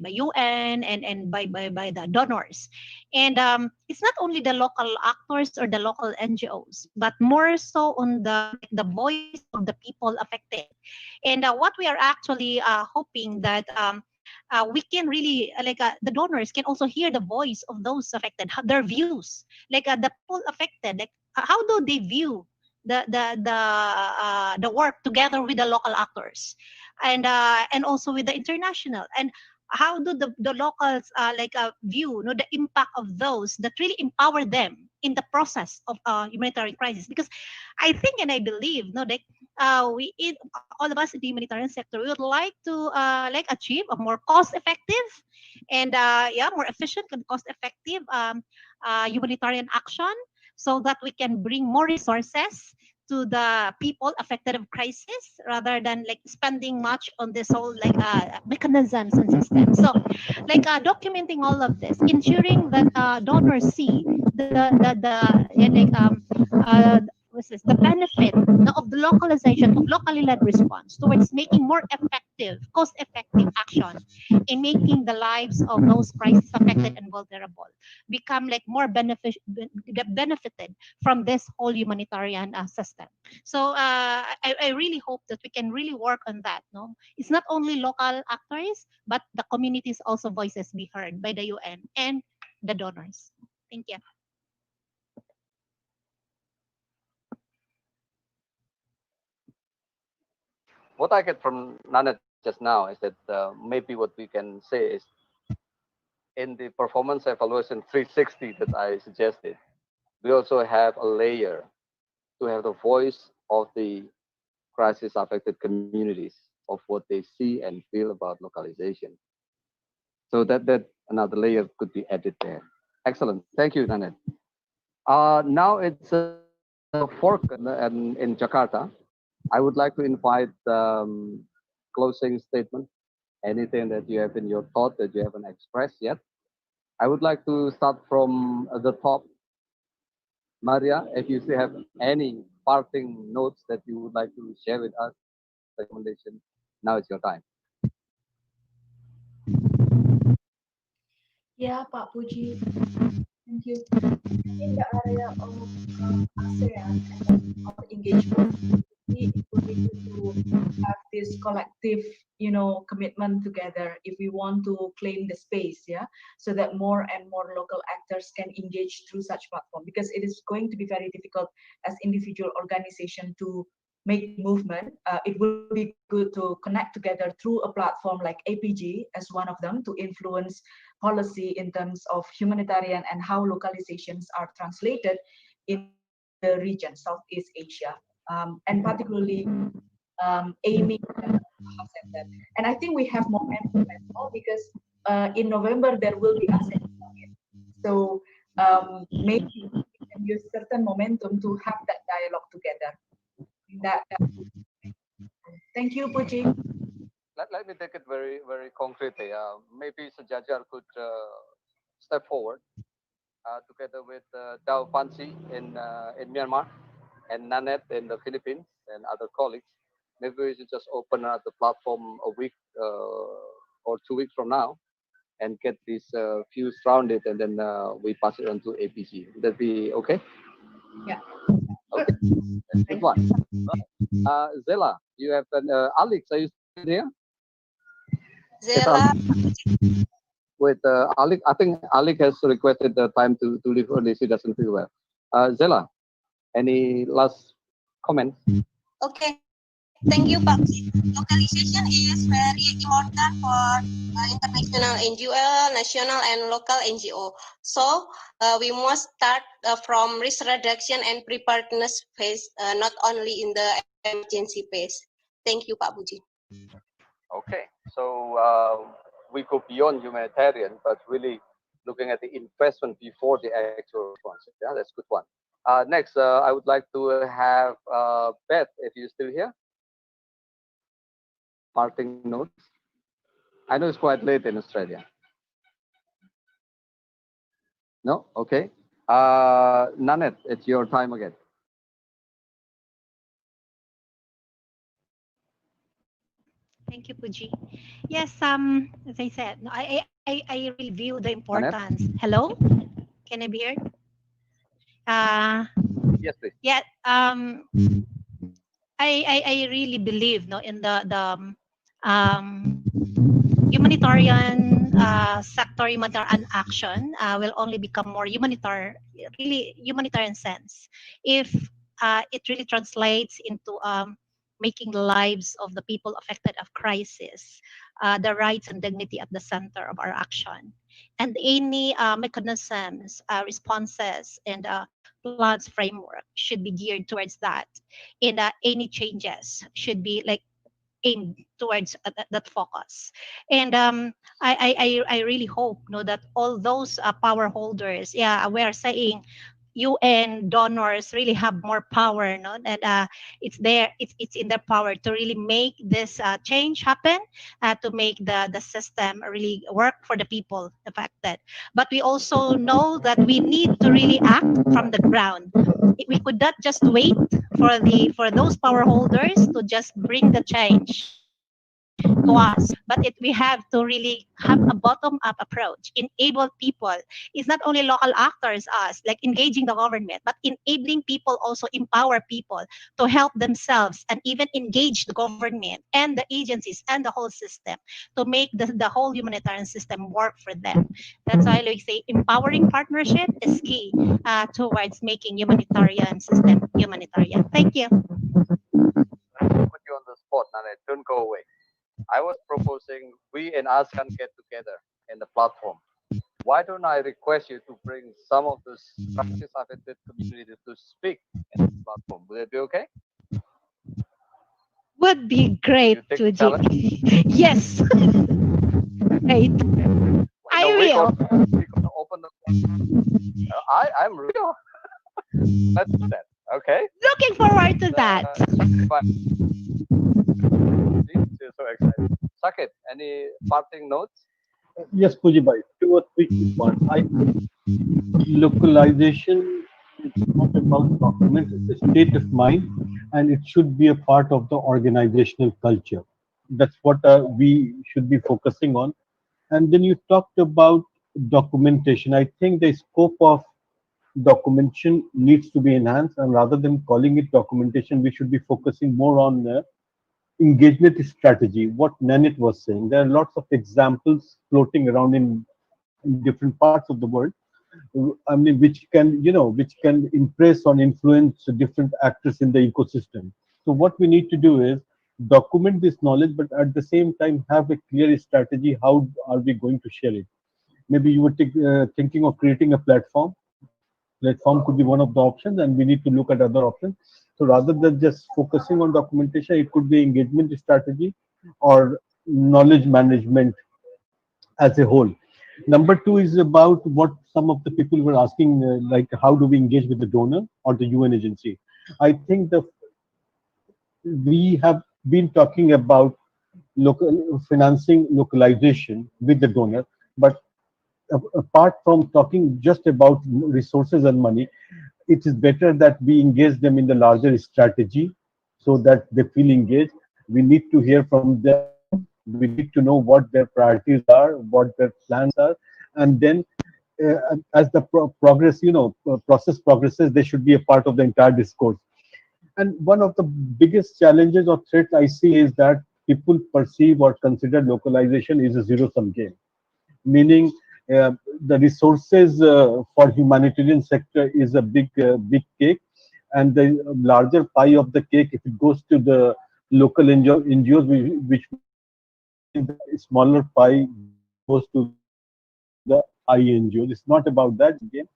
UN and by the donors. And it's not only the local actors or the local NGOs, but more so on the voice of the people affected. And what we are actually hoping that we can really the donors can also hear the voice of those affected, their views, the people affected, how do they view the work together with the local actors, and also with the international, and how do the locals view, the impact of those that really empower them in the process of humanitarian crisis. Because I think and I believe, that all of us in the humanitarian sector, we would like to achieve a more cost effective and more efficient and cost effective humanitarian action, so that we can bring more resources to the people affected of crisis, rather than spending much on this whole mechanisms and systems. So documenting all of this, ensuring that donors see the benefit of the localization of locally led response towards making more effective, cost effective action in making the lives of those crisis affected and vulnerable become more benefited from this whole humanitarian system. So I really hope that we can really work on that. No, it's not only local actors, but the communities also voices be heard by the UN and the donors. Thank you. What I get from Nanette just now is that maybe what we can say is, in the performance evaluation 360 that I suggested, we also have a layer to have the voice of the crisis affected communities, of what they see and feel about localization. So that another layer could be added there. Excellent. Thank you, Nanette. Now it's 4 in Jakarta. I would like to invite closing statement, anything that you have in your thought that you haven't expressed yet. I would like to start from the top. Maria, if you still have any parting notes that you would like to share with us, recommendation, now it's your time. Yeah, Pak Puji, thank you. In the area of ASEAN and our engagement, it would be good to have this collective, commitment together if we want to claim the space, so that more and more local actors can engage through such platform, because it is going to be very difficult as individual organization to make movement. It would be good to connect together through a platform like APG as one of them, to influence policy in terms of humanitarian and how localizations are translated in the region, Southeast Asia, and particularly aiming at the center. And I think we have momentum as well, because in November there will be ASEAN Summit. So maybe we can use certain momentum to have that dialogue together. Thank you, Puji. Let me take it very, very concretely. Maybe SEJAJAR could step forward together with Dao Fansi in Myanmar and Nanette in the Philippines and other colleagues. Maybe we should just open up the platform a week or 2 weeks from now and get these views rounded, and then we pass it on to APG. Would that be okay? Yeah. Okay. That's good one. Zela, you have Alex, are you still there? Zela. With Alik, I think Alik has requested the time to leave early. She doesn't feel well. Zela, any last comments? Okay. Thank you, Pak. Localization is very important for international NGO, national and local NGO. So we must start from risk reduction and preparedness phase, not only in the emergency phase. Thank you, Pak Puji. Okay, so we go beyond humanitarian, but really looking at the investment before the actual response. Yeah, that's a good one. Next, I would like to have Beth, if you're still here. Parting notes. I know it's quite late in Australia. No? Okay. Nanette, it's your time again. Thank you, Puji. Yes, as I said, no, I really view the Nanette? importance. Hello, can I be heard? Yes, please. Yeah, I really believe no in the humanitarian sector, humanitarian action will only become more humanitarian, really humanitarian sense if it really translates into making the lives of the people affected of crisis, the rights and dignity at the center of our action, and any mechanisms, responses, and plans framework should be geared towards that, and any changes should be like aimed towards that focus. And I really hope no that all those power holders, yeah, we're saying UN donors really have more power, no, and it's in their power to really make this change happen, to make the system really work for the people affected. But we also know that we need to really act from the ground. We could not just wait for those power holders to just bring the change to us, but we have to really have a bottom-up approach. Enable people is not only local actors, us, like engaging the government, but enabling people also empower people to help themselves and even engage the government and the agencies and the whole system to make the whole humanitarian system work for them. That's why I like say empowering partnership is key towards making humanitarian system humanitarian. Thank you. Put you on the spot, Nanette. Don't go away. I was proposing we in ASEAN get together in the platform. Why don't I request you to bring some of the Praxis affected community to speak in this platform? Will it be okay? Would be great, Take Fuji. challenge? Yes. Great. I will. We're gonna open the I'm real. Let's do that. Okay. Looking forward to that. You're so excited. Sakit, any parting notes? Yes, Pujibai, 2 or 3 key points. I think localization is not about documents, it's a state of mind, and it should be a part of the organizational culture. That's what we should be focusing on. And then you talked about documentation. I think the scope of documentation needs to be enhanced, and rather than calling it documentation, we should be focusing more on engagement strategy. What Nanette was saying, there are lots of examples floating around in different parts of the world. I mean, which can, which can impress or influence different actors in the ecosystem. So what we need to do is document this knowledge, but at the same time have a clear strategy. How are we going to share it? Maybe you were thinking of creating a platform. Platform could be one of the options, and we need to look at other options. So rather than just focusing on documentation, it could be engagement strategy or knowledge management as a whole. Number two is about what some of the people were asking, like how do we engage with the donor or the UN agency? I think we have been talking about financing localization with the donor, but apart from talking just about resources and money, it is better that we engage them in the larger strategy so that they feel engaged. We need to hear from them. We need to know what their priorities are, what their plans are, and then as the progress, process progresses, they should be a part of the entire discourse. And one of the biggest challenges or threats I see is that people perceive or consider localization is a zero-sum game, meaning the resources for humanitarian sector is a big cake, and the larger pie of the cake, if it goes to the local NGOs, which the smaller pie goes to the INGOs. It's not about that game.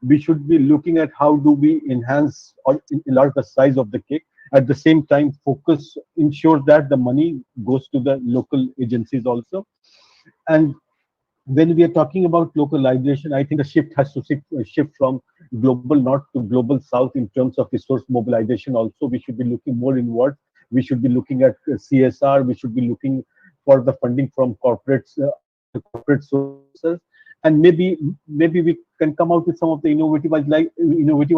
We should be looking at how do we enhance or enlarge the size of the cake. At the same time, ensure that the money goes to the local agencies also. And when we are talking about localization, I think the shift has to shift from global north to global south in terms of resource mobilization. Also, we should be looking more inward. We should be looking at CSR. We should be looking for the funding from corporate sources, and maybe we can come out with some of the innovative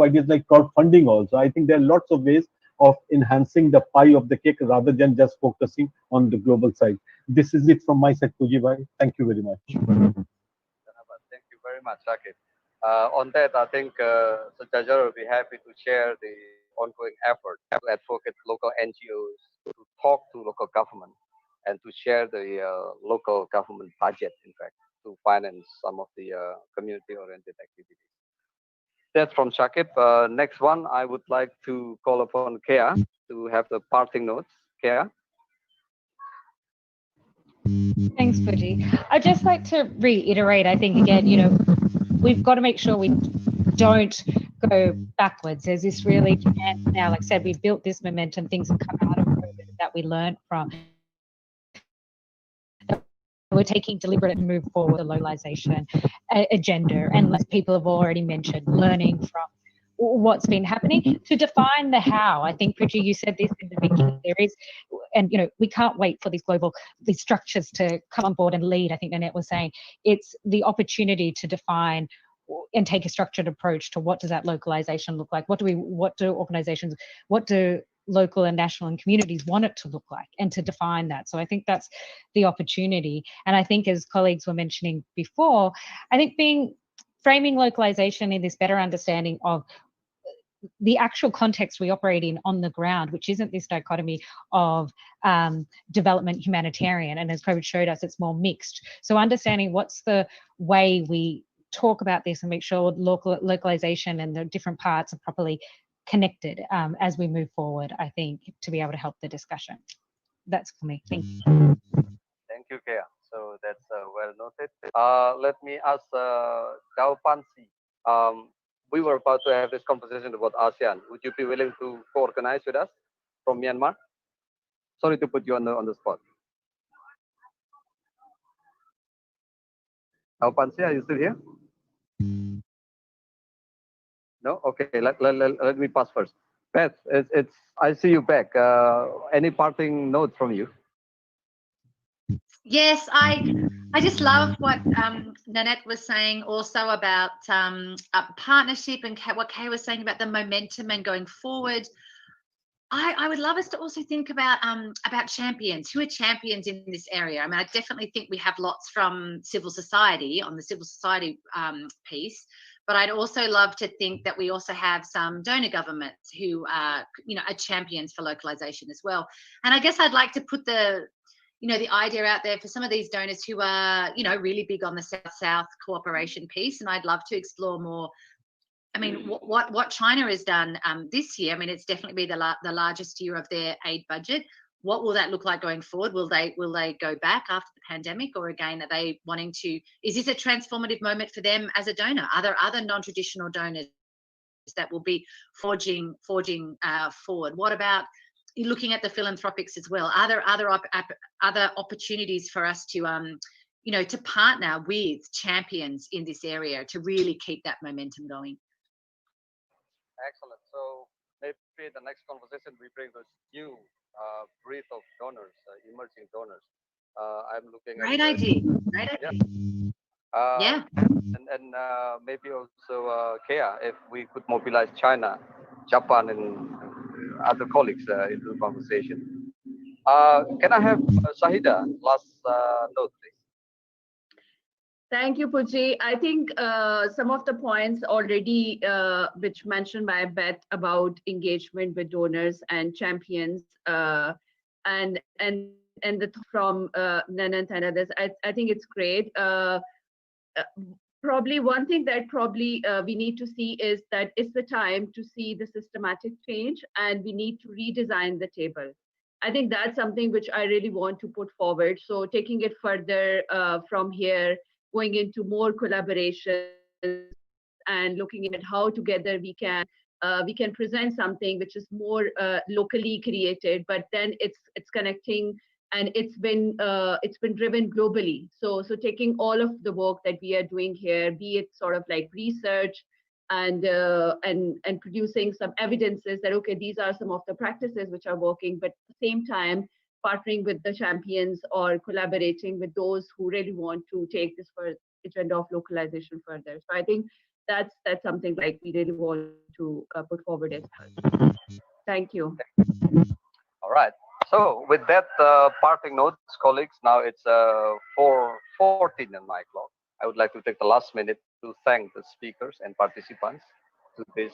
ideas like crowdfunding. Also, I think there are lots of ways of enhancing the pie of the cake rather than just focusing on the global side. This is it from my side, Puji bhai. Thank you very much. Thank you very much, Shakib. On that, I think SEJAJAR will be happy to share the ongoing effort to advocate local NGOs, to talk to local government, and to share the local government budget, in fact, to finance some of the community-oriented activities. That's from Shakib. Next one, I would like to call upon Kea to have the parting notes. Kea? Thanks, Puji. I'd just like to reiterate, I think, again, we've got to make sure we don't go backwards. There's this really chance now, like I said, we've built this momentum, things have come out of COVID that we learned from. We're taking deliberate move forward the localization agenda, and as people have already mentioned, learning from what's been happening to define the how. I think, Puji, you said this in the beginning. There is, and we can't wait for these structures to come on board and lead. I think Nanette was saying it's the opportunity to define and take a structured approach to what does that localization look like? What do organizations, what do local and national and communities want it to look like, and to define that. So I think that's the opportunity. And I think, as colleagues were mentioning before, I think framing localization in this better understanding of the actual context we operate in on the ground, which isn't this dichotomy of development humanitarian, and as COVID showed us, it's more mixed. So understanding what's the way we talk about this and make sure localization and the different parts are properly connected as we move forward, I think, to be able to help the discussion. That's for me. Thank you. Thank you, Kea. So that's well noted. Let me ask Dao Pansi. We were about to have this conversation about ASEAN. Would you be willing to co-organize with us from Myanmar? Sorry to put you on the spot. Dao Pansi, are you still here? No? Okay, let me pass first. Beth, I see you back. Any parting notes from you? Yes, I just love what Nanette was saying also about partnership, and what Kay was saying about the momentum and going forward. I would love us to also think about champions. Who are champions in this area? I mean, I definitely think we have lots from civil society on the civil society piece, but I'd also love to think that we also have some donor governments who are champions for localization as well. And I guess I'd like to put the idea out there for some of these donors who are, really big on the South-South cooperation piece. And I'd love to explore more. I mean, what China has done this year, I mean, it's definitely been the largest year of their aid budget. What will that look like going forward? Will they go back after the pandemic, or again, are they wanting to, is this a transformative moment for them as a donor? Are there other non-traditional donors that will be forging forward? What about looking at the philanthropics as well? Are there other opportunities for us to to partner with champions in this area to really keep that momentum going? Excellent. So maybe the next conversation we bring this new breed of donors, emerging donors. I'm looking Great at idea. Great idea. Yeah. And maybe also Kea, if we could mobilize China, Japan, and other colleagues into the conversation. Can I have Shahida last note, please? Thank you, Puji. I think some of the points already which mentioned by Beth about engagement with donors and champions, and from Nanette and others, I think it's great. Probably one thing that we need to see is that it's the time to see the systematic change, and we need to redesign the table. I think that's something which I really want to put forward. So taking it further from here, going into more collaboration and looking at how together we can present something which is more locally created, but then it's connecting, and it's been driven globally. So taking all of the work that we are doing here, be it sort of like research and producing some evidences that, okay, these are some of the practices which are working, but at the same time partnering with the champions or collaborating with those who really want to take this for agenda of localization further. So I think that's something like we really want to put forward as well. Thank you. All right. So with that parting notes, colleagues, now it's 4:14 on my clock. I would like to take the last minute to thank the speakers and participants to this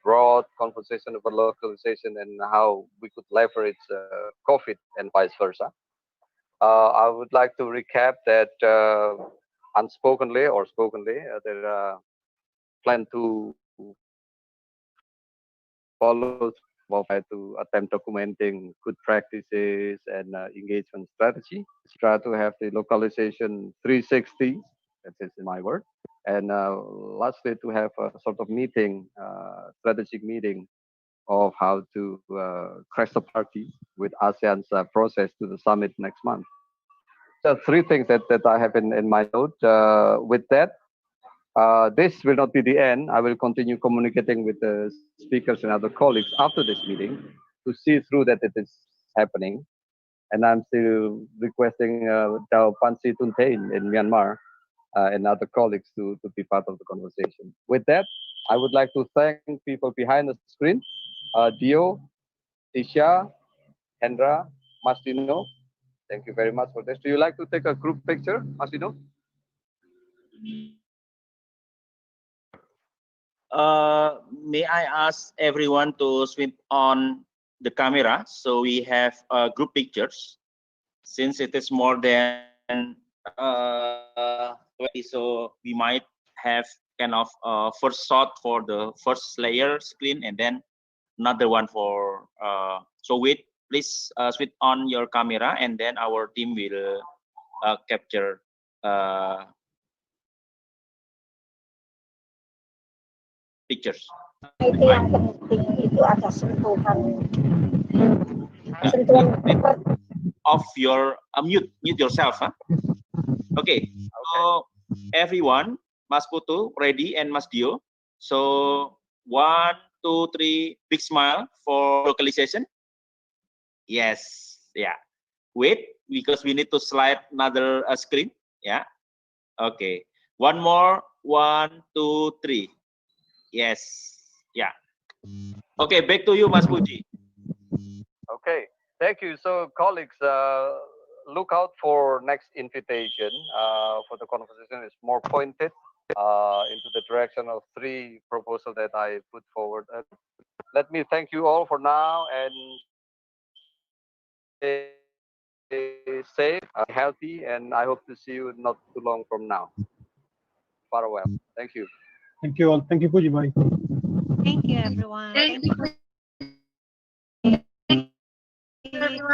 broad conversation about localization and how we could leverage COVID and vice versa. I would like to recap that unspokenly or spokenly, there are plan to follow to attempt documenting good practices and engagement strategy. Try to have the localization 360, that is in my word. And lastly, to have a sort of meeting, strategic meeting of how to crash the party with ASEAN's process to the summit next month. So three things that I have in my note. With that, this will not be the end. I will continue communicating with the speakers and other colleagues after this meeting to see through that it is happening. And I'm still requesting Dao Pansi Tuntain in Myanmar and other colleagues to be part of the conversation. With that, I would like to thank people behind the screen, Dio, Tisha, Hendra, Mastino. Thank you very much for this. Do you like to take a group picture, Mastino? May I ask everyone to switch on the camera so we have group pictures, since it is more than 20, so we might have kind of first shot for the first layer screen and then another one for so wait, please switch on your camera and then our team will capture pictures. Of your mute yourself, huh? Okay, so everyone, Mas Putu ready and Mas Dio. So 1, 2, 3, big smile for localization. Yes, yeah. Wait, because we need to slide another screen. Yeah. Okay. One more. 1, 2, 3. Yes. Yeah. Okay, back to you, Mas Puji. Okay, thank you. So, colleagues, look out for next invitation for the conversation. Is more pointed into the direction of 3 proposals that I put forward. Let me thank you all for now and stay safe, healthy, and I hope to see you not too long from now. Farewell. Thank you. Thank you all. Thank you, Puji Bhai. Thank you, everyone. Thank you, everyone.